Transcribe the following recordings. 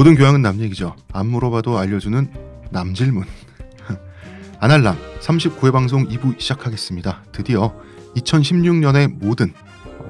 모든 교양은 남 얘기죠. 안 물어봐도 알려주는 남 질문. 아날람 39회 방송 2부 시작하겠습니다. 드디어 2016년의 모든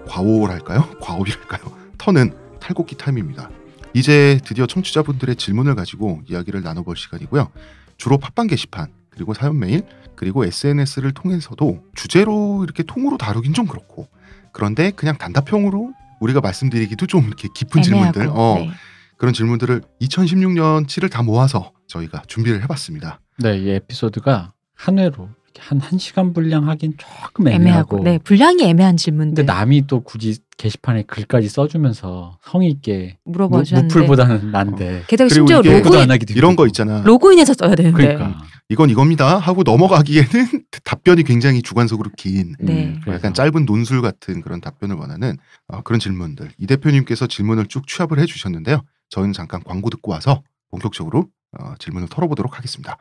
과오랄까요? 과오비랄까요? 터는 탈곡기 타임입니다. 이제 드디어 청취자분들의 질문을 가지고 이야기를 나눠볼 시간이고요. 주로 팟빵 게시판, 그리고 사연 메일, 그리고 SNS를 통해서도 주제로 이렇게 통으로 다루긴 좀 그렇고, 그런데 그냥 단답형으로 우리가 말씀드리기도 좀 이렇게 깊은 질문들, 네. 그런 질문들을 2016년치를 다 모아서 저희가 준비를 해봤습니다. 네, 이 에피소드가 한 회로 한 1시간 분량 하긴 조금 애매하고, 네, 분량이 애매한 질문들. 근데 남이 또 굳이 게시판에 글까지 써주면서 성의 있게 물어보셨는데 무풀보다는 난데. 게다가 그리고 심지어 이게 로그인 이런 거 있잖아. 로그인해서 써야 되는데. 그러니까. 이건 이겁니다 하고 넘어가기에는 답변이 굉장히 주관적으로 긴 네. 약간 짧은 논술 같은 그런 답변을 원하는 그런 질문들. 이 대표님께서 질문을 쭉 취합을 해주셨는데요. 저희는 잠깐 광고 듣고 와서 본격적으로 질문을 털어보도록 하겠습니다.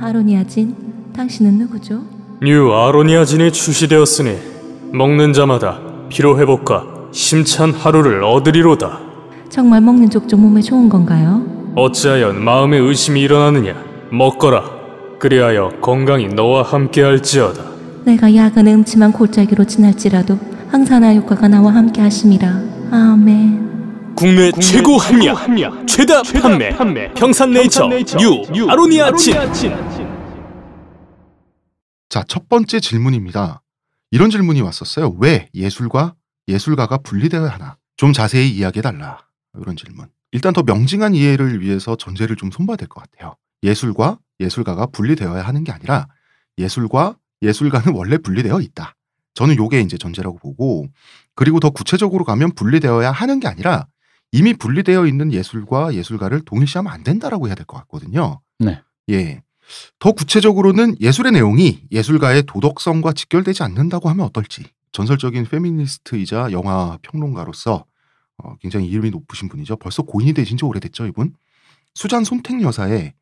아로니아진, 당신은 누구죠? 뉴 아로니아진이 출시되었으니 먹는 자마다 피로회복과 심찬 하루를 얻으리로다. 정말 먹는 족족 몸에 좋은 건가요? 어찌하여 마음에 의심이 일어나느냐. 먹거라. 그리하여 건강이 너와 함께할지어다. 내가 야근의 음침한 골짜기로 지날지라도 항산화 효과가 나와 함께 하심이라. 아멘. 국내 최고 합리화, 최다 판매, 평산네이처 뉴 아로니아진. 자, 첫 번째 질문입니다. 이런 질문이 왔었어요. 왜 예술가가 분리되어야 하나? 좀 자세히 이야기해달라. 이런 질문. 일단 더 명징한 이해를 위해서 전제를 좀 손봐야 될 것 같아요. 예술가가 분리되어야 하는 게 아니라 예술가는 원래 분리되어 있다. 저는 요게 이제 전제라고 보고, 그리고 더 구체적으로 가면 분리되어야 하는 게 아니라 이미 분리되어 있는 예술가를 동일시하면 안 된다라고 해야 될 것 같거든요. 네. 예. 더 구체적으로는 예술의 내용이 예술가의 도덕성과 직결되지 않는다고 하면 어떨지. 전설적인 페미니스트이자 영화 평론가로서 굉장히 이름이 높으신 분이죠. 벌써 고인이 되신 지 오래됐죠, 이분. 수잔 손택 여사의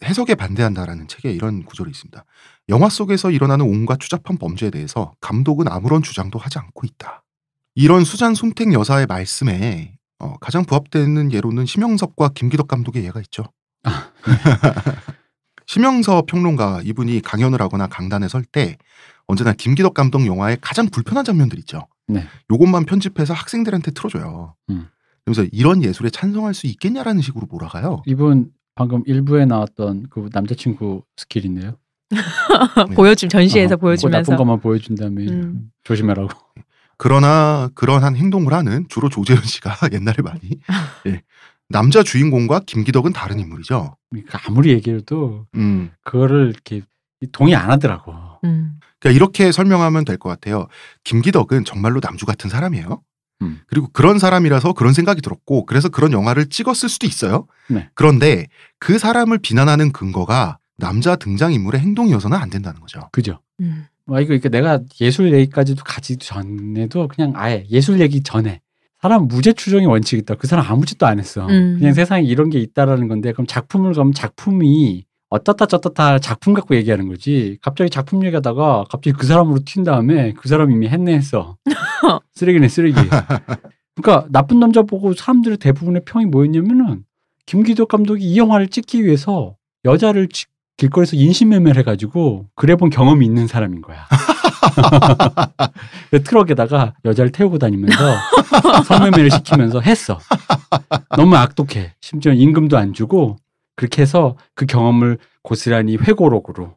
해석에 반대한다라는 책에 이런 구절이 있습니다. 영화 속에서 일어나는 온갖 추잡한 범죄에 대해서 감독은 아무런 주장도 하지 않고 있다. 이런 수잔 손택 여사의 말씀에 가장 부합되는 예로는 심영섭과 김기덕 감독의 예가 있죠. 심영섭 평론가, 이분이 강연을 하거나 강단에 설 때 언제나 김기덕 감독 영화의 가장 불편한 장면들 있죠. 네. 요것만 편집해서 학생들한테 틀어줘요. 그래서 이런 예술에 찬성할 수 있겠냐라는 식으로 몰아가요. 이분 방금 일부에 나왔던 그 남자친구 스킬이네요. 보여줌 전시에서 보여주면서 나쁜 것만 보여준 다음에 조심해라고. 그러나 그러한 행동을 하는 주로 조재현 씨가 옛날에 많이 남자 주인공과 김기덕은 다른 인물이죠. 그러니까 아무리 얘기해도 그거를 이렇게 동의 안 하더라고. 그러니까 이렇게 설명하면 될 것 같아요. 김기덕은 정말로 남주 같은 사람이에요. 그리고 그런 사람이라서 그런 생각이 들었고, 그래서 그런 영화를 찍었을 수도 있어요. 네. 그런데 그 사람을 비난하는 근거가 남자 등장인물의 행동이어서는 안 된다는 거죠. 그죠. 이거 내가 예술 얘기까지도 가기 전에도 그냥 아예 예술 얘기 전에 사람 무죄 추정의 원칙이 있다. 그 사람 아무 짓도 안 했어. 그냥 세상에 이런 게 있다라는 건데, 그럼 작품을 가면 작품이 어떻다 저떻다 작품 갖고 얘기하는 거지. 갑자기 작품 얘기하다가 갑자기 그 사람으로 튄 다음에 그 사람 이미 했네 했어. 쓰레기네 쓰레기. 그러니까 나쁜 남자 보고 사람들의 대부분의 평이 뭐였냐면은 김기덕 감독이 이 영화를 찍기 위해서 여자를 길거리에서 인신매매를 해가지고 그래본 경험이 있는 사람인 거야. 트럭에다가 여자를 태우고 다니면서 성매매를 시키면서 했어. 너무 악독해. 심지어 임금도 안 주고 그렇게 해서 그 경험을 고스란히 회고록으로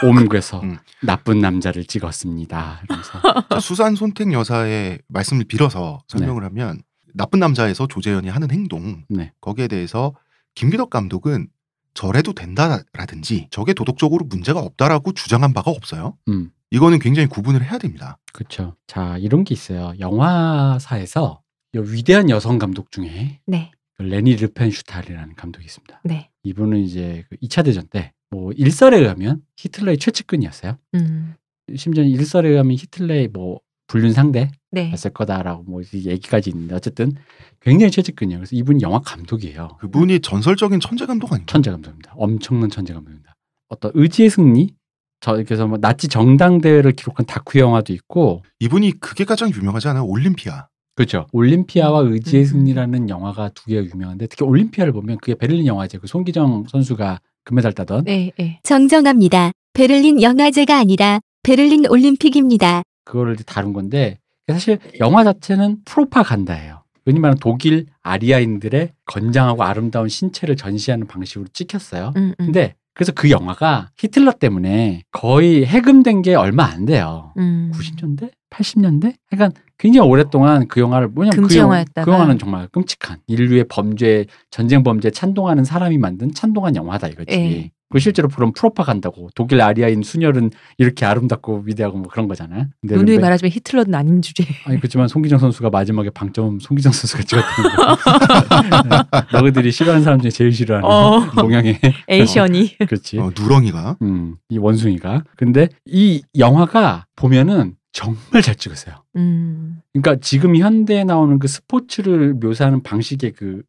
옮겨서 나쁜 남자를 찍었습니다. 이러면서. 수잔 손택 여사의 말씀을 빌어서 설명을 하면 나쁜 남자에서 조재현이 하는 행동, 거기에 대해서 김기덕 감독은 저래도 된다라든지 저게 도덕적으로 문제가 없다라고 주장한 바가 없어요. 이거는 굉장히 구분을 해야 됩니다. 그렇죠. 자, 이런 게 있어요. 영화사에서 위대한 여성 감독 중에 레니 르펜슈탈이라는 감독이 있습니다. 이분은 이제 2차 대전 때 뭐 일설에 의하면 히틀러의 최측근이었어요. 심지어 일설에 의하면 히틀러의 뭐 불륜 상대였을 거다라고 뭐 얘기까지 있는데 어쨌든 굉장히 최측근이에요. 그래서 이분이 영화 감독이에요. 그분이 전설적인 천재 감독 아닌가요? 천재 감독입니다. 엄청난 천재 감독입니다. 어떤 의지의 승리? 그래서 뭐 나치 정당대회를 기록한 다큐 영화도 있고. 이분이 그게 가장 유명하지 않아요? 올림피아. 그렇죠. 올림피아와 의지의 승리라는 영화가 두 개가 유명한데 특히 올림피아를 보면 그게 베를린 영화제 그 손기정 선수가 금메달 따던 네, 네. 정정합니다. 베를린 영화제가 아니라 베를린 올림픽입니다. 그거를 다룬 건데 사실 영화 자체는 프로파간다예요. 흔히 말하는 독일 아리아인들의 건장하고 아름다운 신체를 전시하는 방식으로 찍혔어요. 근데 그래서 그 영화가 히틀러 때문에 거의 해금된 게 얼마 안 돼요. 90년대? 80년대? 그러니까 굉장히 오랫동안 그 영화를 뭐냐면 그 영화는 정말 끔찍한 인류의 범죄, 전쟁 범죄에 찬동하는 사람이 만든 찬동한 영화다 이거지. 네. 그 실제로 그런 프로파간다고 독일 아리아인 수녀는 이렇게 아름답고 위대하고 뭐 그런 거잖아요. 누누이 말하지만 히틀러는 아닌 주제. 아니 그렇지만 송기정 선수가 마지막에 방점 송기정 선수가 찍었다는 거. 너희들이 싫어하는 사람 중에 제일 싫어하는 동양의 에이션이. 그렇지. 누렁이가. 이 원숭이가. 근데 이 영화가 보면은 정말 잘 찍었어요. 그러니까 지금 현대에 나오는 그 스포츠를 묘사하는 방식의 그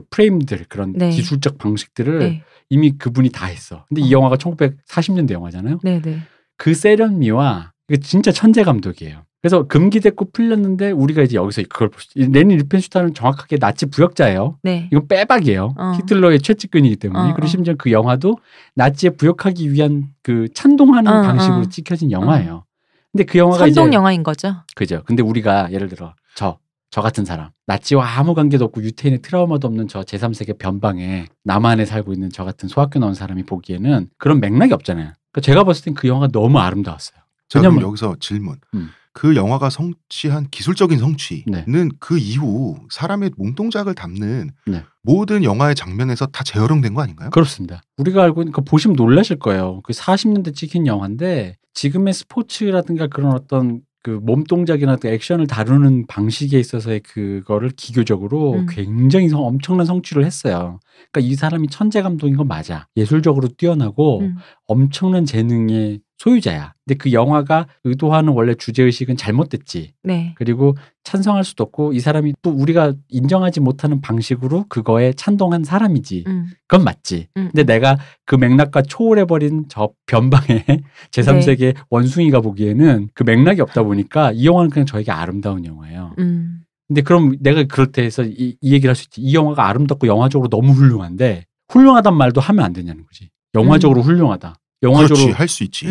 프레임들 그런 네. 기술적 방식들을 네. 이미 그분이 다 했어. 근데 이 영화가 1940년대 영화잖아요. 네, 네. 그 세련미와 이게 진짜 천재 감독이에요. 그래서 금기됐고 풀렸는데 우리가 이제 여기서 그걸 볼 수 있어요. 레니 리펜슈타인은 정확하게 나치 부역자예요. 네. 이건 빼박이에요. 히틀러의 최측근이기 때문에. 그리고 심지어 그 영화도 나치에 부역하기 위한 그 찬동하는 방식으로 찍혀진 영화예요. 근데 그 영화가 선동 이제 영화인 거죠. 그죠. 근데 우리가 예를 들어 저 같은 사람 나치와 아무 관계도 없고 유태인의 트라우마도 없는 저 제3세계 변방에 남한에 살고 있는 저 같은 소학교 나온 사람이 보기에는 그런 맥락이 없잖아요. 그러니까 제가 봤을 땐 그 영화가 너무 아름다웠어요. 자, 그럼 여기서 질문. 그 영화가 성취한 기술적인 성취는 네. 그 이후 사람의 몸동작을 담는 네. 모든 영화의 장면에서 다 재활용된 거 아닌가요? 그렇습니다. 우리가 알고 있는 거 보시면 놀라실 거예요. 그 40년대 찍힌 영화인데 지금의 스포츠라든가 그런 어떤 그 몸동작이나 액션을 다루는 방식에 있어서의 그거를 기교적으로 굉장히 엄청난 성취를 했어요. 그러니까 이 사람이 천재 감독인 건 맞아. 예술적으로 뛰어나고 엄청난 재능의 소유자야. 근데 그 영화가 의도하는 원래 주제의식은 잘못됐지. 네. 그리고 찬성할 수도 없고 이 사람이 또 우리가 인정하지 못하는 방식으로 그거에 찬동한 사람이지. 그건 맞지. 근데 내가 그 맥락과 초월해버린 저 변방의 제3세계 네. 원숭이가 보기에는 그 맥락이 없다 보니까 이 영화는 그냥 저에게 아름다운 영화예요. 근데 그럼 내가 그럴 때 해서 이 얘기를 할 수 있지. 이 영화가 아름답고 영화적으로 너무 훌륭한데 훌륭하단 말도 하면 안 되냐는 거지. 영화적으로 훌륭하다. 영화적으로 할 수 있지.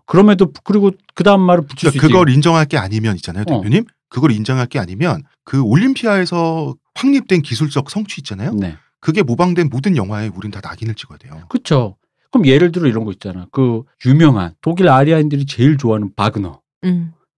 그럼에도 그리고 그 다음 말을 붙일 수 있지. 그걸 인정할 게 아니면 있잖아요, 대표님. 그걸 인정할 게 아니면 그 올림피아에서 확립된 기술적 성취 있잖아요. 네. 그게 모방된 모든 영화에 우린 다 낙인을 찍어야 돼요. 그렇죠. 그럼 예를 들어 이런 거 있잖아. 그 유명한 독일 아리아인들이 제일 좋아하는 바그너.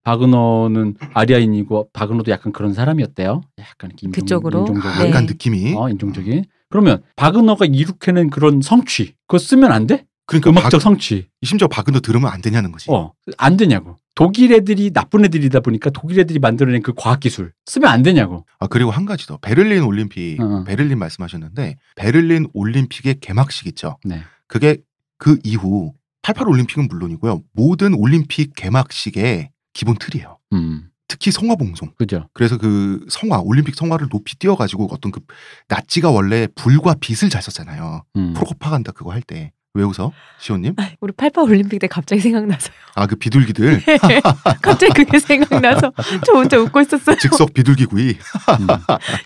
바그너는 아리아인이고 바그너도 약간 그런 사람이었대요. 약간 그쪽으로 인종적인. 약간 느낌이. 인종적인. 그러면 바그너가 이룩해낸 그런 성취 그거 쓰면 안 돼? 그러니까 음악적 성취. 심지어 바그너 들으면 안 되냐는 거지. 안 되냐고. 독일 애들이 나쁜 애들이다 보니까 독일 애들이 만들어낸 그 과학기술 쓰면 안 되냐고. 그리고 한 가지 더. 베를린 올림픽, 베를린 말씀하셨는데 베를린 올림픽의 개막식 있죠. 네. 그게 그 이후 88 올림픽은 물론이고요. 모든 올림픽 개막식의 기본 틀이에요. 특히 성화봉송. 그죠. 그래서 그 올림픽 성화를 높이 띄워가지고 어떤 그 나치가 원래 불과 빛을 잘 썼잖아요. 프로파간다 그거 할 때. 왜 웃어? 시온님? 우리 88 올림픽 때 갑자기 생각나서요. 그 비둘기들? 네, 갑자기 그게 생각나서 저 혼자 웃고 있었어요. 즉석 비둘기구이.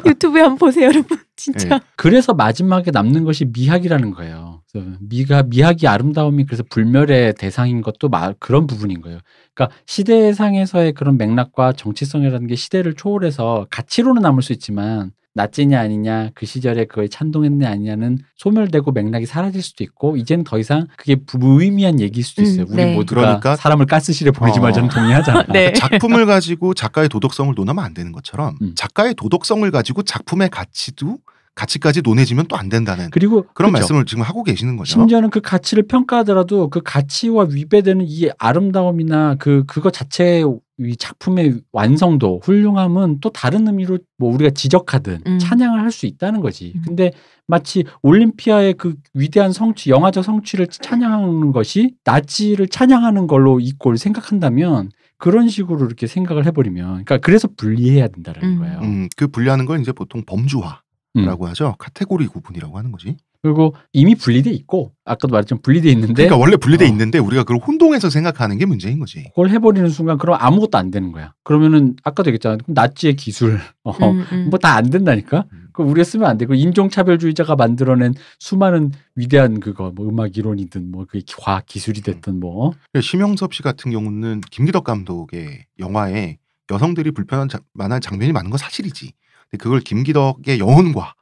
유튜브에 한번 보세요, 여러분. 진짜. 네. 그래서 마지막에 남는 것이 미학이라는 거예요. 그래서 미학이 아름다움이 그래서 불멸의 대상인 것도 그런 부분인 거예요. 그러니까 시대상에서의 그런 맥락과 정치성이라는 게 시대를 초월해서 가치로는 남을 수 있지만 나치냐 아니냐 그 시절에 그거에 찬동했냐 아니냐는 소멸되고 맥락이 사라질 수도 있고 이제는 더 이상 그게 무의미한 얘기일 수도 있어요. 우리 네. 모두가 그러니까 사람을 가스실에 보내지 말자는 동의하잖아. 네. 작품을 가지고 작가의 도덕성을 논하면 안 되는 것처럼 작가의 도덕성을 가지고 작품의 가치까지 논해지면 또 안 된다는 그리고 그런 그렇죠. 말씀을 지금 하고 계시는 거죠. 심지어는 그 가치를 평가하더라도 그 가치와 위배되는 이 아름다움이나 그거 자체의 이 작품의 완성도, 훌륭함은 또 다른 의미로 뭐 우리가 지적하든 찬양을 할 수 있다는 거지. 근데 마치 올림피아의 그 위대한 성취, 영화적 성취를 찬양하는 것이 나치를 찬양하는 걸로 이꼴 생각한다면 그런 식으로 이렇게 생각을 해버리면 그러니까 그래서 분리해야 된다는 거예요. 그 분리하는 건 이제 보통 범주화. 라고 하죠. 카테고리 구분이라고 하는 거지. 그리고 이미 분리돼 있고 아까도 말했지만 분리돼 있는데 그러니까 원래 분리돼 있는데 우리가 그걸 혼동해서 생각하는 게 문제인 거지. 그걸 해버리는 순간 그럼 아무것도 안 되는 거야. 그러면은 아까도 얘기했잖아. 나치의 기술 뭐 다 안 된다니까. 그 우리가 쓰면 안 되고 인종차별주의자가 만들어낸 수많은 위대한 그거 뭐 음악 이론이든 뭐 그 과학 기술이 됐든 뭐. 심영섭 씨 같은 경우는 김기덕 감독의 영화에 여성들이 불편한 만한 장면이 많은 건 사실이지. 근데 그걸 김기덕의 영혼과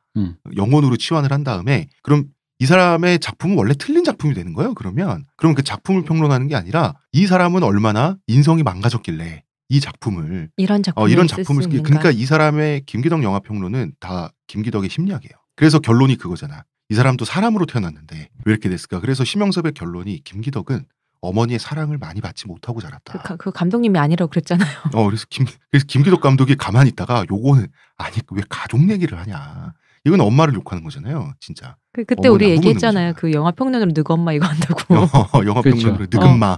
영혼으로 치환을 한 다음에 그럼 이 사람의 작품은 원래 틀린 작품이 되는 거예요. 그러면 그 작품을 평론하는 게 아니라 이 사람은 얼마나 인성이 망가졌길래 이 작품을 이런 작품을 그러니까 이 사람의 김기덕 영화 평론은 다 김기덕의 심리학이에요. 그래서 결론이 그거잖아. 이 사람도 사람으로 태어났는데 왜 이렇게 됐을까? 그래서 심영섭의 결론이 김기덕은 어머니의 사랑을 많이 받지 못하고 자랐다. 그 감독님이 아니라고 그랬잖아요. 그래서 김기덕 감독이 가만히 있다가 요거는 아니 왜 가족 얘기를 하냐. 이건 엄마를 욕하는 거잖아요. 진짜. 그때 우리 얘기했잖아요. 그 영화 평론으로 늑엄마 이거 한다고. 영화 평론으로 늑엄마.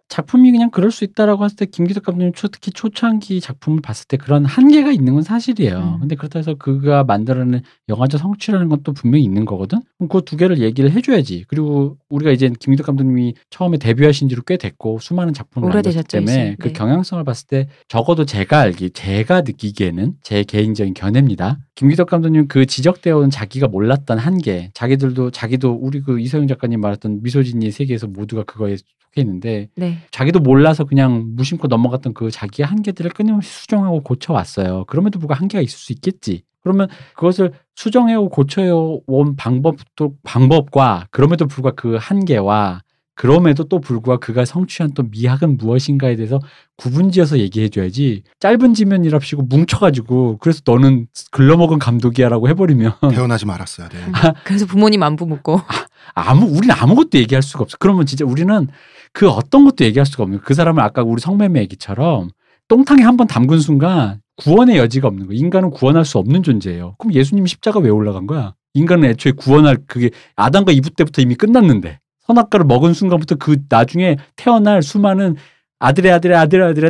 작품이 그냥 그럴 수 있다라고 했을 때 김기덕 감독님 특히 초창기 작품을 봤을 때 그런 한계가 있는 건 사실이에요. 근데 그렇다 해서 그가 만들어낸 영화적 성취라는 건 또 분명히 있는 거거든. 그럼 그 두 개를 얘기를 해줘야지. 그리고 우리가 이제 김기덕 감독님이 처음에 데뷔하신 지로 꽤 됐고 수많은 작품을 만들었기 때문에 그 경향성을 봤을 때 적어도 제가 느끼기에는 제 개인적인 견해입니다. 김기덕 감독님 그 지적되어 온 자기가 몰랐던 한계, 자기도 우리 그 이서영 작가님 말했던 미소진이의 세계에서 모두가 그거에 속해 있는데 자기도 몰라서 그냥 무심코 넘어갔던 그 자기의 한계들을 끊임없이 수정하고 고쳐왔어요. 그럼에도 불구하고 한계가 있을 수 있겠지. 그러면 그것을 수정해오고 고쳐온 방법과 그럼에도 불구하고 그 한계와 그럼에도 또 불구하고 그가 성취한 또 미학은 무엇인가에 대해서 구분지어서 얘기해줘야지. 짧은 지면이랍시고 뭉쳐가지고 그래서 너는 글러먹은 감독이야라고 해버리면 태어나지 말았어야 돼. 그래서 부모님 안부 묻고 우리는 아무것도 얘기할 수가 없어. 그러면 진짜 우리는 그 어떤 것도 얘기할 수가 없는 거예요. 그 사람을 아까 우리 성매매 얘기처럼 똥탕에 한번 담근 순간 구원의 여지가 없는 거예요. 인간은 구원할 수 없는 존재예요. 그럼 예수님 십자가 왜 올라간 거야? 인간은 애초에 구원할 그게 아담과 이브 때부터 이미 끝났는데 선악과를 먹은 순간부터 그 나중에 태어날 수많은 아들의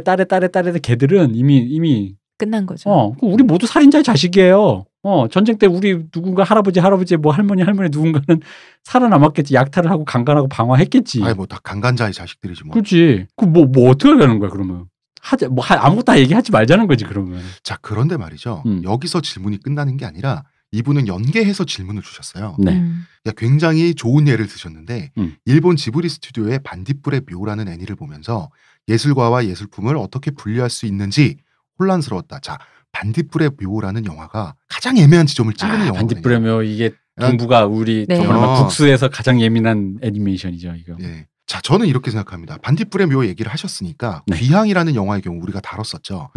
딸의 개들은 이미 끝난 거죠. 우리 모두 살인자의 자식이에요. 전쟁 때 우리 누군가 할아버지 뭐 할머니 누군가는 살아남았겠지. 약탈을 하고 강간하고 방화했겠지. 아니 뭐 다 강간자의 자식들이지 뭐. 그렇지. 뭐 어떻게 하려는 거야 그러면? 아무것도 다 얘기하지 말자는 거지 그러면. 자 그런데 말이죠. 여기서 질문이 끝나는 게 아니라 이분은 연계해서 질문을 주셨어요. 굉장히 좋은 예를 드셨는데 일본 지브리 스튜디오의 반딧불의 묘라는 애니를 보면서 예술가와 예술품을 어떻게 분리할 수 있는지 혼란스러웠다. 자 반딧불의 묘라는 영화가 가장 애매한 지점을 찌르는 영화거든요. 반딧불의 묘 이게 동부가 우리 국수에서 가장 예민한 애니메이션이죠. 이거. 네. 자 저는 이렇게 생각합니다. 반딧불의 묘 얘기를 하셨으니까 귀향이라는 영화의 경우 우리가 다뤘었죠.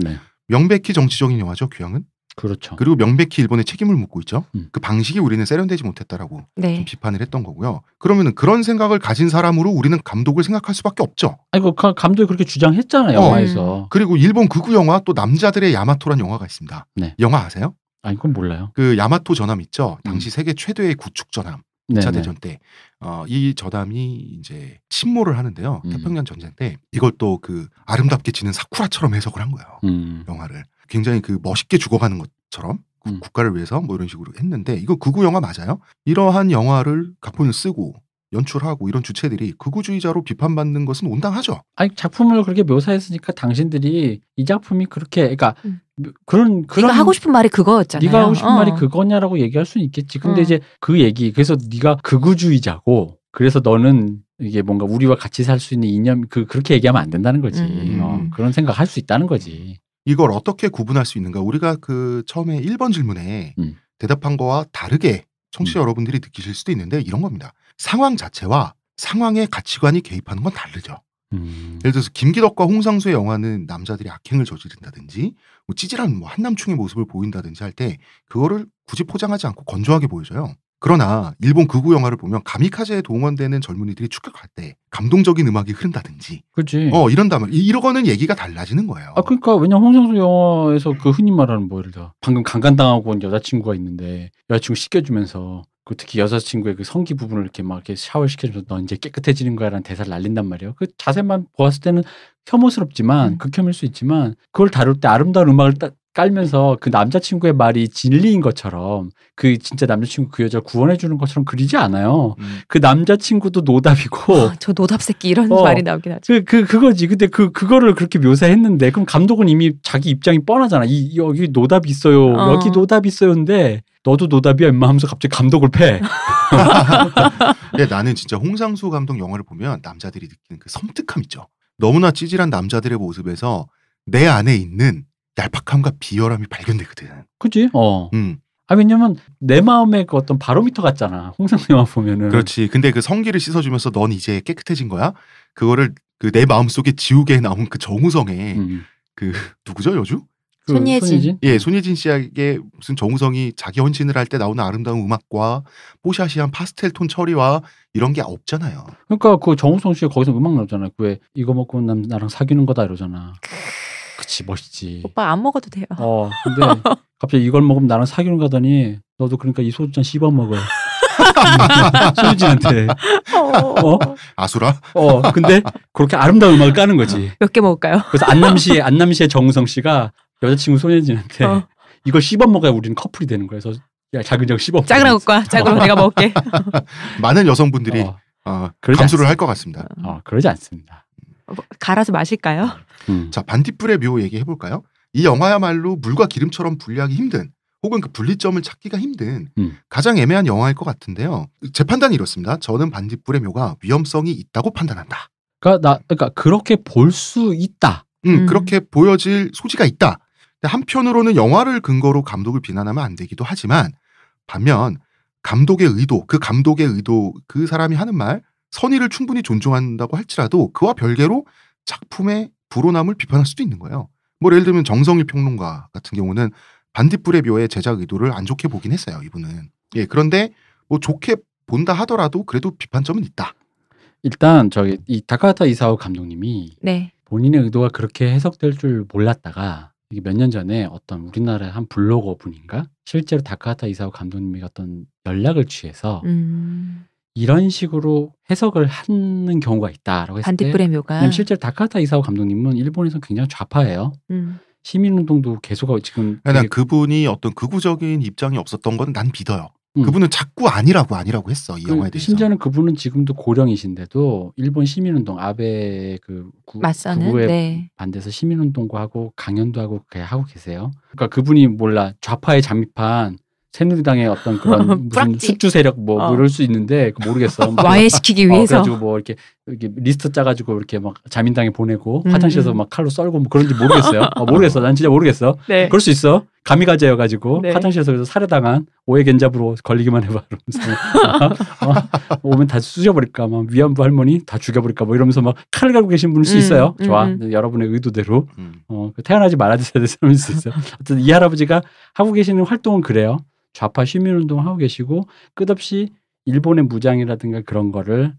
명백히 정치적인 영화죠. 귀향은. 그렇죠. 그리고 명백히 일본에 책임을 묻고 있죠. 그 방식이 우리는 세련되지 못했다라고 좀 비판을 했던 거고요. 그러면은 그런 생각을 가진 사람으로 우리는 감독을 생각할 수밖에 없죠. 아니 그 감독이 그렇게 주장했잖아요. 영화에서. 그리고 일본 극우 영화 또 남자들의 야마토란 영화가 있습니다. 영화 아세요? 아니 그건 몰라요. 그 야마토 전함 있죠. 당시 세계 최대의 구축 전함. 2차 대전 때 이 전함이 이제 침몰을 하는데요. 태평양 전쟁 때 이걸 또 그 아름답게 지는 사쿠라처럼 해석을 한 거예요. 영화를. 굉장히 그 멋있게 죽어가는 것처럼 국가를 위해서 뭐 이런 식으로 했는데 이거 극우 영화 맞아요? 이러한 영화를 각본을 쓰고 연출하고 이런 주체들이 극우주의자로 비판받는 것은 온당하죠. 아니 작품을 그렇게 묘사했으니까 당신들이 이 작품이 그렇게 그러니까 그런 네가 하고 싶은 말이 그거였잖아요. 네가 하고 싶은 말이 그거냐라고 얘기할 수는 있겠지. 근데 이제 그 얘기 그래서 네가 극우주의자고 그래서 너는 이게 뭔가 우리와 같이 살 수 있는 이념 그렇게 얘기하면 안 된다는 거지. 그런 생각할 수 있다는 거지. 이걸 어떻게 구분할 수 있는가? 우리가 그 처음에 1번 질문에 대답한 거와 다르게 청취자 여러분들이 느끼실 수도 있는데 이런 겁니다. 상황 자체와 상황의 가치관이 개입하는 건 다르죠. 예를 들어서 김기덕과 홍상수의 영화는 남자들이 악행을 저지른다든지 뭐 찌질한 뭐 한남충의 모습을 보인다든지 할 때 그거를 굳이 포장하지 않고 건조하게 보여줘요. 그러나 일본 극우 영화를 보면 가미카제에 동원되는 젊은이들이 추격할 때 감동적인 음악이 흐른다든지 그렇지. 이런다면 이러고는 얘기가 달라지는 거예요. 그러니까 왜냐면 홍상수 영화에서 그 흔히 말하는 뭐 예를 들어 방금 강간당하고 온 여자친구가 있는데 여자친구 씻겨주면서 그 특히 여자친구의 그 성기 부분을 이렇게 막 이렇게 샤워를 시켜주면서 너 이제 깨끗해지는 거야라는 대사를 날린단 말이에요. 그 자세만 보았을 때는 혐오스럽지만 극혐일 수 있지만 그걸 다룰 때 아름다운 음악을 깔면서 그 남자친구의 말이 진리인 것처럼 그 진짜 남자친구 그 여자를 구원해 주는 것처럼 그리지 않아요. 그 남자친구도 노답이고 저 노답 새끼 이런 말이 나오긴 하죠. 그거지. 근데 그거를 그렇게 묘사했는데 그럼 감독은 이미 자기 입장이 뻔하잖아. 여기 노답이 있어요. 여기 노답이 있어요인데 너도 노답이야 임마 하면서 갑자기 감독을 패. 나는 진짜 홍상수 감독 영화를 보면 남자들이 느끼는 그 섬뜩함 있죠. 너무나 찌질한 남자들의 모습에서 내 안에 있는 얄팍함과 비열함이 발견되거든. 그치? 왜냐면 내 마음의 그 어떤 바로미터 같잖아. 홍상수 영화 보면은. 그렇지. 근데 그 성기를 씻어주면서 넌 이제 깨끗해진 거야? 그거를 그 내 마음속에 지우개에 나온 그 정우성의 그 누구죠 여주? 손예진. 예, 손예진 씨에게 무슨 정우성이 자기 헌신을 할 때 나오는 아름다운 음악과 뽀샤시한 파스텔 톤 처리와 이런 게 없잖아요. 그러니까 그 정우성 씨가 거기서 음악 나오잖아. 왜 이거 먹고 나랑 사귀는 거다 이러잖아. 그치 멋있지. 오빠 안 먹어도 돼요. 근데 갑자기 이걸 먹으면 나랑 사귀는 거더니 너도 그러니까 이 소주잔 씹어 먹어. 손예진한테. 아수라? 근데 그렇게 아름다운 음악을 까는 거지. 몇 개 먹을까요? 그래서 안남시의 정우성 씨가 여자친구 손예진한테 이걸 씹어 먹어야 우리는 커플이 되는 거예요. 그래서 야 작은 씹어 먹어. 작은 것과 작은 내가 먹을게. 많은 여성분들이 감수를 할 것 같습니다. 그러지 않습니다. 갈아서 마실까요? 자, 반딧불의 묘 얘기해볼까요? 이 영화야말로 물과 기름처럼 분리하기 힘든 혹은 그 분리점을 찾기가 힘든 가장 애매한 영화일 것 같은데요. 제 판단이 이렇습니다. 저는 반딧불의 묘가 위험성이 있다고 판단한다. 그러니까 그렇게 볼 수 있다. 그렇게 보여질 소지가 있다. 한편으로는 영화를 근거로 감독을 비난하면 안 되기도 하지만 반면 감독의 의도, 그 사람이 하는 말 선의를 충분히 존중한다고 할지라도 그와 별개로 작품의 불온함을 비판할 수도 있는 거예요. 뭐 예를 들면 정성일 평론가 같은 경우는 반딧불의 묘의 제작 의도를 안 좋게 보긴 했어요. 이분은. 예, 그런데 뭐 좋게 본다 하더라도 그래도 비판점은 있다. 일단 이 다카하타 이사오 감독님이 본인의 의도가 그렇게 해석될 줄 몰랐다가 이게 몇 년 전에 어떤 우리나라의 한 블로거 분인가 실제로 다카하타 이사오 감독님이 어떤 연락을 취해서 이런 식으로 해석을 하는 경우가 있다라고 했을 때 반딧불의 묘가 실제로 다카하타 이사오 감독님은 일본에서 굉장히 좌파예요. 시민운동도 계속하고 지금 난 그분이 어떤 극우적인 입장이 없었던 건 난 믿어요. 그분은 자꾸 아니라고 했어. 이 영화에 대해서. 심지어는 그분은 지금도 고령이신데도 일본 시민운동 아베 극우에 반대해서 시민운동도 하고 강연도 하고 하고 계세요. 그러니까 그분이 몰라 좌파에 잠입한 새누리당의 어떤 그런 무슨 숙주 세력 뭐 이럴 수 있는데 모르겠어. 와해시키기 위해서. 그래가지고 뭐 이렇게 리스트 짜가지고 이렇게 막 자민당에 보내고 화장실에서 막 칼로 썰고 뭐 그런지 모르겠어요. 모르겠어. 난 진짜 모르겠어. 그럴 수 있어. 가미가제여가지고 화장실에서 살해당한 오해겐잡으로 걸리기만 해봐. 이러면서 오면 다 쑤셔버릴까, 막 위안부 할머니 다 죽여버릴까, 뭐 이러면서 막 칼을 갈고 계신 분일 수 있어요. 좋아. 여러분의 의도대로 태어나지 말아주셔야 될 사람일 수 있어요. 어쨌든 이 할아버지가 하고 계시는 활동은 그래요. 좌파 시민운동을 하고 계시고 끝없이 일본의 무장이라든가 그런 거를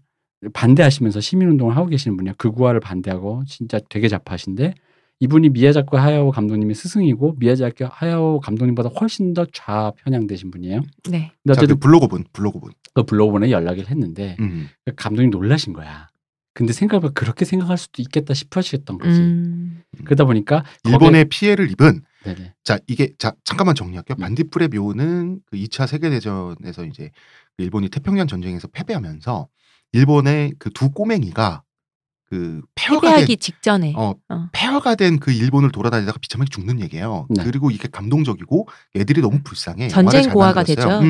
반대하시면서 시민운동을 하고 계시는 분이에요. 극우화를 반대하고 진짜 되게 좌파신데 이분이 미야자키 하야오 감독님의 스승이고 미야자키 하야오 감독님보다 훨씬 더 좌편향되신 분이에요. 네. 근데 어쨌든 블로거분. 그 블로거분에 연락을 했는데 감독님 놀라신 거야. 근데 생각보다 그렇게 생각할 수도 있겠다 싶으셨던 거지. 그러다 보니까 일본의 피해를 입은 네네. 잠깐만 정리할게요. 반딧불의 묘는 그 2차 세계대전에서 이제 일본이 태평양 전쟁에서 패배하면서 일본의 그 두 꼬맹이가 그 패배하기 직전에 폐허가 된 그 일본을 돌아다니다가 비참하게 죽는 얘기예요. 그리고 이게 감동적이고 애들이 너무 불쌍해. 전쟁 고화가 되죠.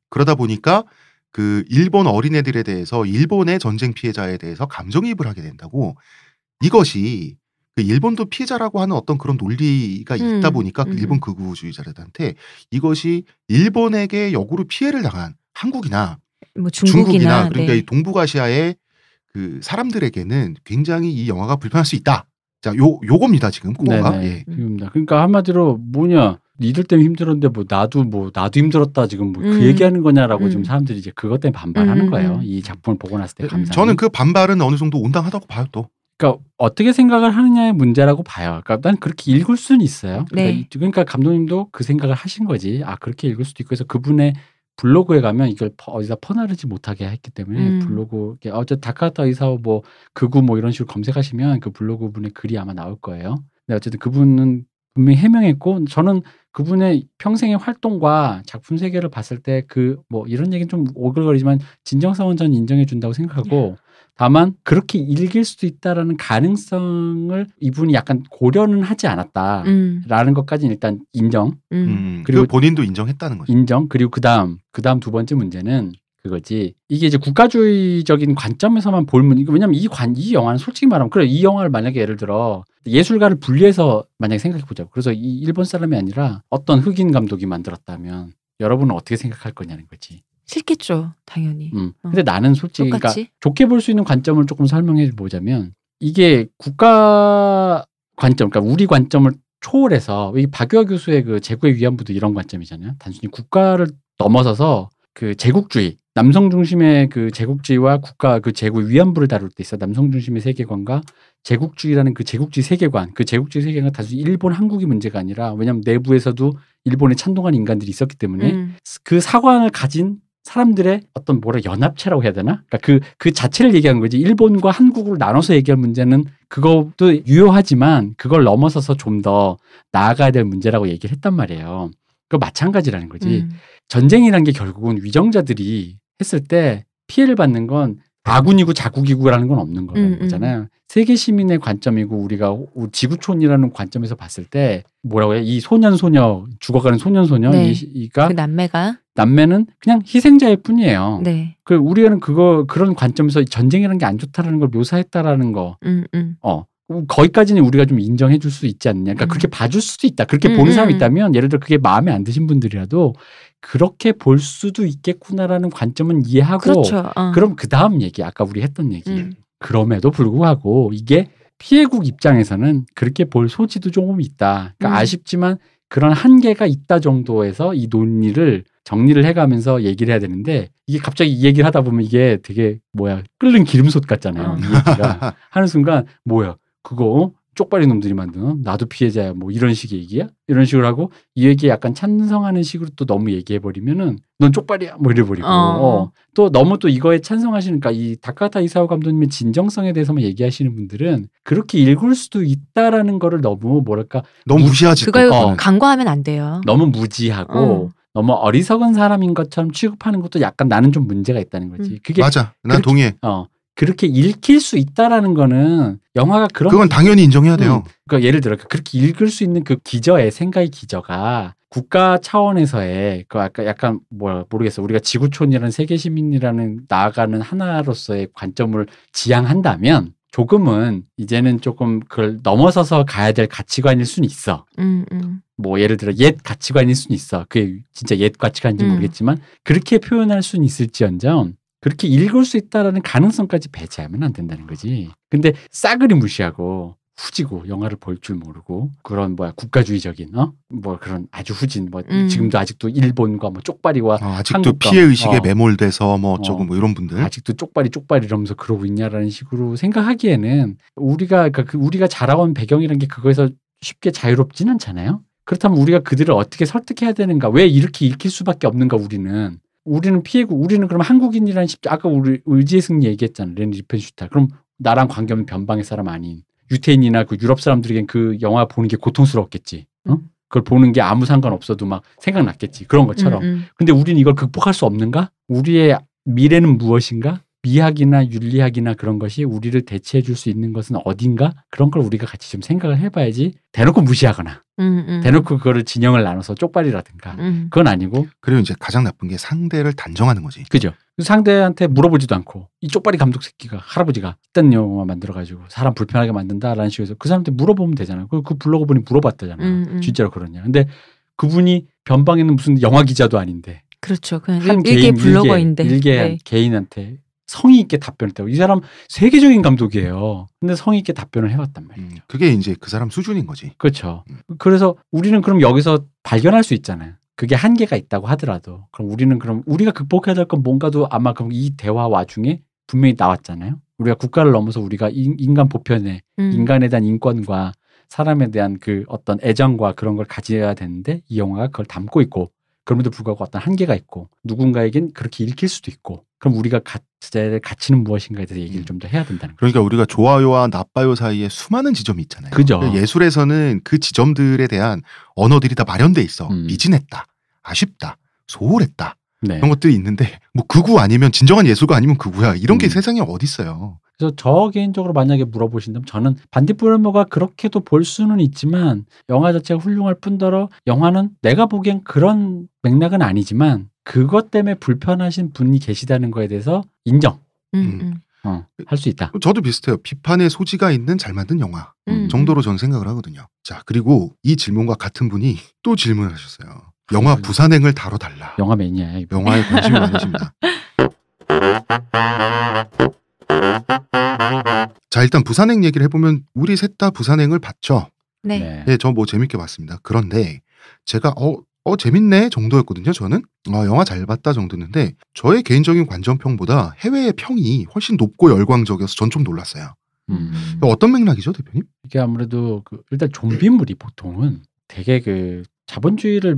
그러다 보니까 그 일본 어린애들에 대해서 일본의 전쟁 피해자에 대해서 감정이입을 하게 된다고. 이것이 그 일본도 피해자라고 하는 어떤 그런 논리가 있다 보니까 그 일본 극우주의자들한테 이것이 일본에게 역으로 피해를 당한 한국이나 뭐 중국이나 그러니까 이 동북아시아의 그 사람들에게는 굉장히 이 영화가 불편할 수 있다. 자, 요겁니다 지금 그거가. 예. 그러니까 한마디로 뭐냐, 니들 때문에 힘들었는데 뭐 나도 힘들었다 지금 뭐 그 얘기하는 거냐라고 지금 사람들이 이제 그것 때문에 반발하는 거예요. 이 작품을 보고 났을 때 감상이. 저는 그 반발은 어느 정도 온당하다고 봐요 또. 그러니까 어떻게 생각을 하느냐의 문제라고 봐요. 그러니까 난 그렇게 읽을 수는 있어요. 그러니까 감독님도 그 생각을 하신 거지. 아 그렇게 읽을 수도 있고 해서 그분의 블로그에 가면 이걸 어디다 퍼나르지 못하게 했기 때문에 블로그 어쨌든 다카하타 이사오 뭐 극우 뭐 이런 식으로 검색하시면 그 블로그 분의 글이 아마 나올 거예요. 근데 어쨌든 그분은 분명히 해명했고 저는 그분의 평생의 활동과 작품 세계를 봤을 때 뭐 이런 얘기는 좀 오글거리지만 진정성은 전 인정해 준다고 생각하고 다만 그렇게 읽을 수도 있다라는 가능성을 이분이 약간 고려는 하지 않았다라는 것까지는 일단 인정. 그리고 본인도 인정했다는 거죠. 인정. 그리고 그다음 두 번째 문제는 그거지. 이게 이제 국가주의적인 관점에서만 볼 왜냐면 이 영화는 솔직히 말하면 그래 이 영화를 만약에 예를 들어 예술가를 분리해서 만약에 생각해 보자고. 그래서 이 일본 사람이 아니라 어떤 흑인 감독이 만들었다면 여러분은 어떻게 생각할 거냐는 거지. 싫겠죠, 당연히. 근데 나는 솔직히 똑같이? 그러니까 좋게 볼 수 있는 관점을 조금 설명해 보자면 이게 국가 관점, 그러니까 우리 관점을 초월해서 이 박유하 교수의 그 제국의 위안부도 이런 관점이잖아요. 단순히 국가를 넘어서서 그 제국주의, 남성 중심의 그 제국주의와 국가 그 제국 위안부를 다룰 때 있어. 남성 중심의 세계관과 제국주의라는 그 제국주의 세계관, 그 제국주의 세계관은 단순히 일본 한국이 문제가 아니라 왜냐하면 내부에서도 일본에 찬동한 인간들이 있었기 때문에 그 사관을 가진 사람들의 어떤 연합체라고 해야 되나? 그러니까 그 자체를 얘기한 거지. 일본과 한국을 나눠서 얘기할 문제는 그것도 유효하지만 그걸 넘어서서 좀 더 나아가야 될 문제라고 얘기를 했단 말이에요. 그 마찬가지라는 거지. 전쟁이라는 게 결국은 위정자들이 했을 때 피해를 받는 건 아군이고 자국이고라는 건 없는 거잖아요. 세계 시민의 관점이고 우리가 지구촌이라는 관점에서 봤을 때 뭐라고 해? 이 소녀 죽어가는 소년소녀 네. 이가 그 남매는 그냥 희생자일 뿐이에요. 네. 우리는 그런 관점에서 전쟁이라는 게 안 좋다라는 걸 묘사했다라는 거. 거기까지는 우리가 좀 인정해 줄 수 있지 않느냐. 그러니까 그렇게 봐줄 수도 있다. 그렇게 보는 사람이 있다면 예를 들어 그게 마음에 안 드신 분들이라도 그렇게 볼 수도 있겠구나라는 관점은 이해하고 그렇죠. 그럼 그 다음 얘기 아까 우리 했던 얘기 그럼에도 불구하고 이게 피해국 입장에서는 그렇게 볼 소지도 조금 있다. 그러니까 아쉽지만 그런 한계가 있다 정도에서 이 논의를 정리를 해가면서 얘기를 해야 되는데 이게 갑자기 이 얘기를 하다 보면 이게 되게 끓는 기름솥 같잖아요. 이 얘기가 하는 순간 그거 쪽발이 놈들이 만든 나도 피해자야 뭐 이런 식의 얘기야? 이런 식으로 하고 이 얘기에 약간 찬성하는 식으로 또 너무 얘기해버리면은 넌 쪽발이야 뭐 이래버리고 또 너무 또 이거에 찬성하시니까 이 다카타 이사오 감독님의 진정성에 대해서만 얘기하시는 분들은 그렇게 읽을 수도 있다라는 거를 너무 너무 무시하지. 그걸 간과하면 안 돼요. 너무 무지하고 너무 어리석은 사람인 것처럼 취급하는 것도 약간 나는 좀 문제가 있다는 거지. 그게 맞아. 난 동의해. 그렇게 읽힐 수 있다라는 거는 영화가 그건 당연히 인정해야 돼요. 그러니까 예를 들어 그렇게 읽을 수 있는 그 기저의 생각의 기저가 국가 차원에서의 약간 모르겠어. 우리가 지구촌이라는 세계 시민이라는 나아가는 하나로서의 관점을 지향한다면 조금은 이제는 조금 그걸 넘어서서 가야 될 가치관일 수는 있어. 예를 들어 옛 가치관일 수는 있어. 그게 진짜 옛 가치관인지 모르겠지만 그렇게 표현할 수는 있을지언정 그렇게 읽을 수 있다라는 가능성까지 배제하면 안 된다는 거지. 근데 싸그리 무시하고 후지고 영화를 볼 줄 모르고 그런 국가주의적인 그런 아주 후진 지금도 아직도 일본과 쪽발이와 아직도 한국과, 피해 의식에 매몰돼서 어쩌고 이런 분들 아직도 쪽발이 이러면서 그러고 있냐라는 식으로 생각하기에는 우리가 자라온 배경이라는 게 그거에서 쉽게 자유롭진 않잖아요. 그렇다면 우리가 그들을 어떻게 설득해야 되는가? 왜 이렇게 읽힐 수밖에 없는가? 우리는 피해고 우리는 그럼 한국인이라는 아까 우리 의지의 승리 얘기했잖아. 레니 리펜슈탈. 그럼 나랑 관계없는 변방의 사람 아닌 유태인이나 그 유럽 사람들에겐 그 영화 보는 게 고통스러웠겠지. 그걸 보는 게 아무 상관없어도 막 생각났겠지. 그런 것처럼. 근데 우리는 이걸 극복할 수 없는가? 우리의 미래는 무엇인가? 미학이나 윤리학이나 그런 것이 우리를 대체해 줄 수 있는 것은 어딘가? 그런 걸 우리가 같이 좀 생각을 해봐야지. 대놓고 무시하거나 대놓고 그거를 진영을 나눠서 쪽발이라든가 그건 아니고. 그리고 이제 가장 나쁜 게 상대를 단정하는 거지. 그죠. 상대한테 물어보지도 않고 이 쪽발이 감독 새끼가 할아버지가 이딴 영화 만들어가지고 사람 불편하게 만든다라는 식으로 해서 그 사람한테 물어보면 되잖아요. 그 블로그 분이 물어봤다잖아. 진짜로 그러냐. 근데 그분이 변방에는 무슨 영화 기자도 아닌데. 그렇죠. 그냥 일개 블로거인데. 일개 개인한테 성의 있게 답변했다고. 이 사람 세계적인 감독이에요. 근데 성의 있게 답변을 해왔단 말이죠. 그게 이제 그 사람 수준인 거지. 그렇죠. 그래서 우리는 그럼 여기서 발견할 수 있잖아요. 그게 한계가 있다고 하더라도 그럼 우리가 극복해야 될 건 뭔가도 아마 그럼 이 대화 와중에 분명히 나왔잖아요. 우리가 국가를 넘어서 우리가 인간 보편에 인간에 대한 인권과 사람에 대한 그 어떤 애정과 그런 걸 가져야 되는데 이 영화가 그걸 담고 있고 그럼에도 불구하고 어떤 한계가 있고 누군가에겐 그렇게 읽힐 수도 있고 그럼 우리가 가져야 가치는 무엇인가에 대해서 얘기를 좀 더 해야 된다는 거죠. 그러니까 우리가 좋아요와 나빠요 사이에 수많은 지점이 있잖아요. 그죠. 예술에서는 그 지점들에 대한 언어들이 다 마련돼 있어. 미진했다, 아쉽다, 소홀했다 네. 이런 것들이 있는데 뭐 극우 아니면 진정한 예술가 아니면 극우야 이런 게 세상에 어디 있어요. 그래서 저 개인적으로 만약에 물어보신다면 저는 반딧불모가 그렇게도 볼 수는 있지만 영화 자체가 훌륭할 뿐더러 영화는 내가 보기엔 그런 맥락은 아니지만 그것 때문에 불편하신 분이 계시다는 거에 대해서 인정. 할 수 있다. 저도 비슷해요. 비판의 소지가 있는 잘 만든 영화 정도로 저는 생각을 하거든요. 자, 그리고 이 질문과 같은 분이 또 질문을 하셨어요. 영화 부산행을 다뤄달라. 영화 매니아야. 영화에 관심이 많으십니다. 자, 일단 부산행 얘기를 해보면 우리 셋 다 부산행을 봤죠. 네. 네, 저 뭐 재밌게 봤습니다. 그런데 제가 재밌네 정도였거든요. 저는 영화 잘 봤다 정도였는데 저의 개인적인 관전평보다 해외의 평이 훨씬 높고 열광적이어서 전 좀 놀랐어요. 어떤 맥락이죠, 대표님? 이게 아무래도 일단 좀비물이 보통은 되게 자본주의를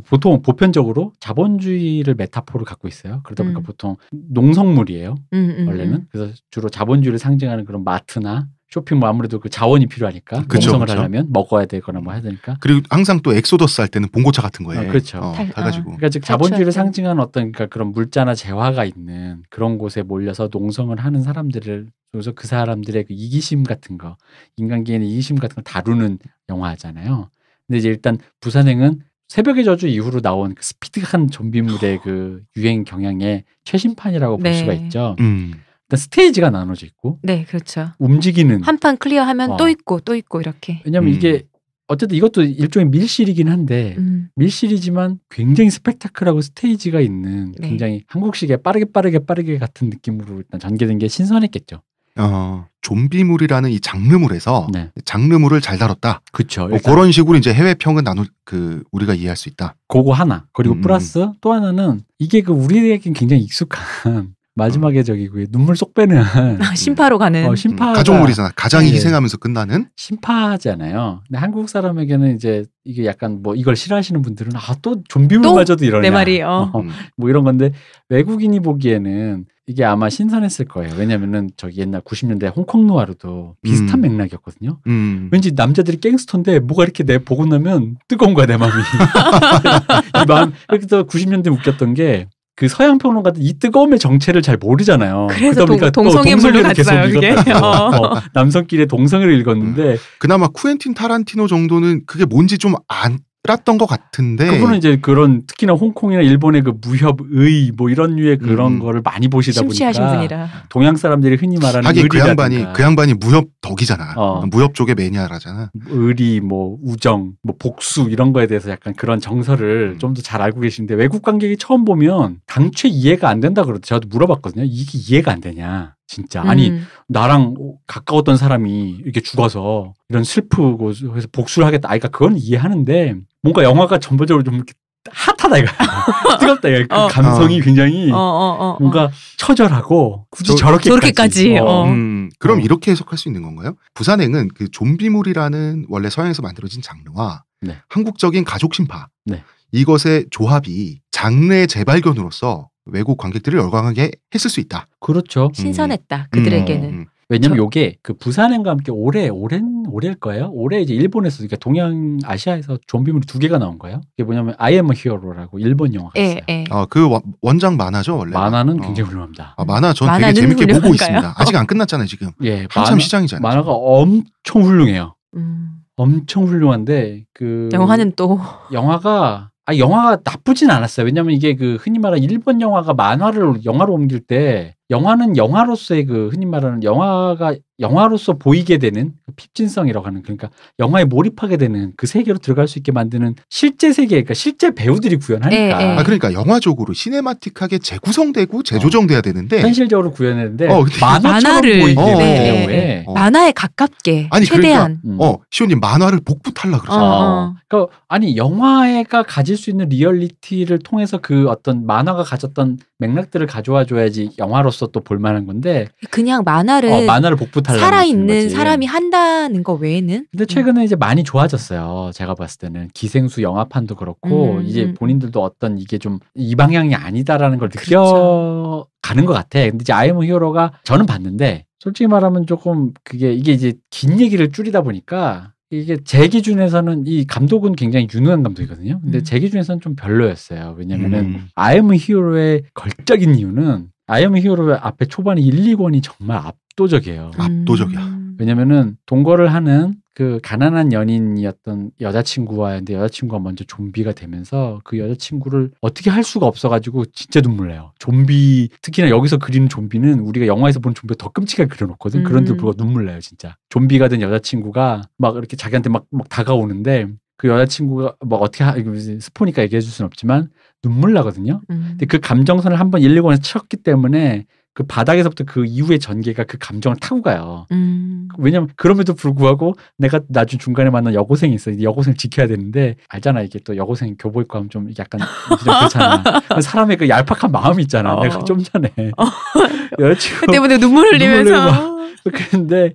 보통 보편적으로 자본주의를 메타포를 갖고 있어요. 그러다 보니까 보통 농성물이에요. 원래는. 그래서 주로 자본주의를 상징하는 그런 마트나 쇼핑몰 아무래도 그 자원이 필요하니까 농성을 하려면 먹어야 되거나 뭐 해야 되니까. 그리고 항상 또 엑소더스 할 때는 봉고차 같은 거예요. 그렇죠. 가지고. 그러니까 즉 자본주의를 상징하는 어떤 그런 물자나 재화가 있는 그런 곳에 몰려서 농성을 하는 사람들을 그래서 그 사람들의 그 이기심 같은 거, 인간계의 이기심 같은 걸 다루는 영화잖아요. 근데 이제 일단 부산행은 새벽의 저주 이후로 나온 그 스피드한 좀비물의 그 유행 경향의 최신판이라고 볼 수가 있죠. 일단 스테이지가 나눠져 있고, 네, 그렇죠. 움직이는 한 판 클리어하면 또 있고 이렇게. 왜냐하면 이게 어쨌든 이것도 일종의 밀실이긴 한데 밀실이지만 굉장히 스펙타클하고 스테이지가 있는 굉장히 한국식의 빠르게 같은 느낌으로 일단 전개된 게 신선했겠죠. 좀비물이라는 이 장르물에서 장르물을 잘 다뤘다. 그렇죠. 그런 식으로 이제 해외 평은 우리가 이해할 수 있다. 그거 하나. 그리고 플러스 또 하나는 이게 우리에겐 굉장히 익숙한 마지막에 눈물 쏙 빼는 심파로 가는 가족물이잖아. 가장이 희생하면서 끝나는 심파잖아요. 근데 한국 사람에게는 이제 이게 약간 이걸 싫어하시는 분들은 또 좀비물마저도 이러냐. 내 말이 뭐 이런 건데 외국인이 보기에는 이게 아마 신선했을 거예요. 왜냐면은 옛날 90년대 홍콩 누아르도 비슷한 맥락이었거든요. 왠지 남자들이 갱스터인데 뭐가 이렇게 보고 나면 뜨거운 거야, 내 마음이. 이 마음. 그래서 90년대 웃겼던 게 그 서양 평론가들 이 뜨거움의 정체를 잘 모르잖아요. 그래서 동성애 물로 갔어요. 그게 남성끼리 동성애를 읽었는데 그나마 쿠엔틴 타란티노 정도는 그게 뭔지 좀 알았던 것 같은데 그분은 이제 그런 특히나 홍콩이나 일본의 그 무협의 뭐 이런 류의 그런 거를 많이 보시다 심취하신 보니까 분이라 동양 사람들이 흔히 말하는 하긴 그 양반이 무협 덕이잖아. 무협 쪽의 매니아라잖아. 의리, 뭐 우정, 뭐 복수 이런 거에 대해서 약간 그런 정서를 좀 더 잘 알고 계시는데 외국 관객이 처음 보면 당최 이해가 안 된다 그러더라고요. 저도 물어봤거든요. 이게 이해가 안 되냐. 진짜. 아니 나랑 가까웠던 사람이 이렇게 죽어서 이런 슬프고 해서 복수를 하겠다. 그러니까 그건 이해하는데 뭔가 영화가 전반적으로 좀 이렇게 핫하다 이거. 뜨겁다 이거. 그 감성이 굉장히 뭔가 처절하고 굳이 저렇게까지. 그럼 이렇게 해석할 수 있는 건가요? 부산행은 그 좀비물이라는 원래 서양에서 만들어진 장르와 한국적인 가족 심파 이것의 조합이 장르의 재발견으로서 외국 관객들을 열광하게 했을 수 있다. 그렇죠. 신선했다. 그들에게는. 왜냐면 요게 그 부산행과 함께 올해일 거예요. 올해 이제 일본에서 그러니까 동양 아시아에서 좀비물이 2개가 나온 거예요. 이게 뭐냐면 I am a hero라고 일본 영화가 있어요. 그 원작 만화죠, 원래. 만화는 굉장히 훌륭합니다. 만화 전 되게 재밌게 보고 있습니다. 아직 안 끝났잖아요, 지금. 한참 시장이잖아요. 만화가 엄청 훌륭해요. 엄청 훌륭한데 영화는 또 영화가 나쁘진 않았어요. 왜냐면 이게 흔히 말하는 일본 영화가 만화를 영화로 옮길 때 영화는 영화로서의 흔히 말하는 영화가 영화로서 보이게 되는 핍진성이라고 하는 그러니까 영화에 몰입하게 되는 그 세계로 들어갈 수 있게 만드는 실제 세계 그러니까 실제 배우들이 구현하니까 그러니까 영화적으로 시네마틱하게 재구성되고 재조정돼야 되는데 현실적으로 구현했는데 만화를 보이게 되는 만화에 가깝게 최대한 시온님 만화를 복붙하려 그러잖아요. 그러니까 아니 영화가 가질 수 있는 리얼리티를 통해서 그 어떤 만화가 가졌던 맥락들을 가져와 줘야지 영화로서 또 볼만한 건데 그냥 만화를 복붙 달라는 살아있는 거지. 사람이 한다는 거 외에는. 근데 최근에 이제 많이 좋아졌어요. 제가 봤을 때는 기생수 영화판도 그렇고 이제 본인들도 어떤 이게 좀 이 방향이 아니다라는 걸 그렇죠. 느껴가는 것 같아. 근데 이제 I am a hero가 저는 봤는데 솔직히 말하면 조금 이게 이제 긴 얘기를 줄이다 보니까 이게 제 기준에서는 이 감독은 굉장히 유능한 감독이거든요. 근데 제 기준에서는 좀 별로였어요. 왜냐면은 I am a hero의 걸작인 이유는 I am a hero 앞에 초반에 1, 2권이 정말 압도적이에요. 압도적이야. 왜냐면은 동거를 하는 그 가난한 연인이었던 여자친구와 근데 여자친구가 먼저 좀비가 되면서 그 여자친구를 어떻게 할 수가 없어가지고 진짜 눈물 나요. 좀비 특히나 여기서 그리는 좀비는 우리가 영화에서 보는 좀비가 더 끔찍하게 그려놓거든. 그런데도 불구하고 눈물 나요 진짜. 좀비가 된 여자친구가 막 이렇게 자기한테 막 다가오는데 그 여자친구가 뭐 어떻게 스포니까 얘기해 줄 수는 없지만 눈물 나거든요. 근데 그 감정선을 한번 1, 2권에서 쳤기 때문에 그 바닥에서부터 그 이후의 전개가 그 감정을 타고 가요. 왜냐면 그럼에도 불구하고 내가 나중 중간에 만난 여고생이 있어. 여고생을 지켜야 되는데 알잖아. 이게 또 여고생 교복 입고 하면 좀 약간 좀 그렇잖아. 사람의 그 얄팍한 마음이 있잖아. 내가 좀 전에 여자친구 그 때문에 눈물 흘리면서 그런데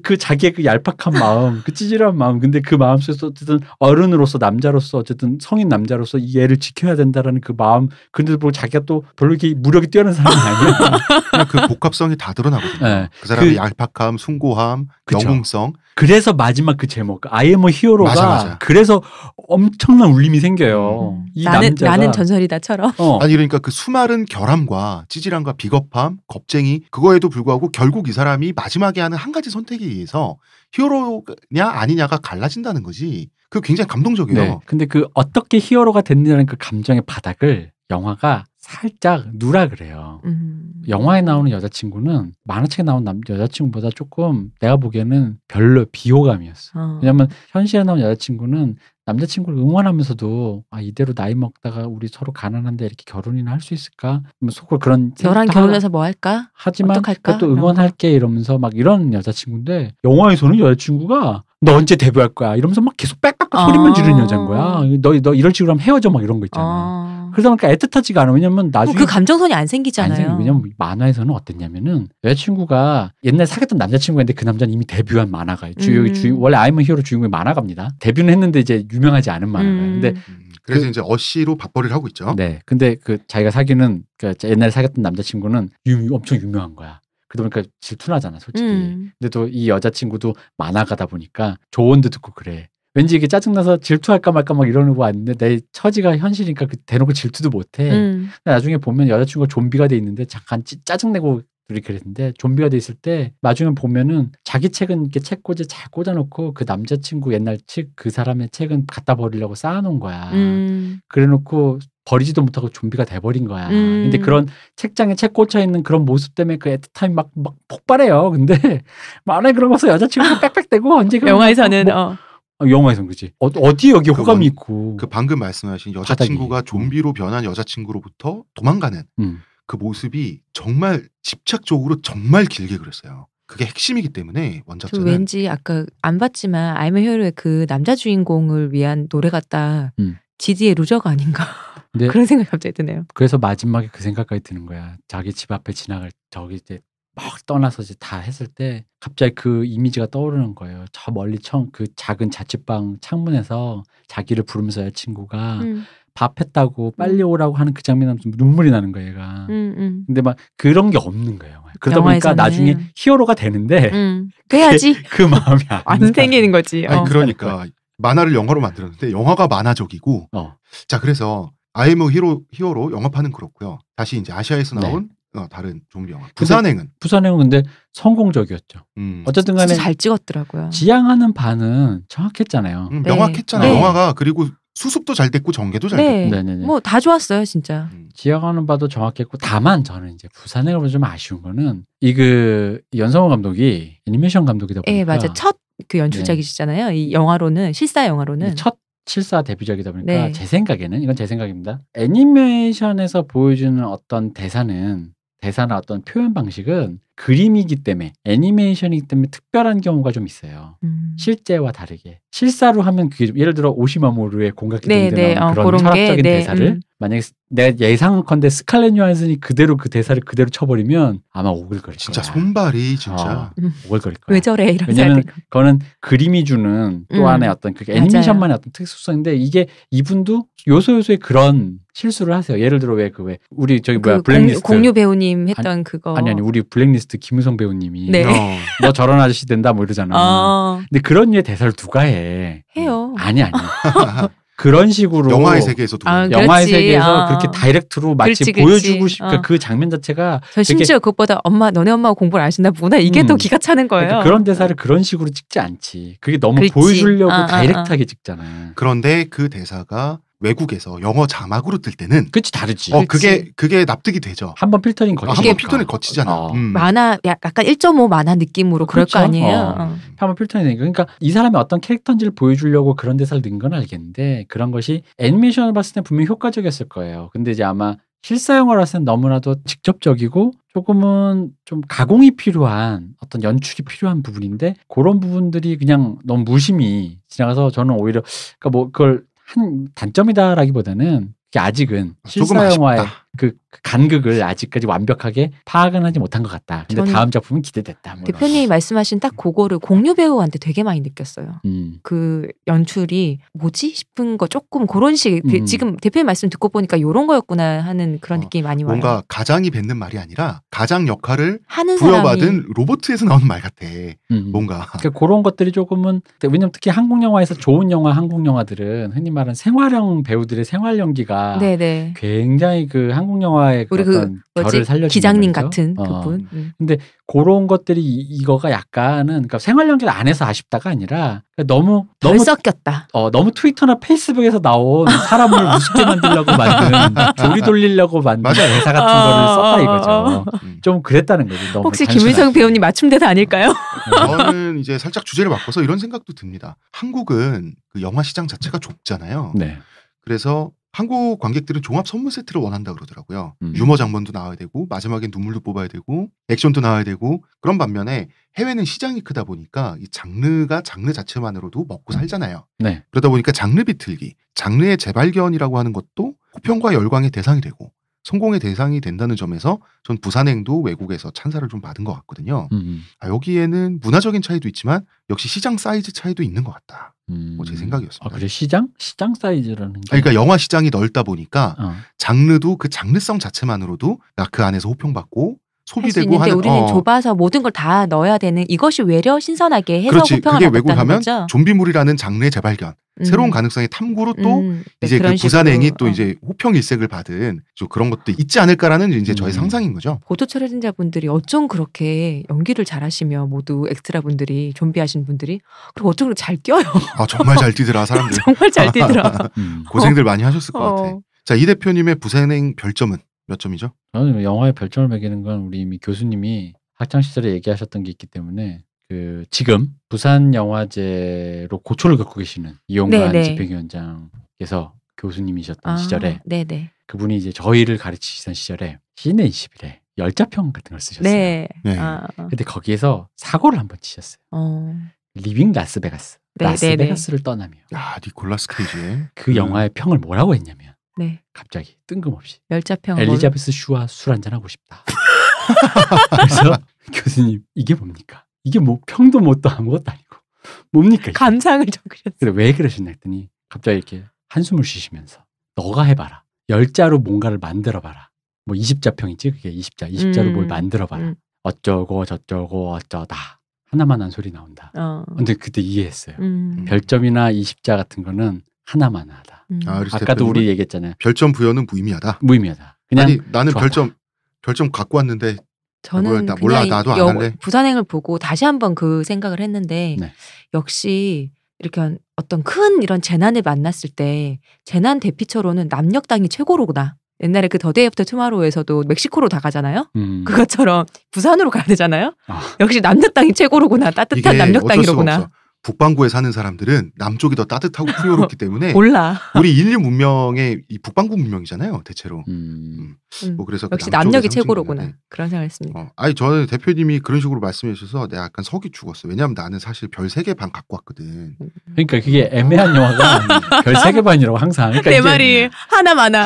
그 자기의 그 얄팍한 마음, 그 찌질한 마음, 근데 그 마음 속에서 어쨌든 어른으로서 남자로서 어쨌든 성인 남자로서 이 애를 지켜야 된다라는 그 마음, 근데도 불구하고 자기가 또 별로 이렇게 무력이 뛰어난 사람이 아니야. 그냥 그 복합성이 다 드러나거든요. 네. 그 사람의 얄팍함, 숭고함, 그쵸. 영웅성. 그래서 마지막 그 제목 I am a hero가 맞아. 그래서 엄청난 울림이 생겨요. 이 남자가 나는 전설이다처럼. 아니 그러니까 그 수많은 결함과 찌질함과 비겁함, 겁쟁이 그거에도 불구하고 결국 이 사람이 마지막에 하는 한 가지 선택에 의해서 히어로냐 아니냐가 갈라진다는 거지. 그거 굉장히 감동적이에요. 네. 근데 그 어떻게 히어로가 됐느냐는 그 감정의 바닥을 영화가 살짝 누라 그래요. 영화에 나오는 여자친구는 만화책에 나온 여자친구보다 조금 내가 보기에는 별로 비호감이었어. 왜냐면 현실에 나온 여자친구는 남자친구를 응원하면서도 이대로 나이 먹다가 우리 서로 가난한데 이렇게 결혼이나 할 수 있을까? 속으로 그런 너랑 결혼해서 뭐 할까? 하지만 어떡할까? 그것도 응원할게 이러면서 막 이런 여자친구인데 영화에서는 여자친구가 너 언제 데뷔할 거야? 이러면서 막 계속 빽빽 소리만 지르는 여자인 거야. 너 이럴 식으로 하면 헤어져 막 이런 거 있잖아. 그러다 보니까 애틋하지가 않아. 왜냐면 나중에 그 감정선이 안 생기잖아요. 왜냐면 만화에서는 어땠냐면은 여자친구가 옛날에 사귀었던 남자친구가 있는데 그 남자는 이미 데뷔한 만화가예요. 원래 아이엠 히어로 주인공이 만화가입니다. 데뷔는 했는데 이제 유명하지 않은 만화가예요. 근데 그래서 이제 어시로 밥벌이를 하고 있죠. 네. 근데 그 자기가 사귀는 그 옛날에 사귀었던 남자친구는 엄청 유명한 거야. 그러다 보니까 질투나잖아, 솔직히. 근데 또 이 여자친구도 만화가다 보니까 조언도 듣고 그래. 왠지 이게 짜증나서 질투할까 말까 막 이러고 왔는데 내 처지가 현실이니까 대놓고 질투도 못해. 나중에 보면 여자친구가 좀비가 돼 있는데 잠깐 짜증내고 이렇게 그랬는데 좀비가 돼 있을 때 나중에 보면은 자기 책은 이렇게 책꽂이에 잘 꽂아놓고 그 남자친구 옛날 책 그 사람의 책은 갖다 버리려고 쌓아놓은 거야. 그래놓고 버리지도 못하고 좀비가 돼버린 거야. 근데 그런 책장에 책 꽂혀 있는 그런 모습 때문에 그 애틋함이 막 폭발해요. 근데 만화에 그런 거서 여자친구가 빽빽대고 언제 영화에서는 영화에서는 그렇지. 어디 여기 호감이 있고. 그 방금 말씀하신 여자친구가 좀비로 변한 여자친구로부터 도망가는 그 모습이 정말 집착적으로 정말 길게 그렸어요. 그게 핵심이기 때문에 원작자는. 왠지 아까 안 봤지만 아이엠 히어로의 그 남자 주인공을 위한 노래 같다. GD의 루저가 아닌가. 그런 생각이 갑자기 드네요. 그래서 마지막에 그 생각까지 드는 거야. 자기 집 앞에 지나갈 저기 이제 막 떠나서 이제 다 했을 때 갑자기 그 이미지가 떠오르는 거예요. 저 멀리 그 작은 자취방 창문에서 자기를 부르면서 여자친구가 밥 했다고 빨리 오라고 하는 그 장면에 좀 눈물이 나는 거예요, 얘가. 근데 막 그런 게 없는 거예요. 그러다 보니까 나중에 히어로가 되는데 돼야지. 그 마음이 안 생기는 거지. 아니 그러니까 만화를 영화로 만들었는데 영화가 만화적이고 자 그래서 아이엠 히어로 영화판은 그렇고요. 다시 이제 아시아에서 나온 다른 좀비 영화. 부산행은 근데 성공적이었죠. 어쨌든 간에 잘 찍었더라고요. 지향하는 바는 정확했잖아요. 명확했잖아요. 영화가 그리고 수습도 잘 됐고 전개도 잘 됐고. 뭐 다 좋았어요, 진짜. 지향하는 바도 정확했고 다만 저는 이제 부산행을 보면 좀 아쉬운 거는 연성호 감독이 애니메이션 감독이다 보니까. 네, 맞아. 첫 그 연출작이시잖아요. 이 영화로는 실사 영화로는 첫 실사 데뷔작이다 보니까 제 생각에는 이건 제 생각입니다. 애니메이션에서 보여주는 어떤 대사나 어떤 표현 방식은 그림이기 때문에 애니메이션이기 때문에 특별한 경우가 좀 있어요. 실제와 다르게 실사로 하면 그게 예를 들어 오시마모루의 공각기동대 나오는 그런 철학적인 대사를 만약에 내가 예상컨대 스칼렛 요한슨이 그대로 그 대사를 그대로 쳐버리면 아마 오글거릴 진짜 거야. 손발이 진짜 오글거릴 거야. 왜 저래 이런 왜냐면 그거는 그림이 주는 또 하나의 어떤 그 애니메이션만의 어떤 특수성인데 이게 이분도 요소요소에 그런 실수를 하세요. 예를 들어 왜 우리 저기 뭐야 블랙리스트 공유 배우님 했던 그거 아니 우리 블랙리스트 김우성 배우님이 네. 너 저런 아저씨 된다 뭐 이러잖아. 근데 그런 류의 대사를 누가 해요. 아니 그런 식으로 영화의 세계에서도 영화의 세계에서 그렇게 다이렉트로 마치 그렇지. 보여주고 싶으니까 그 장면 자체가 저 심지어 그것보다 너네 엄마가 공부를 안 하시나 보구나 이게 더 기가 차는 거예요. 그러니까 그런 대사를 그런 식으로 찍지 않지. 그게 너무 보여주려고 다이렉트하게 찍잖아. 그런데 그 대사가 외국에서 영어 자막으로 뜰 때는 그치 다르지. 그게 납득이 되죠. 한번 필터링 거치니까. 한번 필터링 거치잖아. 만화 약간 1.5 만화 느낌으로 그럴 거 아니에요. 한번 필터링 그러니까 이 사람이 어떤 캐릭터인지를 보여주려고 그런 대사를 넣은 건 알겠는데 그런 것이 애니메이션을 봤을 때 분명히 효과적이었을 거예요. 근데 이제 아마 실사 영화를 봤을 땐 너무나도 직접적이고 조금은 좀 가공이 필요한 어떤 연출이 필요한 부분인데 그런 부분들이 그냥 너무 무심히 지나가서 저는 오히려 그러니까 뭐 그걸 한 단점이다라기보다는 아직은 실사 영화의 그 간극을 아직까지 완벽하게 파악은 하지 못한 것 같다. 근데 다음 작품은 기대됐다. 대표님이 말씀하신 딱 그거를 공유 배우한테 되게 많이 느꼈어요. 그 연출이 뭐지 싶은 거 조금 그런 식 지금 대표님 말씀 듣고 보니까 이런 거였구나 하는 그런 느낌이 많이 와요. 뭔가 가장이 뱉는 말이 아니라 가장 역할을 하는 부여받은 사람이 로버트에서 나오는 말 같아. 뭔가 그러니까 그런 것들이 조금은 왜냐면 특히 한국 영화에서 좋은 영화 한국 영화들은 흔히 말하는 생활형 배우들의 생활 연기가 네네. 굉장히 그 한국 영화의 우리 어떤 결을 살려주는 기장님 거죠. 같은 그분. 근데 그런 것들이 이거가 약간은 그러니까 생활 연기를 안 해서 아쉽다가 아니라 너무 섞였다. 너무 트위터나 페이스북에서 나온 사람을 우습게 만들려고 만든 조리 돌리려고 만든 대사 같은 거를 썼다 이거죠. 좀 그랬다는 거죠. 너무 혹시 김일성 배우님 맞춤 대사 아닐까요? 저는 이제 살짝 주제를 바꿔서 이런 생각도 듭니다. 한국은 그 영화 시장 자체가 좁잖아요. 네. 그래서 한국 관객들은 종합 선물 세트를 원한다 그러더라고요. 유머 장면도 나와야 되고 마지막에 눈물도 뽑아야 되고 액션도 나와야 되고 그런 반면에 해외는 시장이 크다 보니까 이 장르가 장르 자체만으로도 먹고 살잖아요. 네. 그러다 보니까 장르 비틀기, 장르의 재발견이라고 하는 것도 호평과 열광의 대상이 되고 성공의 대상이 된다는 점에서 전 부산행도 외국에서 찬사를 좀 받은 것 같거든요. 여기에는 문화적인 차이도 있지만 역시 시장 사이즈 차이도 있는 것 같다. 뭐 제 생각이었습니다. 그래 시장 사이즈라는 게. 그러니까 영화 시장이 넓다 보니까 장르도 그 장르성 자체만으로도 그 안에서 호평받고 소비되고 하는. 우리는 좁아서 모든 걸 다 넣어야 되는 이것이 외려 신선하게 해서 그렇지. 호평을 그게 받았다는 외국 하면 거죠. 좀비물이라는 장르의 재발견. 새로운 가능성의 탐구로 또 이제 그 부산행이 또 이제 호평 일색을 받은 그런 것도 있지 않을까라는 이제 저의 상상인 거죠. 보도 촬영자분들이 어쩜 그렇게 연기를 잘하시며 모두 엑스트라 분들이 좀비 하신 분들이 그리고 어쩜 그렇게 잘 뛰어요. 정말 잘 뛰더라 사람들. 정말 잘 뛰더라. 고생들 많이 하셨을 것 같아. 자, 이 대표님의 부산행 별점은 몇 점이죠? 저는 영화에 별점을 매기는 건 우리 이미 교수님이 학창 시절에 얘기하셨던 게 있기 때문에 지금 부산 영화제로 고초를 겪고 계시는 이용관 집행위원장께서 교수님이셨던 시절에 그분이 이제 저희를 가르치시던 시절에 시내 20일에 열자평 같은 걸 쓰셨어요. 네. 근데 거기에서 사고를 한번 치셨어요. 리빙 라스베가스. 라스베가스를 떠나며. 니콜라스 케이지의 그 영화의 평을 뭐라고 했냐면 갑자기 뜬금없이 열자평 엘리자베스 슈와 술 한잔하고 싶다. 그래서 교수님 이게 뭡니까? 이게 뭐 평도 못도 아무것도 아니고 뭡니까? 감상을 적으셨어요. 그래 왜 그러셨냐 했더니 갑자기 이렇게 한숨을 쉬시면서 너가 해봐라. 열자로 뭔가를 만들어봐라. 뭐 20자평이지 그게 20자로 뭘 만들어봐라. 어쩌고 저쩌고 어쩌다 하나만 한 소리 나온다. 근데 그때 이해했어요. 별점이나 20자 같은 거는 하나만 하다. 아까도 우리 얘기했잖아요. 별점 부여는 무의미하다. 그냥 아니 나는 별점 갖고 왔는데 저는 몰라 나도 안 할래. 부산행을 보고 다시 한번 그 생각을 했는데 역시 이렇게 어떤 큰 이런 재난을 만났을 때 재난 대피처로는 남녘땅이 최고로구나. 옛날에 그 더데이 애프터 투마로우에서도 멕시코로 다 가잖아요. 그것처럼 부산으로 가야 되잖아요. 역시 남녘땅이 최고로구나. 따뜻한 남녘땅이로구나. 북반구에 사는 사람들은 남쪽이 더 따뜻하고 풍요롭기 때문에 몰라. 우리 인류 문명의 이 북반구 문명이잖아요, 대체로. 뭐 그래서 역시 그 남력이 최고로구나. 네. 그런 생각했습니다. 아니 저는 대표님이 그런 식으로 말씀해 주셔서 내가 약간 석이 죽었어요. 왜냐하면 나는 사실 별 3개 반 갖고 왔거든. 그러니까 그게 애매한 영화가 별 3개 반이라고 항상. 그러니까 내 말이 하나만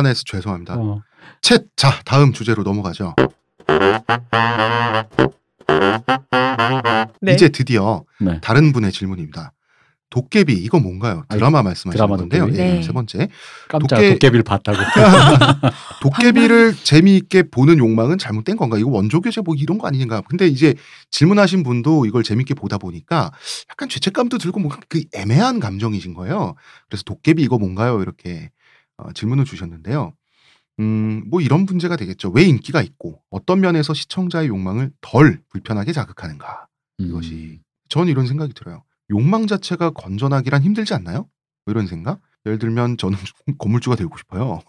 해서 죄송합니다. 자, 다음 주제로 넘어가죠. 네. 이제 드디어 다른 분의 질문입니다. 도깨비 이거 뭔가요? 드라마 말씀하시는 건데요. 네. 세 번째. 깜짝 도깨비를 봤다고. 도깨비를 재미있게 보는 욕망은 잘못된 건가? 이거 원조교제 뭐 이런 거 아닌가? 근데 이제 질문하신 분도 이걸 재미있게 보다 보니까 약간 죄책감도 들고 뭐 그 애매한 감정이신 거예요. 그래서 도깨비 이거 뭔가요? 이렇게 질문을 주셨는데요. 뭐 이런 문제가 되겠죠. 왜 인기가 있고 어떤 면에서 시청자의 욕망을 덜 불편하게 자극하는가? 이것이 전 이런 생각이 들어요. 욕망 자체가 건전하기란 힘들지 않나요? 뭐 이런 생각? 예를 들면 저는 건물주가 되고 싶어요.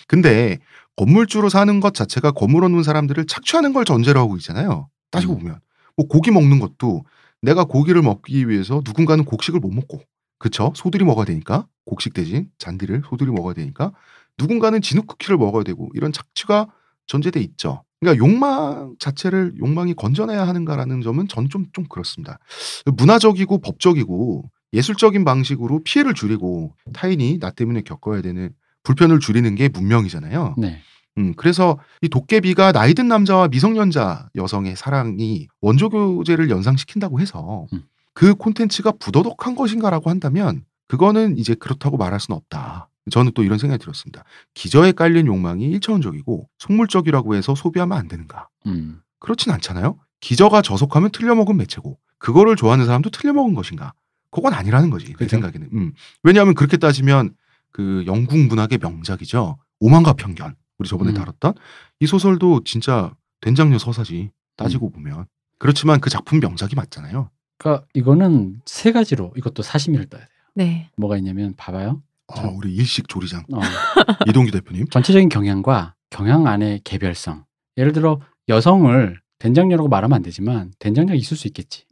근데 건물주로 사는 것 자체가 건물 얻는 사람들을 착취하는 걸 전제로 하고 있잖아요. 따지고 보면 뭐 고기 먹는 것도 내가 고기를 먹기 위해서 누군가는 곡식을 못 먹고, 그쵸? 소들이 먹어야 되니까, 곡식 대신 잔디를 소들이 먹어야 되니까 누군가는 진흙 쿠키를 먹어야 되고, 이런 착취가 전제돼 있죠. 그러니까 욕망 자체를 욕망이 건전해야 하는가라는 점은 전 좀 그렇습니다. 문화적이고 법적이고 예술적인 방식으로 피해를 줄이고 타인이 나 때문에 겪어야 되는 불편을 줄이는 게 문명이잖아요. 네. 그래서 이 도깨비가 나이 든 남자와 미성년자 여성의 사랑이 원조교제를 연상시킨다고 해서 그 콘텐츠가 부도덕한 것인가라고 한다면 그거는 이제 그렇다고 말할 수는 없다. 저는 또 이런 생각이 들었습니다. 기저에 깔린 욕망이 1차원적이고 속물적이라고 해서 소비하면 안 되는가? 그렇진 않잖아요. 기저가 저속하면 틀려먹은 매체고 그거를 좋아하는 사람도 틀려먹은 것인가? 그건 아니라는 거지. 내 생각에는. 왜냐하면 그렇게 따지면 그 영국 문학의 명작이죠. 오만과 편견. 우리 저번에 다뤘던 이 소설도 진짜 된장녀 서사지. 따지고 보면. 그렇지만 그 작품 명작이 맞잖아요. 그러니까 이거는 3가지로 이것도 사심이를 떠야 돼요. 네. 뭐가 있냐면 봐봐요. 우리 일식 조리장 이동규 대표님. 전체적인 경향과 경향 안의 개별성. 예를 들어 여성을 된장녀라고 말하면 안 되지만 된장녀가 있을 수 있겠지.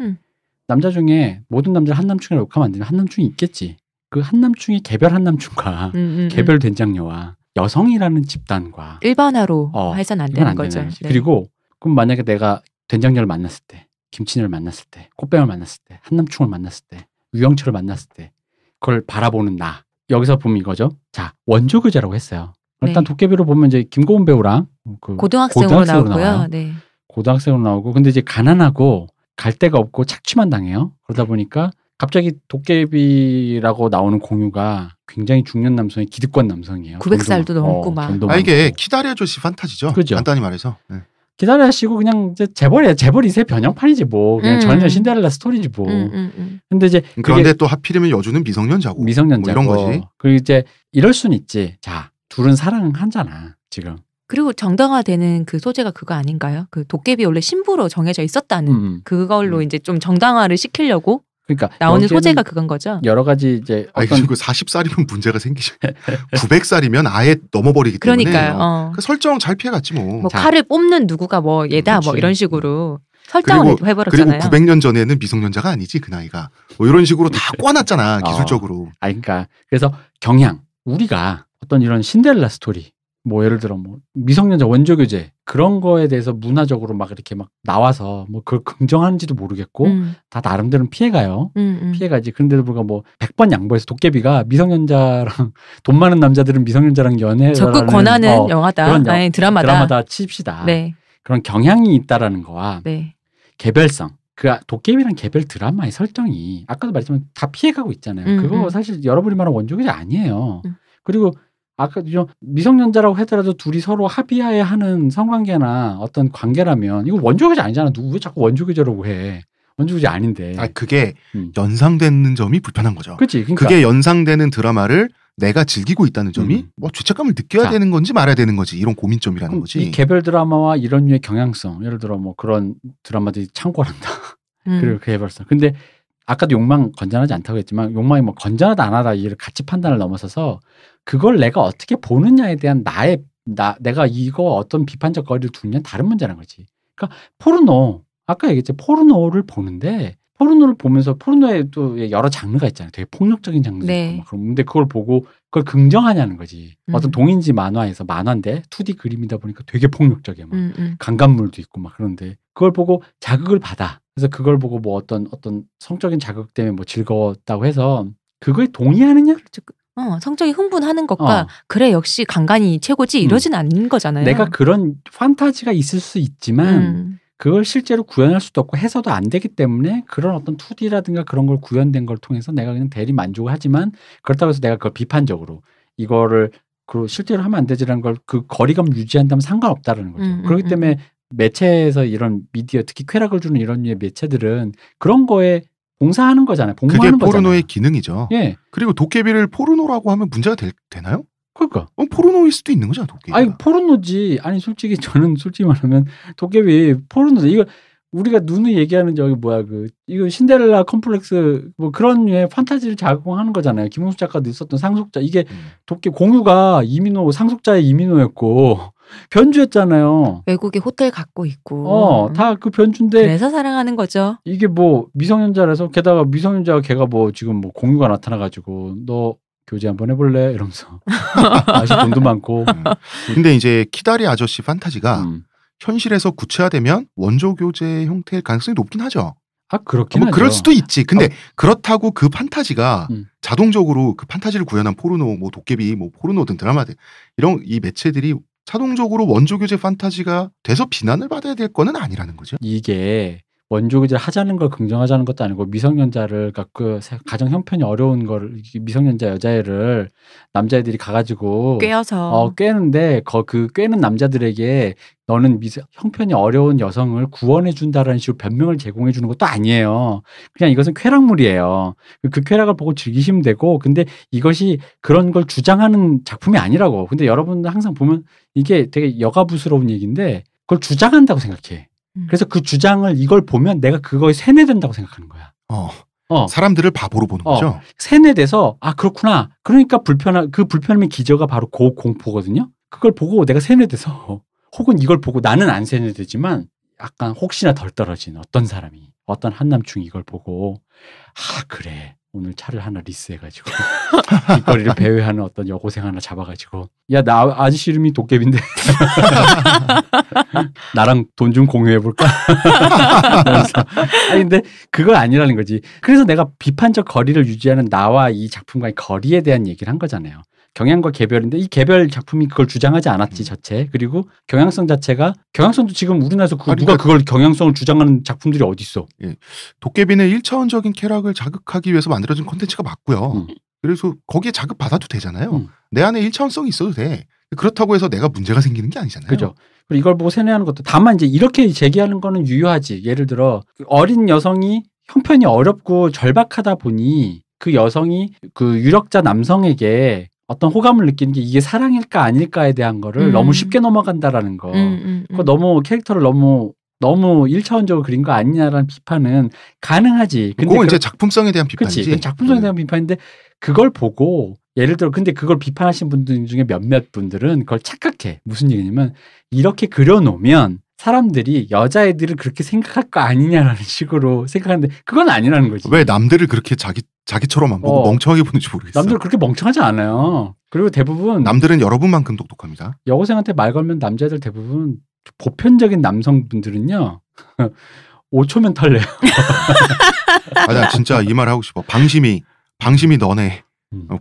남자 중에 모든 남자를 한남충이라고 욕하면 안 되면 한남충이 있겠지. 그 한남충이 개별 한남충과 개별 된장녀와 여성이라는 집단과 일반화로 해서는 안 되는 거죠. 네. 그리고 그럼 만약에 내가 된장녀를 만났을 때, 김치녀를 만났을 때, 꽃뱀을 만났을 때, 한남충을 만났을 때, 유영철을 만났을 때 그걸 바라보는 나. 여기서 보면 이거죠. 자, 원조교제라고 했어요. 일단 도깨비로 보면 이제 김고은 배우랑 고등학생으로 나오고요. 네. 고등학생으로 나오고 근데 이제 가난하고 갈 데가 없고 착취만 당해요. 그러다 보니까 갑자기 도깨비라고 나오는 공유가 굉장히 중년 남성의 기득권 남성이에요. 900살도 넘고 막. 이게 키다리 아저씨 판타지죠. 그죠? 간단히 말해서. 네. 기다려 하시고 그냥 이제 재벌이야. 재벌 2세 변형판이지 뭐. 그냥 전혀 신데렐라 스토리지 뭐. 근데 이제 그런데 또 하필이면 여주는 미성년자고. 뭐 이런 거지. 그리고 이제 이럴 순 있지. 자, 둘은 사랑하잖아 지금. 그리고 정당화되는 그 소재가 그거 아닌가요? 그 도깨비 원래 신부로 정해져 있었다는 그걸로 이제 좀 정당화를 시키려고 그러니까 나오는 소재가 그건 거죠. 여러 가지 이제 그 40살이면 문제가 생기죠. 900살이면 아예 넘어버리기 때문에. 그러니까요. 그 설정 잘 피해갔지 뭐. 뭐 칼을 뽑는 누구가 뭐 얘다 뭐 이런 식으로 설정을 해버렸잖아요. 그리고 900년 전에는 미성년자가 아니지 그 나이가. 뭐 이런 식으로 다 꽈놨잖아 기술적으로. 그러니까 그래서 경향 우리가 어떤 이런 신데렐라 스토리. 뭐 예를 들어 뭐 미성년자 원조교제 그런 거에 대해서 문화적으로 막 이렇게 막 나와서 뭐 그걸 긍정하는지도 모르겠고 다 나름대로 피해가요. 피해가지. 그런데도 불구하고 뭐 100번 양보해서 도깨비가 미성년자랑 돈 많은 남자들은 미성년자랑 연애라는 적극 권하는 영화다. 아니, 드라마다 칩시다. 네. 그런 경향이 있다라는 거와 개별성. 그 도깨비랑 개별 드라마의 설정이 아까도 말했지만 다 피해가고 있잖아요. 그거 사실 여러분이 말한 원조교제 아니에요. 그리고 아까 미성년자라고 하더라도 둘이 서로 합의하에 하는 성관계나 어떤 관계라면 이거 원조교제 아니잖아. 누구 왜 자꾸 원조교제라고 해? 원조교제 아닌데. 그게 연상되는 점이 불편한 거죠. 그렇지. 그러니까. 그게 연상되는 드라마를 내가 즐기고 있다는 점이 뭐 죄책감을 느껴야 되는 건지 말아야 되는 거지 이런 고민점이라는 거지. 이 개별 드라마와 이런 류의 경향성, 예를 들어 뭐 그런 드라마들이 창궐한다. 그리고 개별성. 근데 아까도 욕망 건전하지 않다고 했지만 욕망이 뭐 건전하다 안 하다 이를 같이 판단을 넘어서서 그걸 내가 어떻게 보느냐에 대한 내가 이거 어떤 비판적 거리를 두느냐 다른 문제라는 거지. 그러니까 포르노 아까 얘기했지 포르노를 보는데 포르노를 보면서 포르노에 또 여러 장르가 있잖아요. 되게 폭력적인 장르도 있고 막 근데 그걸 보고 그걸 긍정하냐는 거지. 어떤 동인지 만화에서 만화인데 2D 그림이다 보니까 되게 폭력적이야. 막 강간물도 있고 막 그런데 그걸 보고 자극을 받아. 그래서 그걸 보고 뭐 어떤 성적인 자극 때문에 뭐 즐거웠다고 해서 그거에 동의하느냐? 성적이 흥분하는 것과 그래 역시 강간이 최고지 이러진 않는 거잖아요. 내가 그런 판타지가 있을 수 있지만 그걸 실제로 구현할 수도 없고 해서도 안 되기 때문에 그런 어떤 2D라든가 그런 걸 구현된 걸 통해서 내가 그냥 대리 만족을 하지만 그렇다고 해서 내가 그걸 비판적으로 이거를 그 실제로 하면 안 되지라는 걸 그 거리감 유지한다면 상관없다라는 거죠. 그렇기 때문에 매체에서 이런 미디어 특히 쾌락을 주는 이런 류의 매체들은 그런 거에 봉사하는 거잖아요. 복무하는 그게 포르노의 거잖아요. 기능이죠. 예. 그리고 도깨비를 포르노라고 하면 문제가 되나요? 그러니까. 포르노일 수도 있는 거잖아, 도깨비. 아니 포르노지. 아니 솔직히 저는 솔직히 말하면 도깨비 포르노지. 이거 우리가 누누이 얘기하는 저기 뭐야 이거 신데렐라 컴플렉스 뭐 그런 류의 판타지를 자극하는 거잖아요. 김홍수 작가도 있었던 상속자. 이게 도깨 공유가 이민호 상속자의 이민호였고 변주였잖아요. 외국에 호텔 갖고 있고. 다 그 변주인데. 그래서 사랑하는 거죠. 이게 뭐 미성년자라서 게다가 미성년자가 걔가 뭐 지금 뭐 공유가 나타나가지고 너 교제 한번 해볼래? 이러면서 아직 돈도 많고. 근데 이제 키다리 아저씨 판타지가 현실에서 구체화되면 원조 교제 형태일 가능성이 높긴 하죠. 그렇긴 뭐 하죠. 그럴 수도 있지. 근데 그렇다고 그 판타지가 자동적으로 그 판타지를 구현한 포르노, 뭐 도깨비, 뭐 포르노든 드라마들 이런 이 매체들이 자동적으로 원조 교제 판타지가 돼서 비난을 받아야 될 거는 아니라는 거죠. 이게 원조 교제를 하자는 걸 긍정하자는 것도 아니고 미성년자를 그러니까 그 가정 형편이 어려운 걸 미성년자 여자애를 남자애들이 가가지고 꿰어서 꿰는데 그 꿰는 남자들에게 너는 형편이 어려운 여성을 구원해 준다라는 식으로 변명을 제공해 주는 것도 아니에요. 그냥 이것은 쾌락물이에요. 그 쾌락을 보고 즐기시면 되고 근데 이것이 그런 걸 주장하는 작품이 아니라고. 근데 여러분들 항상 보면 이게 되게 여가부스러운 얘기인데 그걸 주장한다고 생각해. 그래서 그 주장을 이걸 보면 내가 그거에 세뇌된다고 생각하는 거야. 사람들을 바보로 보는 거죠. 세뇌돼서 그렇구나. 그러니까 그 불편함의 기저가 바로 공포거든요. 그걸 보고 내가 세뇌돼서 혹은 이걸 보고 나는 안 세뇌되지만 약간 혹시나 덜 떨어진 어떤 사람이 어떤 한남충이 이걸 보고 그래. 오늘 차를 하나 리스해가지고 길거리를 배회하는 어떤 여고생 하나 잡아가지고 야 나 아저씨 이름이 도깨비인데 나랑 돈 좀 공유해볼까? 아니 근데 그거 아니라는 거지. 그래서 내가 비판적 거리를 유지하는 나와 이 작품과의 거리에 대한 얘기를 한 거잖아요. 경향과 개별인데 이 개별 작품이 그걸 주장하지 않았지 자체. 그리고 경향성 자체가 경향성도 지금 우리나라에서 누가 그걸 경향성을 주장하는 작품들이 어디 있어? 예. 도깨비는 1차원적인 쾌락을 자극하기 위해서 만들어진 콘텐츠가 맞고요. 그래서 거기에 자극 받아도 되잖아요. 내 안에 1차원성이 있어도 돼. 그렇다고 해서 내가 문제가 생기는 게 아니잖아요. 그죠. 그리고 이걸 보고 세뇌하는 것도 다만 이제 이렇게 제기하는 거는 유효하지. 예를 들어 어린 여성이 형편이 어렵고 절박하다 보니 그 여성이 그 유력자 남성에게 어떤 호감을 느끼는 게 이게 사랑일까 아닐까에 대한 거를 너무 쉽게 넘어간다라는 거. 그거 너무 캐릭터를 너무 1차원적으로 그린 거 아니냐라는 비판은 가능하지. 근데 그건 이제 작품성에 대한 비판이지. 그렇지. 작품성에 대한 비판인데 그걸 보고 예를 들어 근데 그걸 비판하신 분들 중에 몇몇 분들은 그걸 착각해. 무슨 얘기냐면 이렇게 그려놓으면 사람들이 여자애들을 그렇게 생각할 거 아니냐라는 식으로 생각하는데 그건 아니라는 거지. 왜 남들을 그렇게 자기처럼 안 보고 멍청하게 보는지 모르겠어. 남들 그렇게 멍청하지 않아요. 그리고 대부분 남들은 여러분만큼 똑똑합니다. 여고생한테 말 걸면 남자애들 대부분 보편적인 남성분들은요 5초면 털려요. 나 진짜 이 말 하고 싶어. 방심이 너네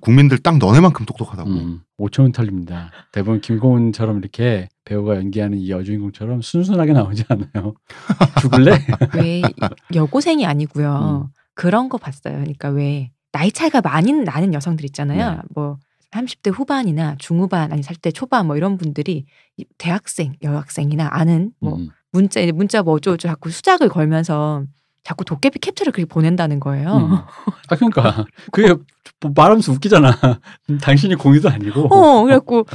국민들 딱 너네만큼 똑똑하다고. 5초면 털립니다. 대부분 김고은처럼 이렇게 배우가 연기하는 이 여주인공처럼 순순하게 나오지 않아요. 죽을래? 왜 여고생이 아니고요. 그런 거 봤어요. 그러니까 왜 나이 차이가 많이 나는 여성들 있잖아요. 뭐 30대 후반이나 중후반 아니 40대 초반 뭐 이런 분들이 대학생, 여학생이나 아는 뭐 문자 뭐 어쩌고 자꾸 수작을 걸면서 자꾸 도깨비 캡처를 그렇게 보낸다는 거예요. 그러니까 그게 말하면서 웃기잖아. 당신이 공유도 아니고. 그래갖고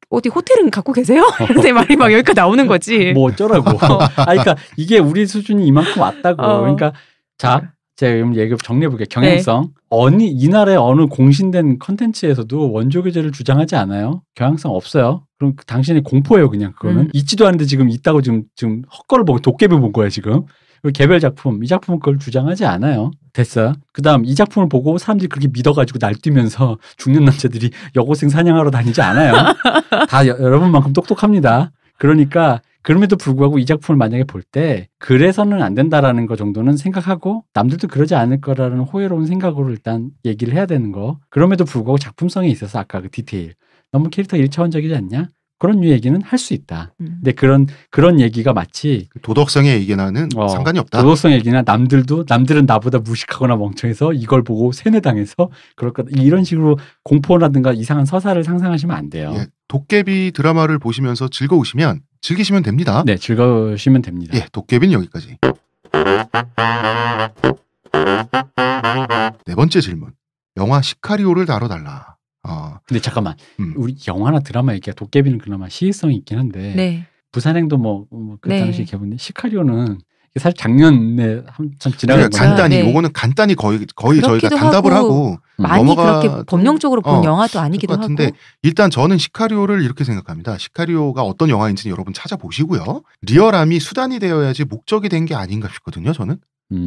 어디 호텔은 갖고 계세요? 이런데 말이 막 여기까지 나오는 거지. 뭐 어쩌라고. 그러니까 이게 우리 수준이 이만큼 왔다고. 그러니까 자. 제가 얘기 정리해볼게요. 경향성. 이 나라의 어느 공신된 컨텐츠에서도 원조 교제를 주장하지 않아요. 경향성 없어요. 그럼 당신의 공포예요. 그냥 그거는. 있지도 않은데 지금 있다고 지금 헛걸을 보고 도깨비 본 거야 지금. 개별 작품, 이 작품은 그걸 주장하지 않아요. 됐어요. 그다음 이 작품을 보고 사람들이 그렇게 믿어가지고 날뛰면서 죽는 남자들이 여고생 사냥하러 다니지 않아요. 다 여러분만큼 똑똑합니다. 그러니까 그럼에도 불구하고 이 작품을 만약에 볼 때 그래서는 안 된다라는 거 정도는 생각하고 남들도 그러지 않을 거라는 호혜로운 생각으로 일단 얘기를 해야 되는 거. 그럼에도 불구하고 작품성에 있어서 아까 그 디테일 너무 캐릭터 1차원적이지 않냐? 그런 얘기는 할 수 있다. 근데 그런 얘기가 마치 도덕성의 얘기와는 상관이 없다. 도덕성 얘기나 남들은 나보다 무식하거나 멍청해서 이걸 보고 세뇌당해서 그럴 거다. 이런 식으로 공포라든가 이상한 서사를 상상하시면 안 돼요. 예, 도깨비 드라마를 보시면서 즐기시면 됩니다. 네, 즐거우시면 됩니다. 예, 도깨비는 여기까지. 네 번째 질문. 영화 시카리오를 다뤄달라. 근데 잠깐만. 우리 영화나 드라마 얘기가 도깨비는 그나마 시의성이 있긴 한데 네. 부산행도 그 네. 당시 개봉인데 시카리오는 사실 작년에 한참 지나간 거예요. 간단히 요거는 간단히 거의 저희가 단답을 하고 많이 그렇게 법령적으로 본 영화도 아니기도 같은데 하고. 일단 저는 시카리오를 이렇게 생각합니다. 시카리오가 어떤 영화인지는 여러분 찾아보시고요. 리얼함이 수단이 되어야지 목적이 된 게 아닌가 싶거든요. 저는.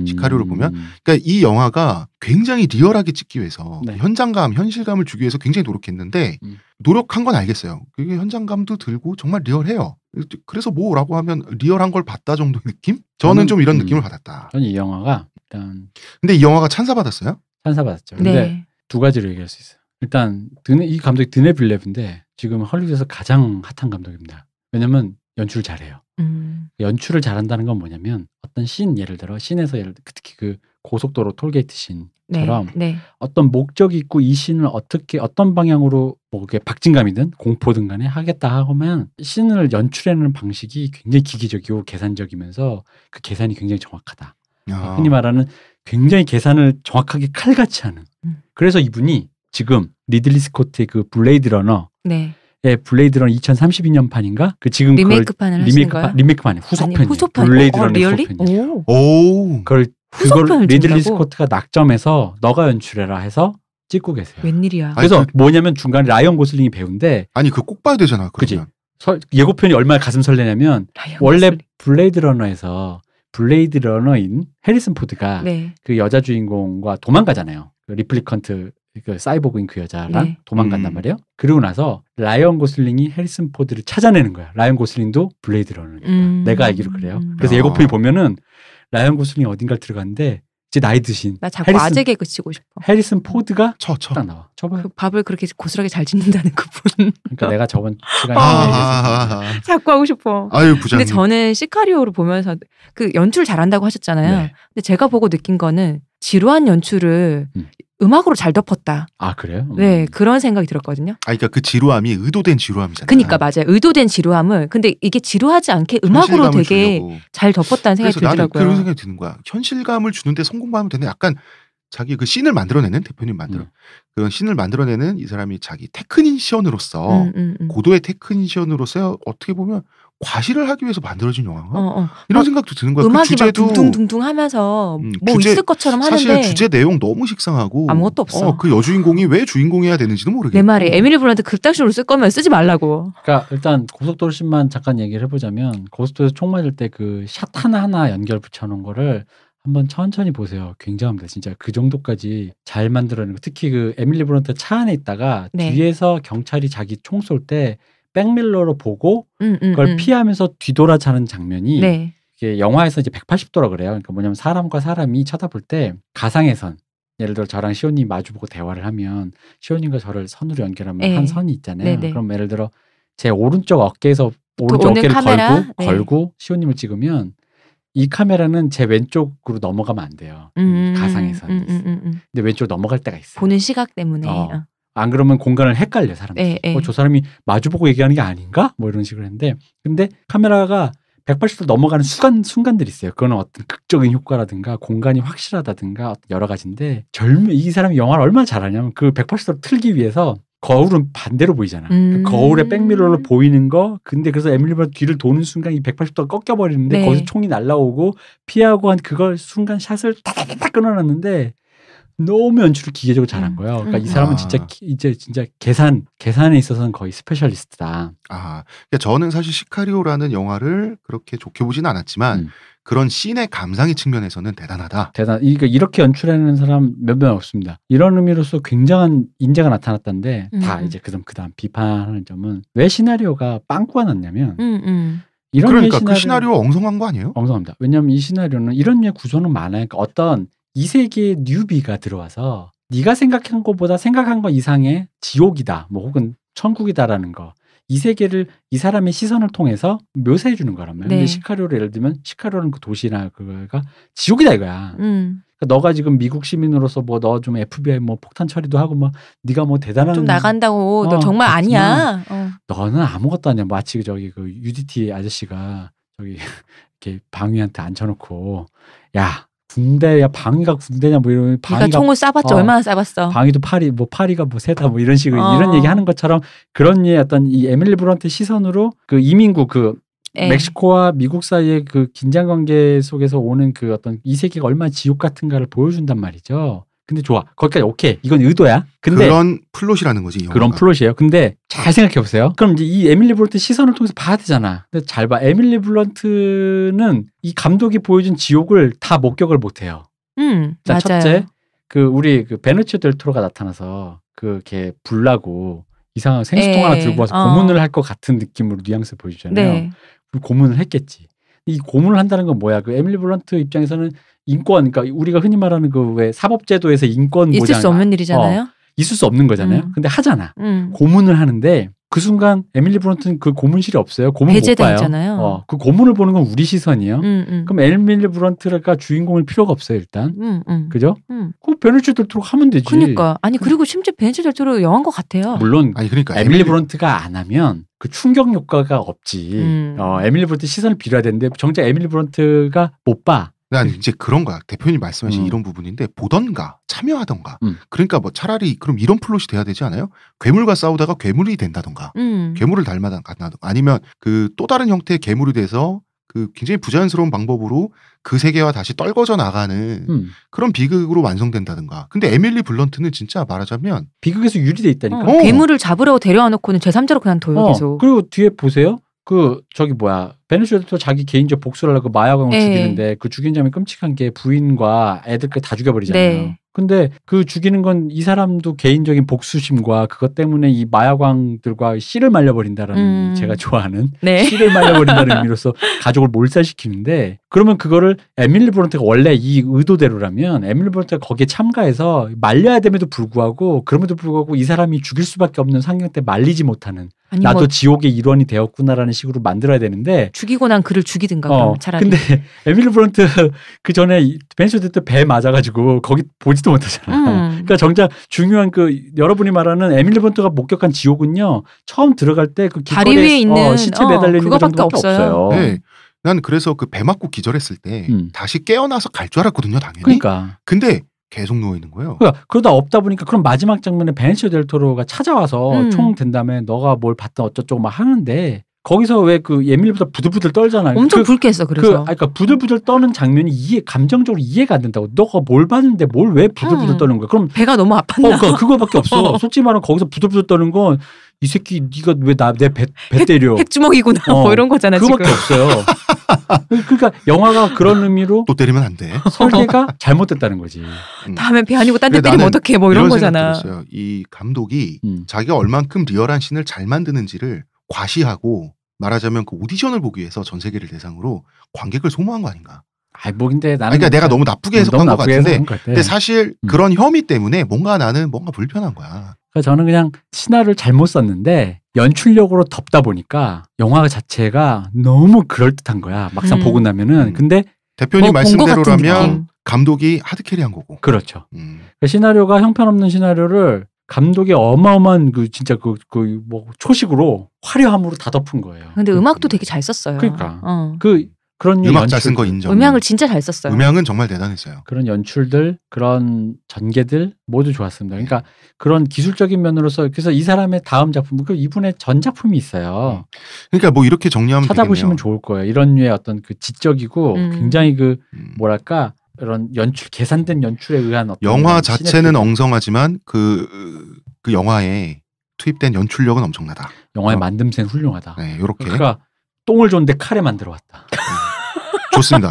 시카리오를 보면 그러니까 이 영화가 굉장히 리얼하게 찍기 위해서 네. 현장감, 현실감을 주기 위해서 굉장히 노력했는데 노력한 건 알겠어요. 그게 현장감도 들고 정말 리얼해요. 그래서 뭐라고 하면 리얼한 걸 봤다 정도의 느낌? 저는 좀 이런 느낌을 받았다. 저는 이 영화가 일단 근데 이 영화가 찬사받았어요? 찬사받았죠. 근데 네. 두 가지로 얘기할 수 있어요. 일단 이 감독이 드네 빌레브인데 지금 헐리우드에서 가장 핫한 감독입니다. 왜냐면 연출을 잘해요. 연출을 잘한다는 건 뭐냐면 어떤 씬 예를 들어 씬에서 특히 그 고속도로 톨게이트 씬처럼 네. 어떤 목적이 있고 이 씬을 어떻게 어떤 방향으로 뭐 그게 박진감이든 공포든 간에 하겠다 하면 씬을 연출하는 방식이 굉장히 기기적이고 계산적이면서 그 계산이 굉장히 정확하다. 흔히 말하는 굉장히 계산을 정확하게 칼같이 하는. 그래서 이분이 지금 리들리 스코트의 그 블레이드 러너 네. 예, 블레이드 러너 2032년 판인가? 그 지금 리메이크판을 하신 거예요? 리메이크판이 후속편이에요. 후속판. 블레이드 러너 리얼리? 후속편이에요. 오. 그걸 후속편을 리들리 준다고? 스코트가 낙점해서 너가 연출해라 해서 찍고 계세요. 웬일이야. 그래서 뭐냐면 중간에 라이언 고슬링이 배우인데 아니 그 꼭 봐야 되잖아. 그러면. 예고편이 얼마나 가슴 설레냐면 라이언 원래 고슬링. 블레이드 러너에서 블레이드 러너인 해리슨 포드가 네. 그 여자 주인공과 도망가잖아요. 그 리플리컨트 그 사이보그인 그 여자랑 네. 도망간단 말이에요. 그러고 나서 라이언 고슬링이 해리슨 포드를 찾아내는 거야. 라이언 고슬링도 블레이드 러너니까. 내가 알기로 그래요. 그래서 예고편이 보면은 라이언 고슬링이 어딘가를 들어갔는데 이제 나이 드신 나 자꾸 아재 개그 치고 싶어. 해리슨 포드가 쳐. 딱 나와. 쳐봐요. 그 밥을 그렇게 고스란히 잘 짓는다는 그분. 그러니까 내가 저번 시간에 얘기했었는데 자꾸 하고 싶어. 아유 부장님. 근데 저는 시카리오를 보면서 그 연출 잘한다고 하셨잖아요. 네. 근데 제가 보고 느낀 거는 지루한 연출을 음악으로 잘 덮었다. 아 그래요? 네, 그런 생각이 들었거든요. 그러니까 그 지루함이 의도된 지루함이잖아요. 그러니까 맞아요. 의도된 지루함을. 근데 이게 지루하지 않게 음악으로 현실감을 되게 주려고. 잘 덮었다는 생각이 그래서 나는 들더라고요. 그런 생각이 드는 거야. 현실감을 주는데 성공하면 되네. 약간 자기 그 씬을 만들어내는 대표님 그런 씬을 만들어내는 이 사람이 자기 테크니션으로서 고도의 테크니션으로서 어떻게 보면 과시를 하기 위해서 만들어진 영화인가? 이런 생각도 드는 거야. 음악이 그 주제도 막 둥둥둥둥 하면서 뭐 주제, 있을 것처럼 하는데 사실 주제 내용 너무 식상하고 아무것도 없어. 그 여주인공이 왜 주인공이어야 되는지도 모르겠고. 내 말이 에밀리 블런트 극단식으로 쓸 거면 쓰지 말라고. 그러니까 일단 고속도로 씬만 잠깐 얘기를 해보자면 고속도로에서 총 맞을 때 그 샷 하나 연결 붙여놓은 거를 한번 천천히 보세요. 굉장합니다. 진짜 그 정도까지 잘 만들어내고 특히 그 에밀리 블런트 차 안에 있다가 네. 뒤에서 경찰이 자기 총 쏠 때 백밀러로 보고 그걸 피하면서 뒤돌아 자는 장면이 네. 이게 영화에서 이제 180도라 그래요. 그러니까 뭐냐면 사람과 사람이 쳐다볼 때 가상의 예를 들어 저랑 시온님 마주보고 대화를 하면 시온님과 저를 선으로 연결하면 네. 한 선이 있잖아요. 네, 네. 그럼 예를 들어 제 오른쪽 어깨에서 오른쪽 오는 어깨를 카메라? 걸고 시온님을 찍으면 이 카메라는 제 왼쪽으로 넘어가면 안 돼요. 가상의 선이 있어. 근데 왼쪽으로 넘어갈 때가 있어요. 보는 시각 때문에. 안 그러면 공간을 헷갈려 사람들이. 네. 저 사람이 마주보고 얘기하는 게 아닌가? 뭐 이런 식으로 했는데 근데 카메라가 180도 넘어가는 순간들이 있어요. 그거는 어떤 극적인 효과라든가 공간이 확실하다든가 어떤 여러 가지인데 이 사람이 영화를 얼마나 잘하냐면 그 180도를 틀기 위해서 거울은 반대로 보이잖아. 그 거울에 백미러로 보이는 거. 근데 그래서 에밀리 블런트 뒤를 도는 순간 이 180도가 꺾여버리는데 네. 거기서 총이 날라오고 피하고 한 그걸 순간 샷을 타타타 끊어놨는데 너무 연출을 기계적으로 잘한 거예요. 그러니까 이 사람은 진짜 계산에 있어서는 거의 스페셜리스트다. 그러니까 저는 사실 시카리오라는 영화를 그렇게 좋게 보지는 않았지만 그런 씬의 감상의 측면에서는 대단하다. 그러니까 이렇게 연출하는 사람 몇몇 없습니다. 이런 의미로서 굉장한 인재가 나타났다는데 다 이제 그다음 비판하는 점은 왜 시나리오가 빵꾸가 났냐면 이런 그러니까 그 시나리오 엉성한 거 아니에요? 엉성합니다. 왜냐하면 이 시나리오는 이런 류의 구조는 많아요. 그러니까 어떤 이 세계의 뉴비가 들어와서 네가 생각한 것보다 생각한 것 이상의 지옥이다, 뭐 혹은 천국이다라는 거. 이 세계를 이 사람의 시선을 통해서 묘사해 주는 거라면. 근데 시카리오를 예를 들면 시카리오는 그 도시나 그거가 지옥이다 이거야. 그러니까 너가 지금 미국 시민으로서 뭐 너 좀 FBI 뭐 폭탄 처리도 하고 뭐 네가 뭐 대단한 좀 나간다고 너 정말 아니야. 너는 아무것도 아니야. 마치 저기 그 UDT 아저씨가 저기 이렇게 방위한테 앉혀놓고 야. 군대야 방위가 군대냐 뭐 이런 방위가 총을 쏴봤죠. 얼마나 쏴봤어. 방위도 파리가 뭐 세다 뭐 이런 식으로 이런 얘기 하는 것처럼 그런 예 어떤 이 에밀리 블런트 시선으로 그 이민국 그 멕시코와 미국 사이의 그 긴장 관계 속에서 오는 그 어떤 이 세계가 얼마나 지옥 같은가를 보여준단 말이죠. 근데 좋아. 거기까지 오케이. 이건 의도야. 근데 그런 플롯이라는 거지. 영화가. 그런 플롯이에요. 근데 잘 생각해 보세요. 그럼 이제 이 에밀리 블런트 시선을 통해서 봐야 되잖아. 근데 잘 봐. 에밀리 블런트는 이 감독이 보여준 지옥을 다 목격을 못 해요. 맞아요. 첫째, 그 우리 그 베네치오 델 토로가 나타나서 그 걔 불나고 이상한 생수통 하나 들고 와서 고문을 할 것 같은 느낌으로 뉘앙스 보여주잖아요. 네. 고문을 했겠지. 이 고문을 한다는 건 뭐야? 그 에밀리 블런트 입장에서는 인권, 그러니까 우리가 흔히 말하는 그 왜 사법제도에서 인권 보장 있을 수 없는 일이잖아요. 있을 수 없는 거잖아요. 근데 하잖아. 고문을 하는데 그 순간 에밀리 블런트는 그 고문실이 없어요. 고문 못 봐요. 있잖아요. 그 고문을 보는 건 우리 시선이에요. 그럼 에밀리 블런트가 주인공일 필요가 없어요 일단. 그죠? 그 베네치오 델 토로 하면 되지. 그러니까 아니 그리고 심지어 베네치오 델 토로 영화인 것 같아요. 물론 아니 그러니까 에밀리 블런트가 안 하면 그 충격 효과가 없지. 에밀리 블런트 시선을 빌어야 되는데 정작 에밀리 블런트가 못 봐. 난 이제 그런 거야. 대표님 말씀하신 이런 부분인데 보던가 참여하던가. 그러니까 뭐 차라리 그럼 이런 플롯이 돼야 되지 않아요? 괴물과 싸우다가 괴물이 된다던가. 괴물을 닮아간다던가. 아니면 그 또 다른 형태의 괴물이 돼서 그 굉장히 부자연스러운 방법으로 그 세계와 다시 떨궈져 나가는 그런 비극으로 완성된다든가. 근데 에밀리 블런트는 진짜 말하자면 비극에서 유리돼 있다니까. 괴물을 잡으러 데려와 놓고는 제3자로 그냥 둬요 계속. 그리고 뒤에 보세요. 그 저기 뭐야 베네치오 델 토로 자기 개인적 복수를 하려고 마약왕을 죽이는데 그 죽인 점이 끔찍한 게 부인과 애들까지 다 죽여버리잖아요. 네. 근데 그 죽이는 건 이 사람도 개인적인 복수심과 그것 때문에 이 마약왕들과 씨를 말려버린다라는 제가 좋아하는 씨를 말려버린다는 의미로서 가족을 몰살시키는데 그러면 그거를 에밀리 블런트가 원래 이 의도대로라면 에밀리 블런트가 거기에 참가해서 말려야 됨에도 불구하고 그럼에도 불구하고 이 사람이 죽일 수밖에 없는 상황 때 말리지 못하는 나도 뭐 지옥의 일원이 되었구나라는 식으로 만들어야 되는데 죽이고 난 그를 죽이든가 차라리. 근데 에밀리 블런트 그 전에 베네치오 델 토로 배 맞아가지고 거기 보지도 못하잖아. 그러니까 정작 중요한 그 여러분이 말하는 에밀리 블런트가 목격한 지옥은요 처음 들어갈 때 그 다리 위에 있는 시체 매달려 있는 거 정도밖에 없어요. 네. 난 그래서 그 배 맞고 기절했을 때 다시 깨어나서 갈 줄 알았거든요 당연히. 그러니까. 근데 계속 누워 있는 거예요. 그러다 없다 보니까 그럼 마지막 장면에 베네치오 델 토로가 찾아와서 총 된 다음에 너가 뭘 봤다 어쩌고 막 하는데 거기서 왜 그 에밀리보다 부들부들 떨잖아요. 엄청 불쾌했어. 그래서. 그러니까 부들부들 떠는 장면이 감정적으로 이해가 안 된다고. 너가 뭘 봤는데 뭘 왜 부들부들 떠는 거야? 그럼 배가 너무 아팠나? 그러니까 그거밖에 없어. 솔직히 말하면 거기서 부들부들 떠는 건 이 새끼 네가 왜 내 배 때려? 핵주먹이구나. 뭐 이런 거잖아. 그거밖에 없어요. 그러니까 영화가 그런 의미로 또 때리면 안 돼. 설계가 잘못됐다는 거지. 다음에 배 아니고 딴 데 때리면 어떡해? 뭐 이런 거잖아. 들었어요. 이 감독이 자기가 얼만큼 리얼한 씬을 잘 만드는지를 과시하고 말하자면 그 오디션을 보기 위해서 전 세계를 대상으로 관객을 소모한 거 아닌가? 뭐 근데 나는 그러니까 내가 너무 나쁘게 해석한 것 같은데 근데 사실 그런 혐의 때문에 나는 뭔가 불편한 거야. 그러니까 저는 그냥 시나리오를 잘못 썼는데 연출력으로 덮다 보니까 영화 자체가 너무 그럴듯한 거야. 막상 보고 나면은. 근데 대표님 말씀대로라면 감독이 하드캐리한 거고. 그렇죠. 그러니까 시나리오가 형편없는 시나리오를 감독이 어마어마한 진짜 뭐 초식으로 화려함으로 다 덮은 거예요. 근데 음악도 되게 잘 썼어요. 그러니까 그런 음악 잘 쓴 거 인정. 음향을 진짜 잘 썼어요. 음향은 정말 대단했어요. 그런 연출들, 그런 전개들 모두 좋았습니다. 그러니까 그런 기술적인 면으로서 그래서 이 사람의 다음 작품, 이분의 전 작품이 있어요. 그러니까 뭐 이렇게 정리하면 찾아보시면 되겠네요. 좋을 거예요. 이런 류의 어떤 그 지적이고 굉장히 뭐랄까 이런 연출 계산된 연출에 의한 어떤 영화 자체는 엉성하지만 그 영화에 투입된 연출력은 엄청나다. 영화의 만듦새는 훌륭하다. 네, 요렇게. 그러니까 똥을 줬는데 칼에 만들어 왔다. 좋습니다.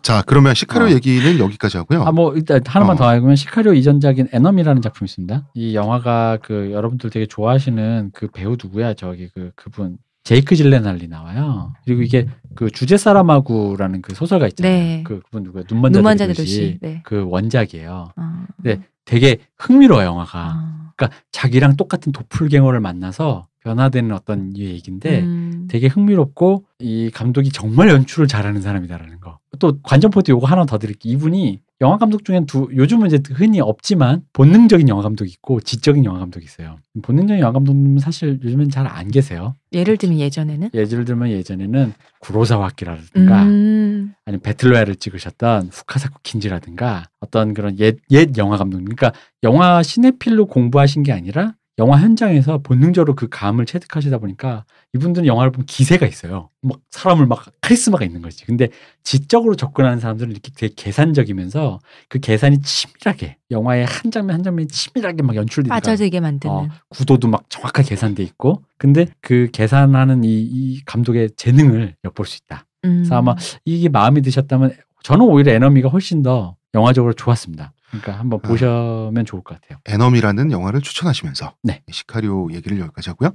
자, 그러면 시카리오 얘기는 여기까지 하고요. 뭐 일단 하나만 더 하면 시카리오 이전작인 에너미라는 작품이 있습니다. 이 영화가 그 여러분들 되게 좋아하시는 그 배우 누구야? 저기 그분 제이크 질레날리 나와요. 그리고 이게 그 주제 사람하고라는 그 소설가 있잖아요. 네. 그분 누구야? 눈먼자들 도시. 네. 그 원작이에요. 근데 되게 흥미로워 영화가. 그러니까 자기랑 똑같은 도플갱어를 만나서 변화되는 어떤 얘기인데 되게 흥미롭고 이 감독이 정말 연출을 잘하는 사람이다라는 거. 또 관전 포인트 요거 하나 더 드릴게요. 이분이 영화 감독 중엔 요즘은 이제 흔히 없지만 본능적인 영화 감독이 있고 지적인 영화 감독이 있어요. 본능적인 영화 감독님은 사실 요즘엔 잘 안 계세요. 예를 들면 예전에는? 예를 들면 예전에는 구로사와 아키라라든가 아니면 배틀로얄을 찍으셨던 후카사쿠 킨지라든가 어떤 그런 옛 영화 감독님. 그러니까 영화 시네필로 공부하신 게 아니라 영화 현장에서 본능적으로 그 감을 체득하시다 보니까 이분들은 영화를 보면 기세가 있어요. 막 사람을 막 카리스마가 있는 거지. 근데 지적으로 접근하는 사람들은 이렇게 되게 계산적이면서 그 계산이 치밀하게 영화의 한 장면 한 장면이 치밀하게 막 연출되니까 빠져들게 만드는 구도도 막 정확하게 계산돼 있고 근데 그 계산하는 이 감독의 재능을 엿볼 수 있다. 그래서 아마 이게 마음에 드셨다면 저는 오히려 에너미가 훨씬 더 영화적으로 좋았습니다. 그러니까 한번 보시면 좋을 것 같아요. 에너미라는 영화를 추천하시면서 네. 시카리오 얘기를 여기까지 하고요.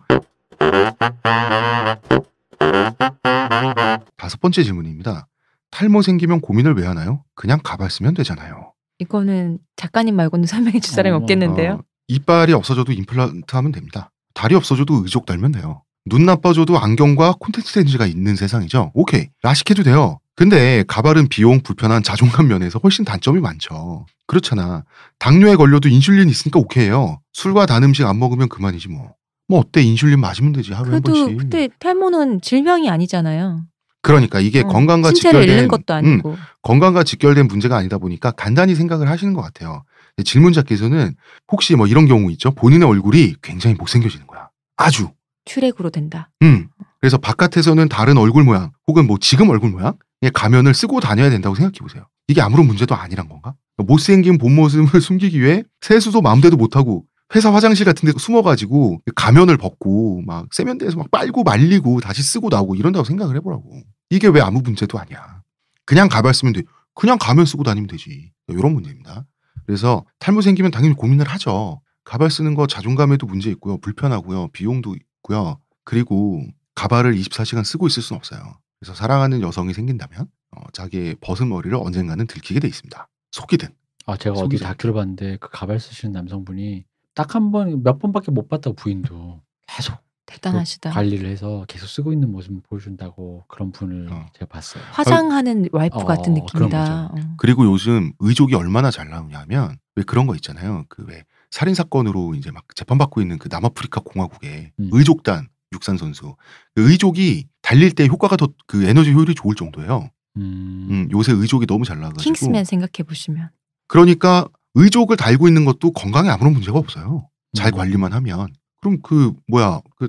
5번째 질문입니다. 탈모 생기면 고민을 왜 하나요? 그냥 가봤으면 되잖아요. 이거는 작가님 말고는 설명해 줄 사람이 없겠는데요. 이빨이 없어져도 임플란트 하면 됩니다. 다리 없어져도 의족 달면 돼요. 눈 나빠져도 안경과 콘택트 렌즈가 있는 세상이죠. 오케이. 라식해도 돼요. 근데 가발은 비용, 불편한 자존감 면에서 훨씬 단점이 많죠. 그렇잖아. 당뇨에 걸려도 인슐린 있으니까 오케이예요. 술과 단 음식 안 먹으면 그만이지 뭐. 뭐 어때? 인슐린 맞으면 되지. 하루에 한 번씩. 그래도 그때 탈모는 질병이 아니잖아요. 그러니까 이게 건강과 신체를 직결된 잃는 것도 아니고. 건강과 직결된 문제가 아니다 보니까 간단히 생각을 하시는 것 같아요. 질문자께서는 혹시 뭐 이런 경우 있죠. 본인의 얼굴이 굉장히 못생겨지는 거야. 아주. 출액으로 된다. 그래서 바깥에서는 다른 얼굴 모양 혹은 뭐 지금 얼굴 모양 가면을 쓰고 다녀야 된다고 생각해 보세요. 이게 아무런 문제도 아니란 건가? 못생긴 본 모습을 숨기기 위해 세수도 마음대로 못하고 회사 화장실 같은 데 숨어가지고 가면을 벗고 막 세면대에서 막 빨고 말리고 다시 쓰고 나오고 이런다고 생각을 해보라고. 이게 왜 아무 문제도 아니야. 그냥 가발 쓰면 돼. 그냥 가면 쓰고 다니면 되지. 이런 문제입니다. 그래서 탈모 생기면 당연히 고민을 하죠. 가발 쓰는 거 자존감에도 문제 있고요. 불편하고요. 비용도 있고요. 그리고 가발을 24시간 쓰고 있을 수는 없어요. 그래서 사랑하는 여성이 생긴다면 자기의 벗은 머리를 언젠가는 들키게 돼 있습니다. 속이든. 제가 어디 다큐를 봤는데 그 가발 쓰시는 남성분이 딱 한 번, 몇 번밖에 못 봤다고 부인도 계속 대단하시다. 그 관리를 해서 계속 쓰고 있는 모습을 보여준다고 그런 분을 제가 봤어요. 화장하는 와이프 같은 느낌이다. 그리고 요즘 의족이 얼마나 잘 나오냐면 왜 그런 거 있잖아요. 그 왜 살인 사건으로 이제 막 재판받고 있는 그 남아프리카 공화국의 의족단 육산 선수 그 의족이 달릴 때 효과가 더 그 에너지 효율이 좋을 정도예요. 요새 의족이 너무 잘 나가지고. 킹스맨 생각해 보시면. 그러니까 의족을 달고 있는 것도 건강에 아무런 문제가 없어요. 잘 관리만 하면. 그럼 그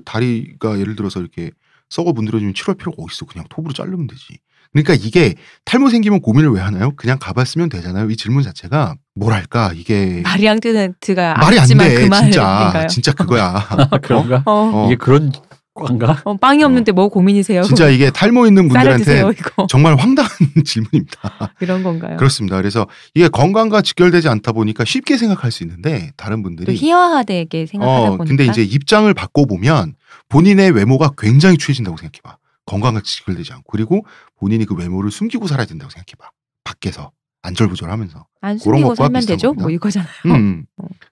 다리가 예를 들어서 이렇게 썩어 문드러지면 치료할 필요가 어딨어. 그냥 톱으로 자르면 되지. 그러니까 이게 탈모 생기면 고민을 왜 하나요? 그냥 가봤으면 되잖아요. 이 질문 자체가 뭐랄까 이게 말이 안 되는트가 말이 안 돼. 그 진짜 그거야. 그런가? 이게 그런 건가? 빵이 없는데 뭐 고민이세요? 진짜 이게 탈모 있는 분들한테 정말 황당한 질문입니다. 이런 건가요? 그렇습니다. 그래서 이게 건강과 직결되지 않다 보니까 쉽게 생각할 수 있는데 다른 분들이 또 희화화되게 생각하다 보니까. 근데 이제 입장을 바꿔보면 본인의 외모가 굉장히 취해진다고 생각해봐. 건강과 직결되지 않고 그리고 본인이 그 외모를 숨기고 살아야 된다고 생각해봐. 밖에서 안절부절하면서 안 숨기고 살면 되죠? 겁니다. 뭐 이거잖아요.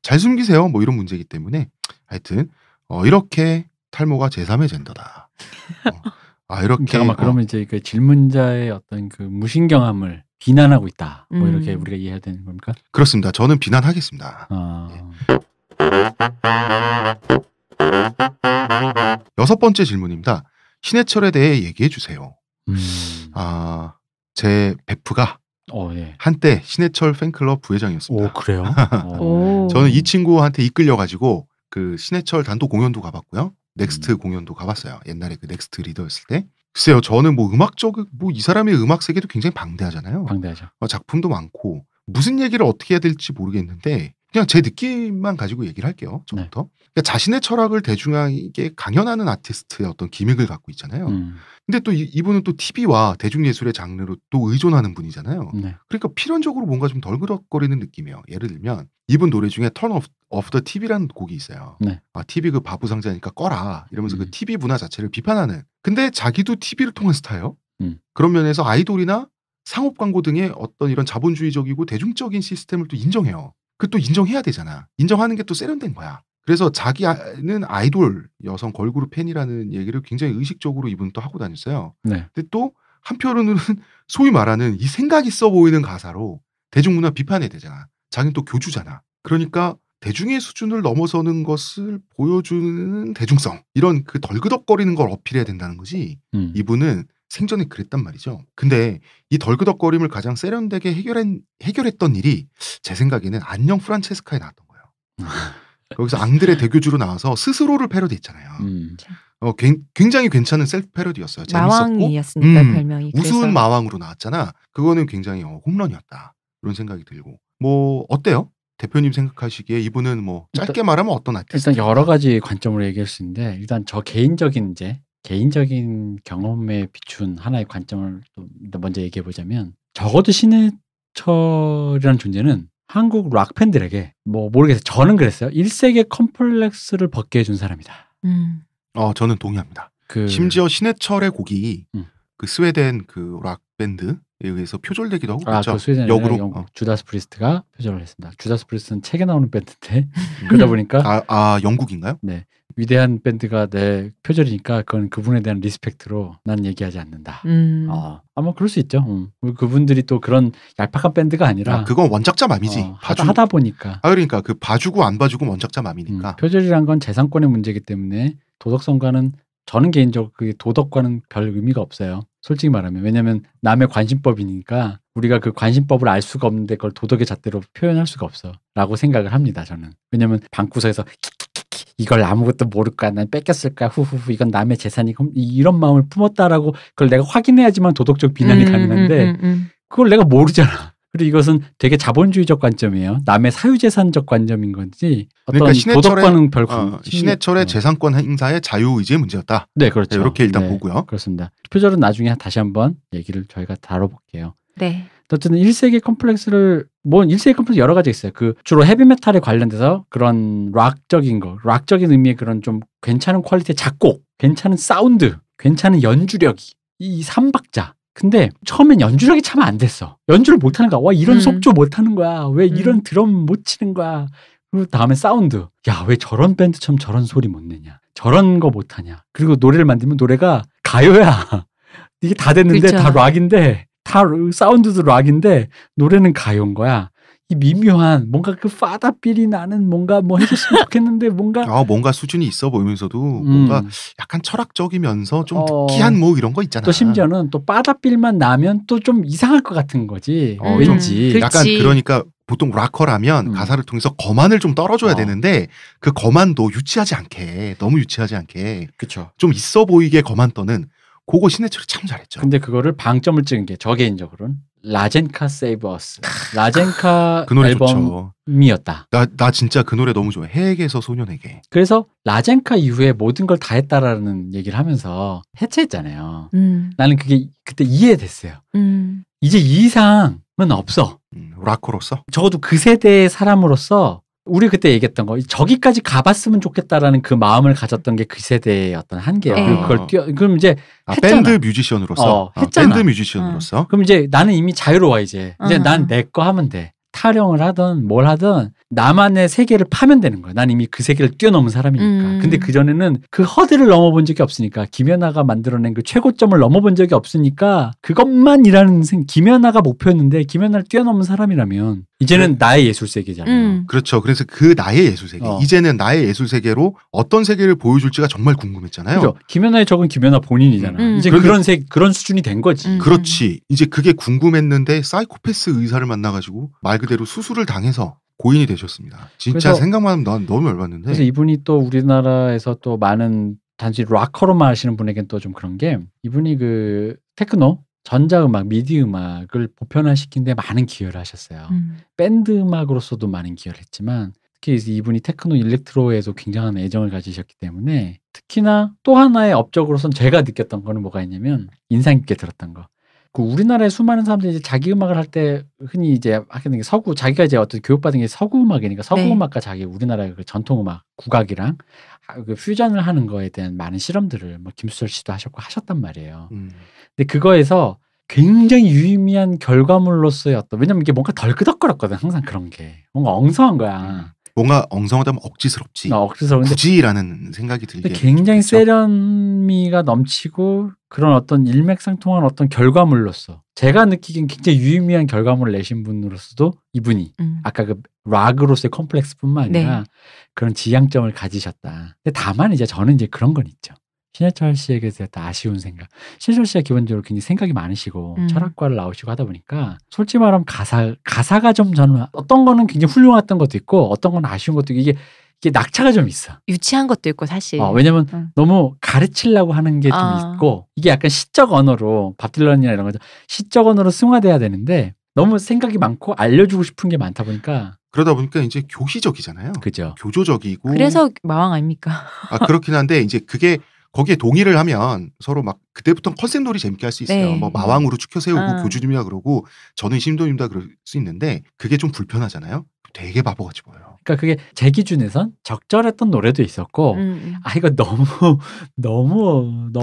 잘 숨기세요. 뭐 이런 문제이기 때문에 하여튼 이렇게 탈모가 제3의 젠더다. 이렇게 잠깐만 그러면 이제 그 질문자의 어떤 그 무신경함을 비난하고 있다. 뭐 이렇게 우리가 이해해야 되는 겁니까? 그렇습니다. 저는 비난하겠습니다. 네. 6번째 질문입니다. 신해철에 대해 얘기해 주세요. 제 베프가 네. 한때 신해철 팬클럽 부회장이었습니다. 오, 그래요? 저는 이 친구한테 이끌려가지고 그 신해철 단독 공연도 가봤고요. 넥스트 공연도 가봤어요. 옛날에 그 넥스트 리더였을 때. 글쎄요, 저는 뭐 이 사람의 음악 세계도 굉장히 방대하잖아요. 방대하죠. 작품도 많고 무슨 얘기를 어떻게 해야 될지 모르겠는데 그냥 제 느낌만 가지고 얘기를 할게요. 저부터. 네. 그러니까 자신의 철학을 대중에게 강연하는 아티스트의 어떤 기믹을 갖고 있잖아요. 근데 또 이분은 또 TV와 대중예술의 장르로 또 의존하는 분이잖아요. 네. 그러니까 필연적으로 뭔가 좀 덜그덕거리는 느낌이에요. 예를 들면 이분 노래 중에 Turn off the TV라는 곡이 있어요. 네. TV 그 바보 상자니까 꺼라 이러면서 그 TV 문화 자체를 비판하는. 근데 자기도 TV를 통한 스타예요. 그런 면에서 아이돌이나 상업 광고 등의 어떤 이런 자본주의적이고 대중적인 시스템을 또 인정해요. 그 또 인정해야 되잖아. 인정하는 게 또 세련된 거야. 그래서 자기는 아이돌 여성 걸그룹 팬이라는 얘기를 굉장히 의식적으로 이분 또 하고 다녔어요. 네. 근데 또 한편으로는 소위 말하는 이 생각 있어 보이는 가사로 대중문화 비판해야 되잖아. 자기는 또 교주잖아. 그러니까 대중의 수준을 넘어서는 것을 보여주는 대중성, 이런 그 덜그덕거리는 걸 어필해야 된다는 거지. 이분은 생전에 그랬단 말이죠. 근데 이 덜그덕거림을 가장 세련되게 해결했던 일이 제 생각에는 안녕 프란체스카에 나왔던 거예요. 여기서 앙드레 대교주로 나와서 스스로를 패러디했잖아요. 굉장히 괜찮은 셀프 패러디였어요. 재밌었고 마왕이었으니까 별명이. 우스운 그래서. 마왕으로 나왔잖아. 그거는 굉장히 홈런이었다. 이런 생각이 들고. 뭐 어때요? 대표님 생각하시기에 이분은 뭐 짧게 말하면 어떤 아티스트? 일단 여러 가지 관점으로 얘기할 수 있는데 일단 저 개인적인 경험에 비춘 하나의 관점을 먼저 얘기해 보자면 적어도 신해철이라는 존재는 한국 락 팬들에게 뭐 모르겠어요. 저는 그랬어요. 1세기의 컴플렉스를 벗게 해준 사람이다. 저는 동의합니다. 심지어 신해철의 곡이 그 스웨덴 그 락 밴드에 의해서 표절되기도 하고 그렇죠. 그 스웨덴 역으로 영국 주다스 프리스트가 표절을 했습니다. 주다스 프리스트는 책에 나오는 밴드인데 그러다 보니까 영국인가요? 네. 위대한 밴드가 내 표절이니까 그건 그분에 대한 리스펙트로 나는 얘기하지 않는다. 아마 그럴 수 있죠. 그분들이 또 그런 얄팍한 밴드가 아니라 그건 원작자 맘이지. 하다 보니까. 그러니까 그 봐주고 안 봐주고 원작자 맘이니까. 표절이란 건 재산권의 문제이기 때문에 도덕성과는 저는 개인적으로 그 도덕과는 별 의미가 없어요. 솔직히 말하면. 왜냐하면 남의 관심법이니까 우리가 그 관심법을 알 수가 없는데 그걸 도덕의 잣대로 표현할 수가 없어 라고 생각을 합니다. 저는. 왜냐하면 방구석에서 이걸 아무것도 모를 거야. 난 뺏겼을까. 후후후. 이건 남의 재산이 이런 마음을 품었다라고 그걸 내가 확인해야지만 도덕적 비난이 가능한데 그걸 내가 모르잖아. 그리고 이것은 되게 자본주의적 관점이에요. 남의 사유재산적 관점인 건지 어떤 그러니까 도덕과는 별 신해철의 재산권 행사의 자유의지의 문제였다. 네, 그렇죠. 이렇게 일단 보고요. 그렇습니다. 표절은 나중에 다시 한번 얘기를 저희가 다뤄볼게요. 네. 어쨌든 1세기 컴플렉스를 1세기 컴플렉스 여러 가지 있어요. 그 주로 헤비메탈에 관련돼서 그런 락적인 의미의 그런 좀 괜찮은 퀄리티의 작곡, 괜찮은 사운드, 괜찮은 연주력이 이 3박자. 근데 처음엔 연주력이 참 안 됐어. 연주를 못하는 거야. 와 이런 속조 못하는 거야. 왜 이런 드럼 못 치는 거야. 그리고 다음에 사운드. 야 왜 저런 밴드처럼 저런 소리 못 내냐. 저런 거 못하냐. 그리고 노래를 만들면 노래가 가요야. 이게 다 됐는데 그렇죠. 다 락인데 다 사운드도 락인데 노래는 가요인 거야. 이 미묘한 뭔가 그 파다삘이 나는 뭔가 뭐 해줬으면 좋겠는데 뭔가 수준이 있어 보이면서도 뭔가 약간 철학적이면서 좀 특이한 뭐 이런 거 있잖아. 또 심지어는 또 파다삘만 나면 또 좀 이상할 것 같은 거지. 왠지. 약간 그러니까 보통 락커라면 가사를 통해서 거만을 좀 떨어줘야 되는데 그 거만도 유치하지 않게 너무 유치하지 않게 그쵸. 좀 있어 보이게 거만 떠는 그거 신해철이 참 잘했죠. 근데 그거를 방점을 찍은 게 저 개인적으로는 라젠카 세이브 어스. 라젠카 그 노래 앨범이었다. 나 진짜 그 노래 너무 좋아해. 해에게서 소년에게. 그래서 라젠카 이후에 모든 걸 다 했다라는 얘기를 하면서 해체했잖아요. 나는 그게 그때 이해됐어요. 이제 이 이상은 없어. 락커로서? 적어도 그 세대의 사람으로서 우리 그때 얘기했던 거 저기까지 가봤으면 좋겠다라는 그 마음을 가졌던 게 그 세대의 어떤 한계예요. 그걸 그럼 이제 했잖아. 밴드 뮤지션으로서 했잖아. 밴드 뮤지션으로서. 그럼 이제 나는 이미 자유로워 이제 난 내 거 하면 돼. 타령을 하든 뭘 하든 나만의 세계를 파면 되는 거야. 난 이미 그 세계를 뛰어넘은 사람이니까. 근데 그전에는 그 허들을 넘어본 적이 없으니까 김연아가 만들어낸 그 최고점을 넘어본 적이 없으니까 그것만 일하는 김연아가 목표였는데 김연아를 뛰어넘은 사람이라면 이제는 나의 예술 세계잖아요. 그렇죠. 그래서 그 나의 예술 세계. 이제는 나의 예술 세계로 어떤 세계를 보여줄지가 정말 궁금했잖아요. 그렇죠. 김연아의 적은 김연아 본인이잖아. 이제 그런 수준이 된 거지. 그렇지. 이제 그게 궁금했는데 사이코패스 의사를 만나가지고 말 그대로 수술을 당해서 고인이 되셨습니다. 진짜 생각만 하면 난 너무 열받는데. 그래서 이분이 또 우리나라에서 또 많은 단지 락커로만 하시는 분에겐 또 좀 그런 게 이분이 그 테크노, 전자음악, 미디 음악을 보편화시킨 데 많은 기여를 하셨어요. 밴드 음악으로서도 많은 기여를 했지만 특히 이분이 테크노 일렉트로에도 굉장한 애정을 가지셨기 때문에 특히나 또 하나의 업적으로선 제가 느꼈던 거는 뭐가 있냐면 인상 깊게 들었던 거. 그 우리나라의 수많은 사람들이 이제 자기 음악을 할 때 흔히 이제 하는 게 서구, 자기가 이제 어떤 교육받은 게 서구 음악이니까 서구 음악과 자기 우리나라의 그 전통 음악, 국악이랑 그 퓨전을 하는 거에 대한 많은 실험들을 뭐 김수철 씨도 하셨고 하셨단 말이에요. 근데 그거에서 굉장히 유의미한 결과물로서의 어떤, 왜냐면 이게 뭔가 덜 끄덕거렸거든. 항상 그런 게 뭔가 엉성한 거야. 뭔가 엉성하다면 억지스럽지. 억지스러운데 굳이라는 생각이 들게. 굉장히 세련미가 넘치고 그런 어떤 일맥상통한 어떤 결과물로서 제가 느끼기엔 굉장히 유의미한 결과물을 내신 분으로서도 이분이 아까 그 락으로서의 컴플렉스뿐만 아니라 그런 지향점을 가지셨다. 근데 다만 이제 저는 이제 그런 건 있죠. 신해철 씨에게 대해 아쉬운 생각. 신해철 씨가 기본적으로 굉장히 생각이 많으시고 철학과를 나오시고 하다 보니까 솔직히 말하면 가사가 좀 저는 어떤 거는 굉장히 훌륭했던 것도 있고 어떤 건 아쉬운 것도 있고 이게 낙차가 좀 있어. 유치한 것도 있고 사실. 왜냐면 너무 가르치려고 하는 게 좀 있고 이게 약간 시적 언어로 밥 딜런이나 이런 거죠. 시적 언어로 승화돼야 되는데 너무 생각이 많고 알려주고 싶은 게 많다 보니까 그러다 보니까 이제 교시적이잖아요. 그죠. 교조적이고. 그래서 마왕 아닙니까? 그렇긴 한데 이제 그게 거기에 동의를 하면 서로 막 그때부터 컨셉놀이 재밌게 할 수 있어요. 뭐 마왕으로 추켜 세우고 교주님이라 그러고 저는 신도님이다 그럴 수 있는데 그게 좀 불편하잖아요. 되게 바보같이 보여요. 그러니까 그게 제 기준에선 적절했던 노래도 있었고 이거 너무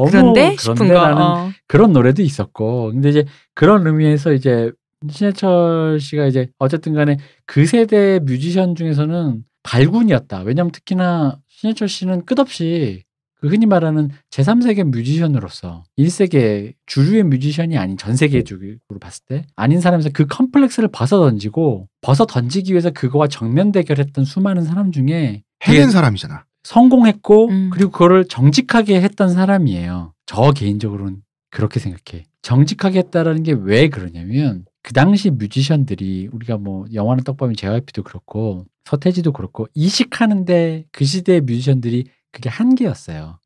그런데 싶은 거 그런 노래도 있었고 근데 이제 그런 의미에서 이제 신해철 씨가 이제 어쨌든 간에 그 세대 뮤지션 중에서는 발군이었다. 왜냐하면 특히나 신해철 씨는 끝없이 그 흔히 말하는 제3세계 뮤지션으로서 1세계 주류의 뮤지션이 아닌 전 세계적으로 봤을 때 아닌 사람에서 그 컴플렉스를 벗어던지기 위해서 그거와 정면 대결했던 수많은 사람 중에 해낸 사람이잖아. 성공했고 그리고 그거를 정직하게 했던 사람이에요. 저 개인적으로는 그렇게 생각해. 정직하게 했다라는 게 왜 그러냐면 그 당시 뮤지션들이 우리가 뭐 영화는 떡밥인 JYP도 그렇고 서태지도 그렇고 이식하는데 그 시대의 뮤지션들이 그게 한계였어요.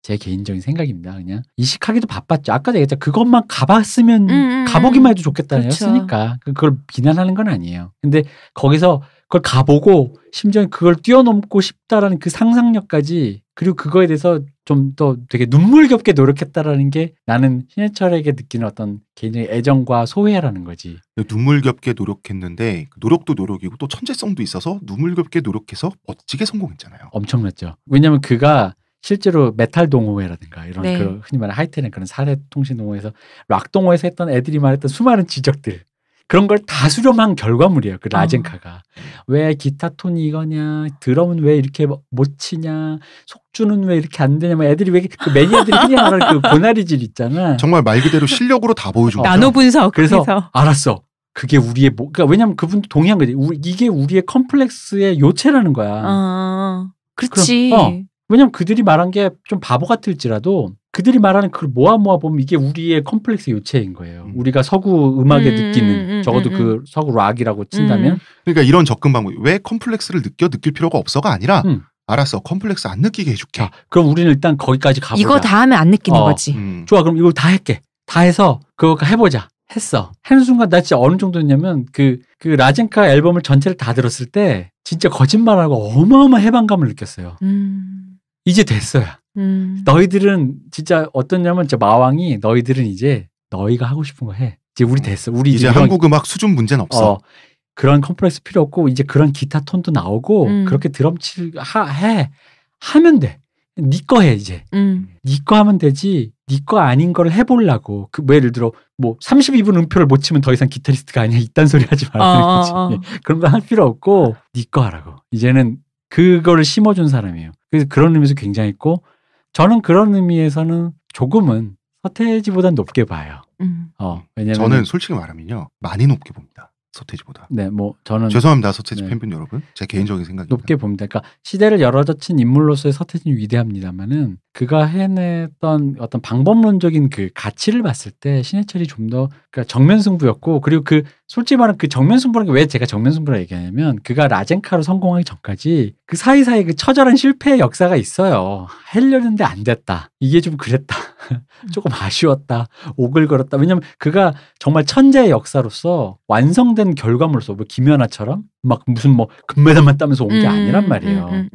제 개인적인 생각입니다. 그냥 이식하기도 바빴죠. 아까도 얘기했죠. 그것만 가봤으면 가보기만 해도 좋겠다는 했으니까 그걸 비난하는 건 아니에요. 근데 거기서 그걸 가보고 심지어 그걸 뛰어넘고 싶다라는 그 상상력까지 그리고 그거에 대해서 좀 더 되게 눈물겹게 노력했다라는 게 나는 신해철에게 느끼는 어떤 개인적인 애정과 소회라는 거지. 눈물겹게 노력했는데 노력도 노력이고 또 천재성도 있어서 눈물겹게 노력해서 멋지게 성공했잖아요. 엄청났죠. 왜냐하면 그가 실제로 메탈 동호회라든가 이런 그 흔히 말하는 하이텐의 그런 사례 통신 동호회에서 락 동호회에서 했던 애들이 말했던 수많은 지적들 그런 걸 다 수렴한 결과물이에요. 그 라젠카가. 왜 기타 톤이 이거냐, 드럼은 왜 이렇게 못 치냐, 속주는 왜 이렇게 안 되냐, 애들이 왜 그 매니아들이 흔히 말하는 그 고나리질 있잖아. 정말 말 그대로 실력으로 다 보여준 거죠. 나노 분석. 그래서 알았어. 그게 우리의 그러니까 왜냐면 그분도 동의한 거지. 이게 우리의 컴플렉스의 요체라는 거야. 그렇지. 왜냐면 그들이 말한 게 좀 바보 같을지라도 그들이 말하는 그걸 모아 보면 이게 우리의 컴플렉스 요체인 거예요. 우리가 서구 음악에 느끼는 적어도 그 서구 락이라고 친다면. 그러니까 이런 접근 방법이 왜 컴플렉스를 느낄 필요가 없어가 아니라 알았어. 컴플렉스 안 느끼게 해줄게. 그럼 우리는 일단 거기까지 가보자. 이거 다 하면 안 느끼는 거지. 좋아. 그럼 이걸 다 할게. 다 해서 그거 해보자. 했어. 하는 순간 나 진짜 어느 정도였냐면 그 라젠카 앨범을 전체를 다 들었을 때 진짜 거짓말하고 어마어마한 해방감을 느꼈어요. 이제 됐어요. 너희들은 진짜 어떠냐면 진짜 마왕이 너희들은 이제 너희가 하고 싶은 거 해. 이제 우리 됐어. 우리 이제 한국 음악 수준 문제는 없어. 그런 컴플렉스 필요 없고 이제 그런 기타 톤도 나오고 그렇게 드럼 하면 돼. 네 거 해 이제. 네 거 하면 되지. 네 거 아닌 걸 해보려고. 뭐 예를 들어 뭐 32분 음표를 못 치면 더 이상 기타리스트가 아니야. 이딴 소리 하지 말라는 거지. 그런 거 할 필요 없고 네 거 하라고. 이제는 그거를 심어준 사람이에요. 그래서 그런 의미에서 굉장했고 저는 그런 의미에서는 조금은 서태지보단 높게 봐요. 왜냐면 저는 솔직히 말하면요 많이 높게 봅니다. 서태지보다. 네, 뭐 저는 죄송합니다, 서태지 팬분 여러분. 제 개인적인 생각입니다. 높게 봅니다. 그러니까 시대를 열어젖힌 인물로서의 서태지는 위대합니다만은 그가 해냈던 어떤 방법론적인 그 가치를 봤을 때 신해철이 좀 더 그러니까 정면승부였고, 그리고 그 솔직히 말하면 그 정면승부라는 게 왜 제가 정면승부라 얘기하냐면 그가 라젠카로 성공하기 전까지 그 사이사이 그 처절한 실패의 역사가 있어요. 하려는데 안 됐다. 이게 좀 그랬다. 조금 아쉬웠다. 오글거렸다. 왜냐면 그가 정말 천재의 역사로서 완성된 결과물로서 뭐 김연아처럼 막 무슨 뭐 금메달만 따면서 온 게 아니란 말이에요.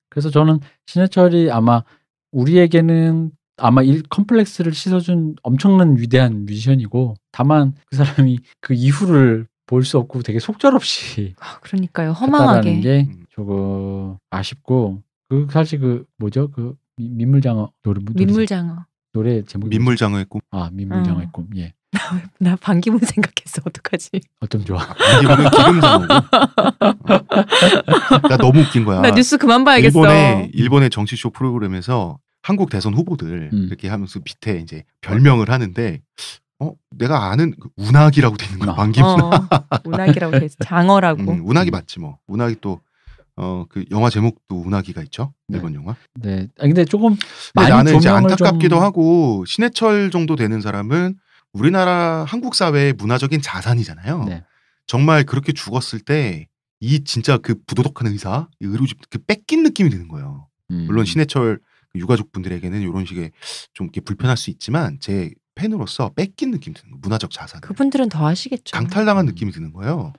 그래서 저는 신해철이 아마 우리에게는 아마 컴플렉스를 씻어준 엄청난 위대한 뮤지션이고, 다만 그 사람이 그 이후를 볼 수 없고 되게 속절없이 그러니까요. 허망하게 게 조금 아쉽고, 그 사실 그 뭐죠? 그 민물장어 노래 제목이 민물장어의 꿈. 민물장어의 꿈. 예. 나 반기문 생각했어. 어떡하지? 좀 좋아. 반기문은 기름장어고. 나 너무 웃긴 거야. 나 뉴스 그만 봐야겠어. 일본의 정치쇼 프로그램에서 한국 대선 후보들 이렇게 하면서 밑에 이제 별명을 하는데, 내가 아는 그 운학이라고 돼 있는 거야. 반기문. 운학이라고 돼 있어. 장어라고. 운학이 맞지 뭐. 운학이 또 그 영화 제목도 운학이가 있죠. 일본 영화. 네. 근데 조금 많이 나는 이제 안타깝기도 하고, 신해철 정도 되는 사람은 우리나라 한국 사회의 문화적인 자산이잖아요. 네. 정말 그렇게 죽었을 때 이 진짜 그 부도덕한 의사, 의료집 그 뺏긴 느낌이 드는 거예요. 물론 신해철 유가족분들에게는 이런 식의 좀 이렇게 불편할 수 있지만 제 팬으로서 뺏긴 느낌이 드는 거예요. 문화적 자산. 그분들은 더 하시겠죠. 강탈당한 느낌이 드는 거예요.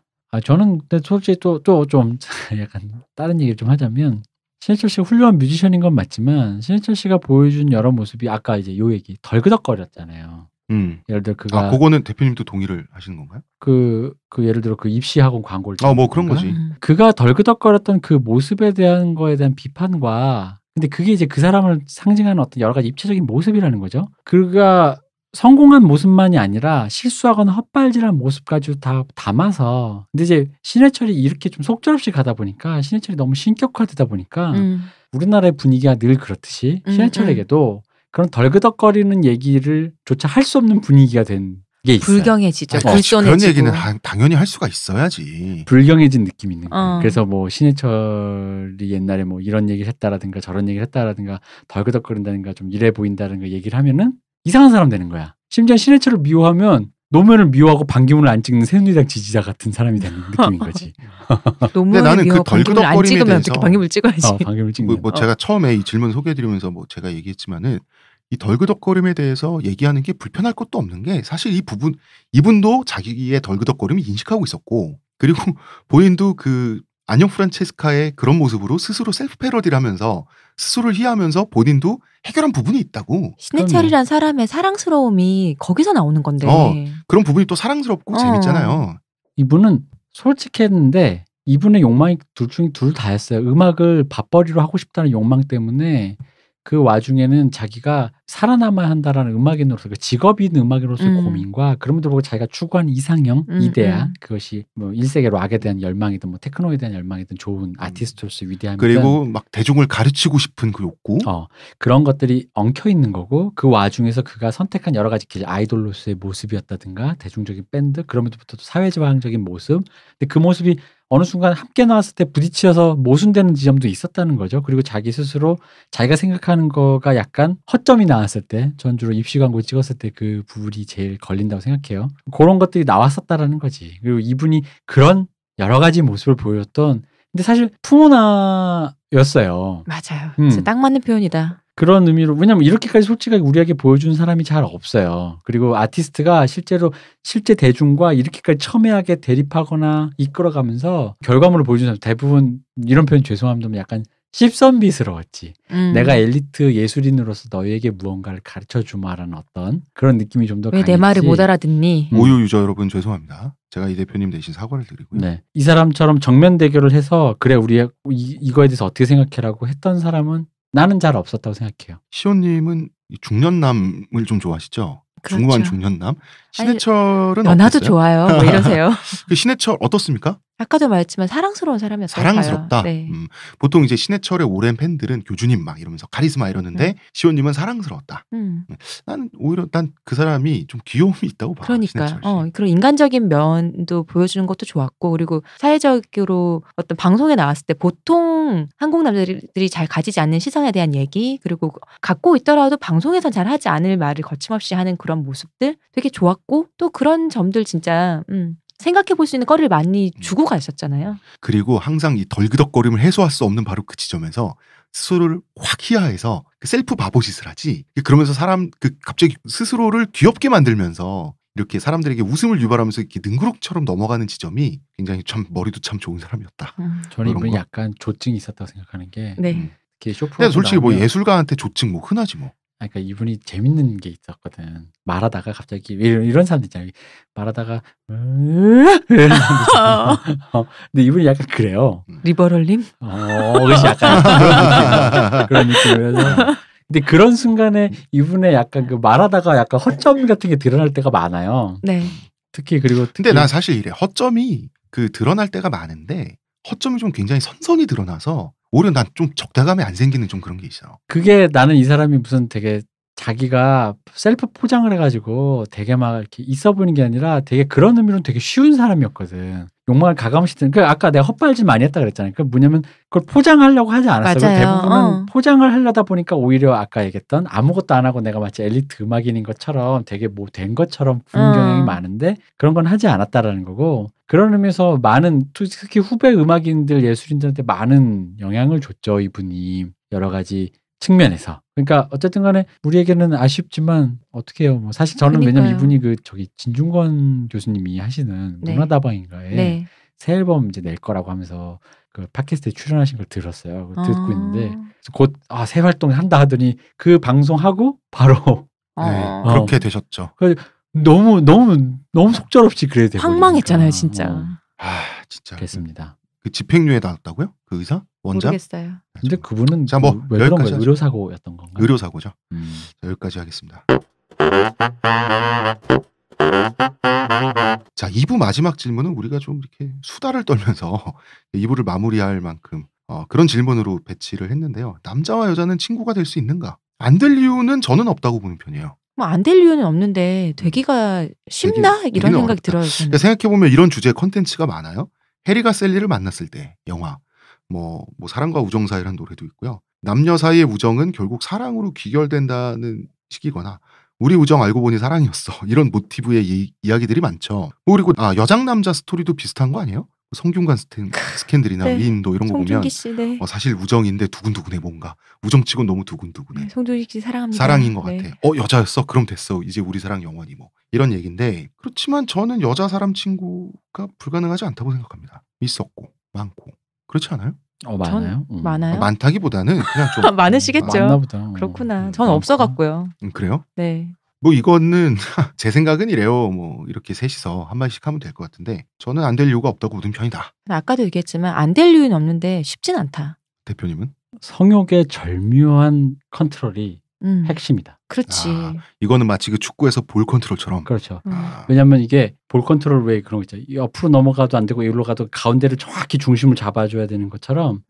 저는 근데 솔직히 또 좀 약간 다른 얘기를 좀 하자면, 신해철 씨가 훌륭한 뮤지션인 건 맞지만 신해철 씨가 보여준 여러 모습이 아까 이제 요 얘기 덜그덕거렸잖아요. 예를 들어 그가 그거는 대표님도 동의를 하시는 건가요? 그 예를 들어 그 입시학원 광고를 뭐 그런 거지. 그가 덜그덕거렸던 그 모습에 대한 거에 대한 비판과, 근데 그게 이제 그 사람을 상징하는 어떤 여러 가지 입체적인 모습이라는 거죠. 그가 성공한 모습만이 아니라 실수하거나 헛발질한 모습까지 다 담아서, 근데 이제 신해철이 이렇게 좀 속절없이 가다 보니까, 신해철이 너무 신격화되다 보니까 우리나라의 분위기가 늘 그렇듯이 신해철에게도 그런 덜그덕거리는 얘기를 조차 할 수 없는 분위기가 된 게 있어요. 불경해지죠. 그런 얘기는 당연히 할 수가 있어야지. 불경해진 느낌이 있는 거예요. 그래서 뭐 신해철이 옛날에 뭐 이런 얘기를 했다라든가 저런 얘기를 했다라든가 덜그덕거린다든가 좀 이래 보인다든가 얘기를 하면은 이상한 사람 되는 거야. 심지어 신해철을 미워하면 노무현을 미워하고 반기문을 안 찍는 새누리당 지지자 같은 사람이 되는 느낌인 거지. 노무현을 미워하고 반기문을 안 찍으면 어떻게 반기문을 찍어야지. 반기문을 찍는. 제가 처음에 이 질문 소개해드리면서 뭐 제가 얘기했지만은, 이 덜그덕거림에 대해서 얘기하는 게 불편할 것도 없는 게, 사실 이분도 자기의 덜그덕거림을 인식하고 있었고, 그리고 본인도 그 안녕 프란체스카의 그런 모습으로 스스로 셀프 패러디를 하면서 스스로를 희화하면서 본인도 해결한 부분이 있다고. 신해철이란 사람의 사랑스러움이 거기서 나오는 건데. 그런 부분이 또 사랑스럽고 재밌잖아요. 이분은 솔직했는데 이분의 욕망이 둘 다였어요. 음악을 밥벌이로 하고 싶다는 욕망 때문에 그 와중에는 자기가 살아남아야 한다라는 음악인으로서, 그 직업인 음악인으로서의 고민과, 그럼에도 불구하고 자기가 추구하는 이상형, 이데아, 그것이 뭐 1세기 락에 대한 열망이든 뭐 테크노에 대한 열망이든 좋은 아티스트로서 위대함이든, 그리고 막 대중을 가르치고 싶은 그 욕구, 그런 것들이 엉켜 있는 거고, 그 와중에서 그가 선택한 여러 가지 길, 아이돌로서의 모습이었다든가 대중적인 밴드, 그럼에도부터 사회지향적인 모습, 근데 그 모습이 어느 순간 함께 나왔을 때 부딪혀서 모순되는 지점도 있었다는 거죠. 그리고 자기 스스로 자기가 생각하는 거가 약간 허점이 나왔을 때, 전주로 입시 광고 찍었을 때 그 부분이 제일 걸린다고 생각해요. 그런 것들이 나왔었다라는 거지. 그리고 이분이 그런 여러 가지 모습을 보였던, 근데 사실 풍운아였어요. 맞아요. 진짜 딱 맞는 표현이다. 그런 의미로, 왜냐면 이렇게까지 솔직하게 우리에게 보여준 사람이 잘 없어요. 그리고 아티스트가 실제 대중과 이렇게까지 첨예하게 대립하거나 이끌어가면서 결과물을 보여주는 사람, 대부분 이런 표현 죄송합니다만 약간 씹선비스러웠지. 내가 엘리트 예술인으로서 너에게 무언가를 가르쳐주마라는 어떤 그런 느낌이 좀 더 강했지. 왜 내 말을 못 알아듣니? 오유 유저 여러분 죄송합니다. 제가 이 대표님 대신 사과를 드리고요. 네. 이 사람처럼 정면 대결을 해서 그래 우리 이거에 대해서 어떻게 생각해라고 했던 사람은 나는 잘 없었다고 생각해요. 시온님은 중년남을 좀 좋아하시죠? 그렇죠. 중후한 중년남. 신해철은 연하도 어땠어요? 좋아요. 뭐 이러세요. 그 신해철 어떻습니까? 아까도 말했지만 사랑스러운 사람이었어요. 사랑스럽다. 네. 보통 이제 신해철의 오랜 팬들은 교주님 막 이러면서 카리스마 이러는데 시온님은 사랑스러웠다. 나는 오히려 난 그 사람이 좀 귀여움이 있다고 봐. 그러니까요. 그런 인간적인 면도 보여주는 것도 좋았고 그리고 사회적으로 어떤 방송에 나왔을 때 보통 한국 남자들이 잘 가지지 않는 시선에 대한 얘기 그리고 갖고 있더라도 방송에선 잘 하지 않을 말을 거침없이 하는 그런 모습들 되게 좋았고 또 그런 점들 진짜 생각해 볼 수 있는 거리를 많이 주고 가셨잖아요. 그리고 항상 이 덜그덕거림을 해소할 수 없는 바로 그 지점에서 스스로를 확 희화해서 셀프 바보짓을 하지. 그러면서 갑자기 스스로를 귀엽게 만들면서 이렇게 사람들에게 웃음을 유발하면서 이렇게 능구렁처럼 넘어가는 지점이 굉장히 참 머리도 참 좋은 사람이었다. 저는 이분이 약간 조증이 있었다고 생각하는 게 쇼프가 근데 솔직히 뭐 예술가한테 조증 뭐 흔하지 뭐. 그러니까 이분이 재밌는 게 있었거든. 말하다가 갑자기 이런 사람들 있잖아요. 말하다가 이런 사람들 근데 이분이 약간 그래요. 리버럴님? 그것이 약간 그런 느낌이라서. 근데 그런 순간에 이분의 약간 그 말하다가 약간 허점 같은 게 드러날 때가 많아요. 네. 특히 그리고 근데 난 사실 이래. 허점이 드러날 때가 많은데 허점이 좀 굉장히 선선히 드러나서 오히려 난 좀 적대감이 안 생기는 좀 그런 게 있어요. 그게 나는 이 사람이 무슨 되게 자기가 셀프 포장을 해가지고 되게 막 이렇게 있어 보이는 게 아니라 되게 그런 의미로는 되게 쉬운 사람이었거든. 욕망을 가감시키는. 아까 내가 헛발질 많이 했다 그랬잖아요. 뭐냐면 그걸 포장하려고 하지 않았어요. 대부분은 포장을 하려다 보니까 오히려 아까 얘기했던 아무것도 안 하고 내가 마치 엘리트 음악인인 것처럼 되게 뭐 된 것처럼 보는 경향이 많은데 그런 건 하지 않았다라는 거고 그런 의미에서 많은 특히 후배 음악인들 예술인들한테 많은 영향을 줬죠. 이분이 여러 가지 측면에서. 그러니까 어쨌든 간에 우리에게는 아쉽지만 어떻게 해요. 뭐 사실 저는 왜냐면 이분이 진중권 교수님이 하시는 문화다방인가에 새 앨범 이제 낼 거라고 하면서 그 팟캐스트에 출연하신 걸 들었어요. 듣고 있는데 곧 새 활동 한다 하더니 그 방송하고 바로 그렇게 되셨죠. 너무 속절없이 그래야 돼요. 황망했잖아요, 진짜. 진짜. 그랬습니다. 그 집행유예 나왔다고요? 그 의사? 원장? 모르겠어요. 근데 그분은 자, 뭐 왜 그런 거예요? 의료사고였던 건가요? 의료사고죠. 자, 여기까지 하겠습니다. 자, 2부 마지막 질문은 우리가 좀 이렇게 수다를 떨면서 2부를 마무리할 만큼 그런 질문으로 배치를 했는데요. 남자와 여자는 친구가 될 수 있는가? 안 될 이유는 저는 없다고 보는 편이에요. 뭐 안 될 이유는 없는데 되기가 쉽나? 이런 생각이 들어요. 그러니까 생각해보면 이런 주제 컨텐츠가 많아요. 해리가 셀리를 만났을 때 영화 뭐 사랑과 우정 사이라는 노래도 있고요. 남녀 사이의 우정은 결국 사랑으로 귀결된다는 식이거나 우리 우정 알고 보니 사랑이었어. 이런 모티브의 이야기들이 많죠. 그리고 여장 남자 스토리도 비슷한 거 아니에요? 성균관 스캔들이나 위인도 이런 거 보면 씨, 사실 우정인데 두근두근해 뭔가. 우정치곤 너무 두근두근해. 송중기 씨 사랑합니다. 사랑인 것 같아. 여자였어? 그럼 됐어. 이제 우리 사랑 영원히 뭐. 이런 얘기인데 그렇지만 저는 여자 사람 친구가 불가능하지 않다고 생각합니다. 있었고 많고. 그렇지 않아요? 많아요? 많아요? 많다기보다는 그냥 좀 많으시겠죠. 많나 보다. 그렇구나. 전 없어갖고요. 그래요? 네. 뭐 이거는 제 생각은 이래요. 뭐 이렇게 셋이서 한마디씩 하면 될 것 같은데 저는 안 될 이유가 없다고 보는 편이다. 아까도 얘기했지만 안 될 이유는 없는데 쉽진 않다. 대표님은? 성욕의 절묘한 컨트롤이 핵심이다. 그렇지. 이거는 마치 그 축구에서 볼 컨트롤처럼. 그렇죠. 왜냐하면 이게 볼 컨트롤 왜 그런 거 있죠. 옆으로 넘어가도 안 되고 여기로 가도 가운데를 정확히 중심을 잡아줘야 되는 것처럼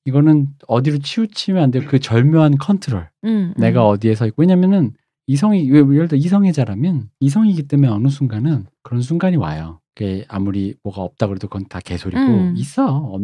이거는 어디로 치우치면 안 돼요. 그 절묘한 컨트롤. 내가 어디에 서 있고. 왜냐면은 예를 들어 이성애자라면 이성이기 때문에 어느 순간은 그런 순간이 와요. 그게 아무리 뭐가 없다 그래도 그건 다 개소리고 있어.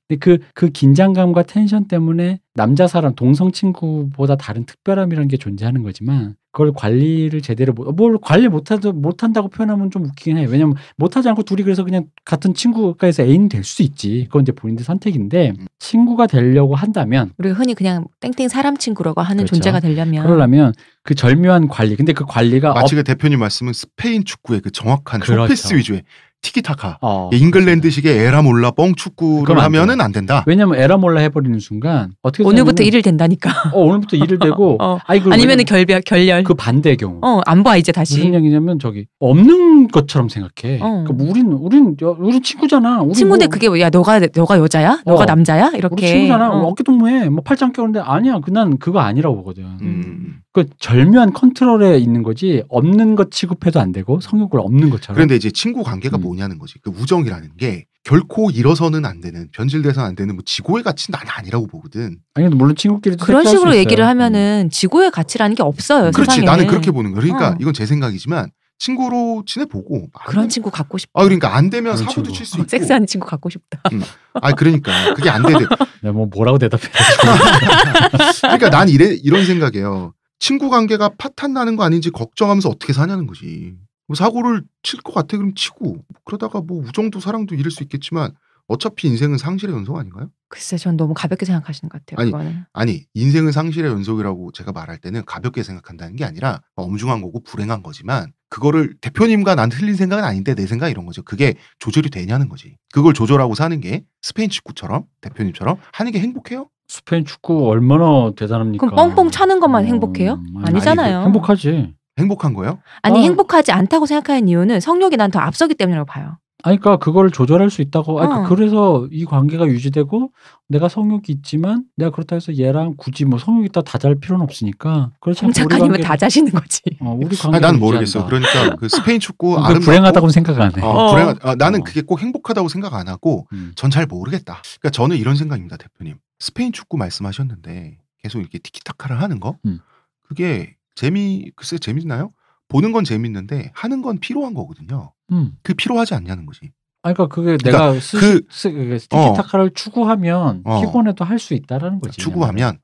근데 그 긴장감과 텐션 때문에 남자 사람 동성 친구보다 다른 특별함이라는 게 존재하는 거지만 그걸 관리를 제대로 뭘 관리 못한다고 표현하면 좀 웃기긴 해요. 왜냐면 못하지 않고 둘이 그래서 그냥 같은 친구가에서 애인이 될 수 있지. 그건 이제 본인들 선택인데 친구가 되려고 한다면 우리가 흔히 그냥 땡땡 사람 친구라고 하는 그렇죠. 존재가 되려면 그러려면 그 절묘한 관리. 근데 그 관리가 마치 그 대표님 말씀은 스페인 축구의 그 정확한 그렇죠. 쇼패스 위주의 티키타카. 잉글랜드식의 에라 몰라 뻥 축구를 하면은 안 된다. 왜냐면 에라 몰라 해버리는 순간 어떻게 오늘부터 일을 된다니까. 오늘부터 일을 되고 아니면은 결렬. 그 반대의 경우. 안 봐 이제 다시. 무슨 얘기냐면 없는 것처럼 생각해. 그러니까 우린 친구잖아. 친구인데 그게 뭐야? 너가 여자야? 너가 남자야? 이렇게. 우리 친구잖아. 어깨 동무해. 뭐 팔짱 껴는데 아니야. 난 그거 아니라고 보거든. 그 절묘한 컨트롤에 있는 거지 없는 것 취급해도 안 되고 성욕을 없는 것처럼. 그런데 이제 친구 관계가 뭐냐는 거지. 그 우정이라는 게 결코 잃어서는 안 되는, 변질돼서는 안 되는 뭐 지고의 가치는 난 아니라고 보거든. 아니 물론 친구끼리도 그런 식으로 얘기를 하면은 지고의 가치라는 게 없어요. 그렇지. 세상에는. 나는 그렇게 보는 거야. 그러니까 이건 제 생각이지만 친구로 지내보고 그런 친구 갖고 싶다. 그러니까 안 되면 그런 사고도 친구. 칠 수 있고. 섹스하는 친구 갖고 싶다. 그러니까 그게 안 돼. 내가 뭐라고 대답해. 그러니까 난 이런 생각이에요. 친구 관계가 파탄 나는 거 아닌지 걱정하면서 어떻게 사냐는 거지. 뭐 사고를 칠 것 같아 그럼 치고 그러다가 뭐 우정도 사랑도 잃을 수 있겠지만 어차피 인생은 상실의 연속 아닌가요? 글쎄 전 너무 가볍게 생각하시는 것 같아요. 그거는. 아니 인생은 상실의 연속이라고 제가 말할 때는 가볍게 생각한다는 게 아니라 엄중한 거고 불행한 거지만 그거를 대표님과 난 틀린 생각은 아닌데 내 생각 이런 거죠. 그게 조절이 되냐는 거지. 그걸 조절하고 사는 게 스페인 축구처럼 대표님처럼 하는 게 행복해요? 스페인 축구 얼마나 대단합니까? 그럼 뻥뻥 차는 것만 행복해요? 아니잖아요. 행복하지. 행복한 거예요? 아니 행복하지 않다고 생각하는 이유는 성욕이 난 더 앞서기 때문이라고 봐요. 아니, 그러니까 그거를 조절할 수 있다고. 아니, 그래서 이 관계가 유지되고 내가 성욕이 있지만 내가 그렇다 해서 얘랑 굳이 뭐 성욕이 있다 다잘 필요는 없으니까. 정 작가님은 다 자시는 거지. 우리 관계. 난 모르겠어. 그러니까 그 스페인 축구 불행하다고 생각 안 해. 나는 그게 꼭 행복하다고 생각 안 하고 전 잘 모르겠다. 그러니까 저는 이런 생각입니다, 대표님. 스페인 축구 말씀하셨는데 계속 이렇게 티키타카를 하는 거 그게 글쎄 재밌나요? 보는 건 재밌는데 하는 건 피로한 거거든요. 그 피로하지 않냐는 거지. 그러니까 그게 내가 티키타카를 추구하면 피곤해도 할 수 있다라는 거지. 추구하면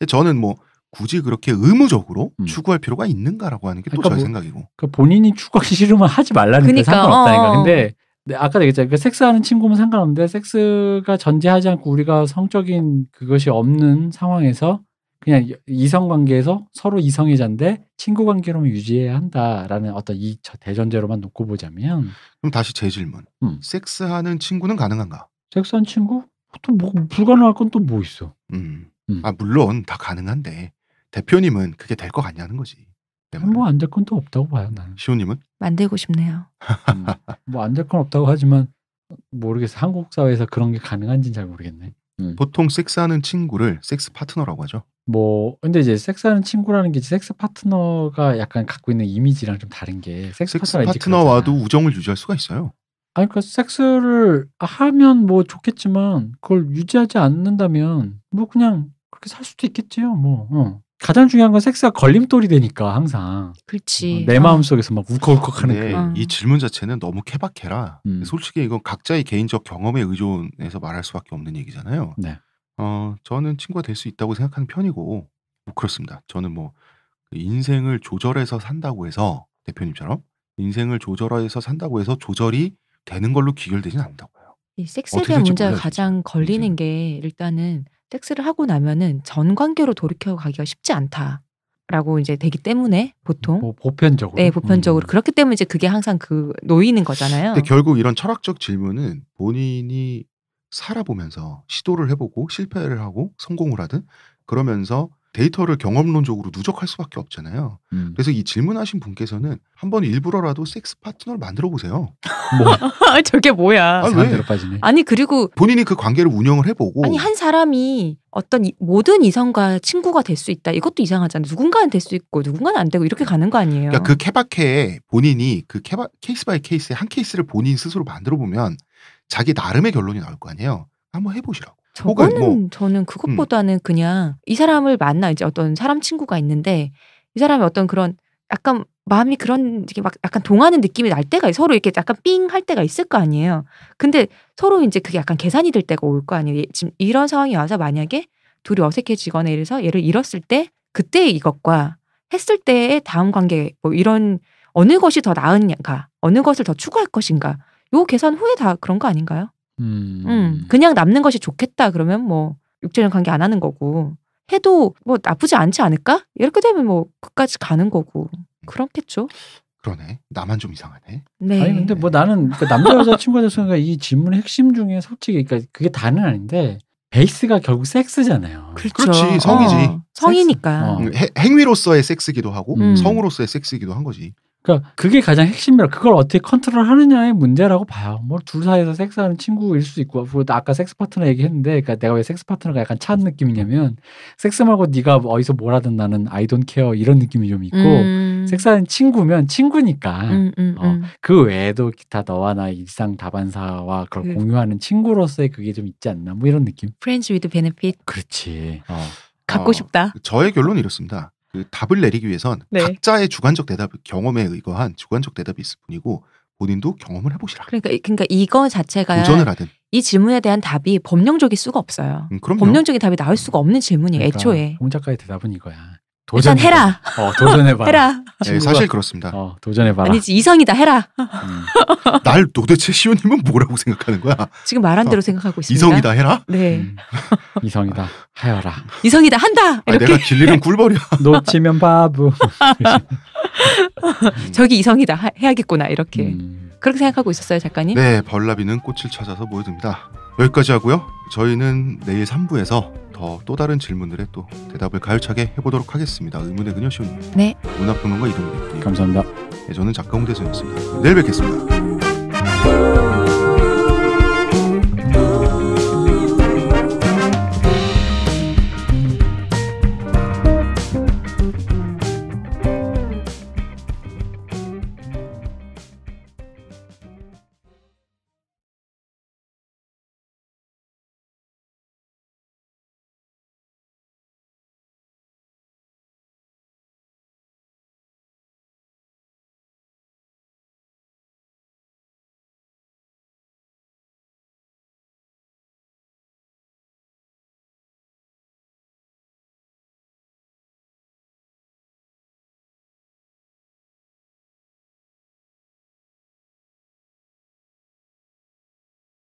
저는 뭐 굳이 그렇게 의무적으로 추구할 필요가 있는가라고 하는 게 또 저의 생각이고. 그러니까 본인이 추구하기 싫으면 하지 말라는 게 상관없다니까. 근데 아까 얘기했잖아요. 그 섹스하는 친구면 상관없는데 섹스가 전제하지 않고 우리가 성적인 그것이 없는 상황에서 그냥 이성 관계에서 서로 이성애자인데 친구 관계로만 유지해야 한다라는 어떤 이 대전제로만 놓고 보자면 그럼 다시 제 질문. 섹스하는 친구는 가능한가? 섹스하는 친구? 또 뭐 불가능할 건 또 뭐 있어? 물론 다 가능한데 대표님은 그게 될 것 같냐는 거지. 뭐 안 될 건 또 없다고 봐요 나는. 시호님은? 만들고 싶네요. 뭐 안 될 건 없다고 하지만 모르겠어. 한국 사회에서 그런 게 가능한지는 잘 모르겠네. 보통 섹스하는 친구를 섹스 파트너라고 하죠. 근데 이제 섹스하는 친구라는 게 섹스 파트너가 약간 갖고 있는 이미지랑 좀 다른 게 섹스 파트너와도 우정을 유지할 수가 있어요. 아니, 그러니까 섹스를 하면 뭐 좋겠지만 그걸 유지하지 않는다면 뭐 그냥 그렇게 살 수도 있겠지요. 뭐. 가장 중요한 건 섹스가 걸림돌이 되니까 항상. 그렇지. 내 마음속에서 막 울컥울컥하는 이 질문 자체는 너무 케바케라. 솔직히 이건 각자의 개인적 경험에 의존해서 말할 수밖에 없는 얘기잖아요. 네. 저는 친구가 될 수 있다고 생각하는 편이고 뭐 그렇습니다. 저는 뭐 인생을 조절해서 산다고 해서 대표님처럼 인생을 조절해서 산다고 해서 조절이 되는 걸로 귀결되지는 않는다고 봐요. 이 섹스에 대한 문제가 가장 걸리는 게 일단은 섹스를 하고 나면은 전 관계로 돌이켜 가기가 쉽지 않다라고 이제 되기 때문에 보통 뭐 보편적으로. 네, 보편적으로 그렇기 때문에 이제 그게 항상 놓이는 거잖아요. 근데 결국 이런 철학적 질문은 본인이 살아보면서 시도를 해보고 실패를 하고 성공을 하든 그러면서 데이터를 경험론적으로 누적할 수밖에 없잖아요. 그래서 이 질문하신 분께서는 한번 일부러라도 섹스 파트너를 만들어 보세요. 저게 뭐야? 왜? 아니 그리고 본인이 그 관계를 운영을 해보고 아니 한 사람이 어떤 모든 이성과 친구가 될 수 있다. 이것도 이상하잖아요. 누군가는 될 수 있고 누군가는 안 되고 이렇게 가는 거 아니에요. 그러니까 그 케바케에 본인이 그 케이스 바이 케이스의 한 케이스를 본인 스스로 만들어 보면 자기 나름의 결론이 나올 거 아니에요. 한번 해보시라고. 저거는 저는 그것보다는 그냥 이 사람을 만나 이제 어떤 사람 친구가 있는데 이 사람이 어떤 그런 약간 마음이 그런 막 약간 동하는 느낌이 날 때가 서로 이렇게 약간 삥 할 때가 있을 거 아니에요. 근데 서로 이제 그게 약간 계산이 될 때가 올 거 아니에요. 지금 이런 상황이 와서 만약에 둘이 어색해지거나 이래서 얘를 잃었을 때 그때 이것과 했을 때의 다음 관계 뭐 이런 어느 것이 더 나은가 어느 것을 더 추구할 것인가 요 계산 후에 다 그런 거 아닌가요? 그냥 남는 것이 좋겠다 그러면 뭐 육체적 관계 안 하는 거고 해도 뭐 나쁘지 않지 않을까? 이렇게 되면 뭐 끝까지 가는 거고 그렇겠죠. 그러네. 나만 좀 이상하네. 네. 아니 근데 뭐 나는 남자 여자 친구가 됐으니까 이 질문의 핵심 중에 솔직히 그러니까 그게 다는 아닌데 베이스가 결국 섹스잖아요. 그렇지 성이지. 성이니까. 행위로서의 섹스기도 하고 성으로서의 섹스기도 한 거지. 그러니까 그게 가장 핵심이라 그걸 어떻게 컨트롤 하느냐의 문제라고 봐요. 뭐 둘 사이에서 섹스하는 친구일 수 있고 아까 섹스 파트너 얘기했는데 그러니까 내가 왜 섹스 파트너가 약간 차은 느낌이냐면 섹스 말고 네가 어디서 뭘 하든 나는 I don't care 이런 느낌이 좀 있고 섹스하는 친구면 친구니까 그 외에도 기타 너와 나 일상 다반사와 그걸 공유하는 친구로서의 그게 좀 있지 않나 뭐 이런 느낌. Friends with benefit. 그렇지. 갖고 싶다. 저의 결론은 이렇습니다. 그 답을 내리기 위해선 네. 각자의 주관적 대답, 경험에 의거한 주관적 대답이 있을 뿐이고 본인도 경험을 해보시라. 그러니까 이거 자체가 도전을 하든. 이 질문에 대한 답이 법령적일 수가 없어요. 그럼요. 법령적인 답이 나올 수가 없는 질문이에요. 그러니까 애초에. 홍 작가의 대답은 이거야. 일단 해라. 도전해봐라. 해라. 네, 사실 그렇습니다. 도전해봐라. 아니지 이성이다 해라. 날 도대체 시호님은 뭐라고 생각하는 거야? 지금 말한 대로 생각하고 있습니다. 이성이다 해라? 네. 이성이다 하여라. 이성이다 한다. 이렇게. 내가 길리는 꿀벌이야. 놓치면 바보. 저기 이성이다 해야겠구나 이렇게. 그렇게 생각하고 있었어요 작가님? 네, 벌나비는 꽃을 찾아서 모여듭니다. 여기까지 하고요. 저희는 내일 3부에서 또 다른 질문들에 또 대답을 가열차게 해보도록 하겠습니다. 의문의 그녀 시호님. 네. 문화평론가 이동훈. 감사합니다. 네, 저는 작가 홍대선이었습니다. 내일 뵙겠습니다.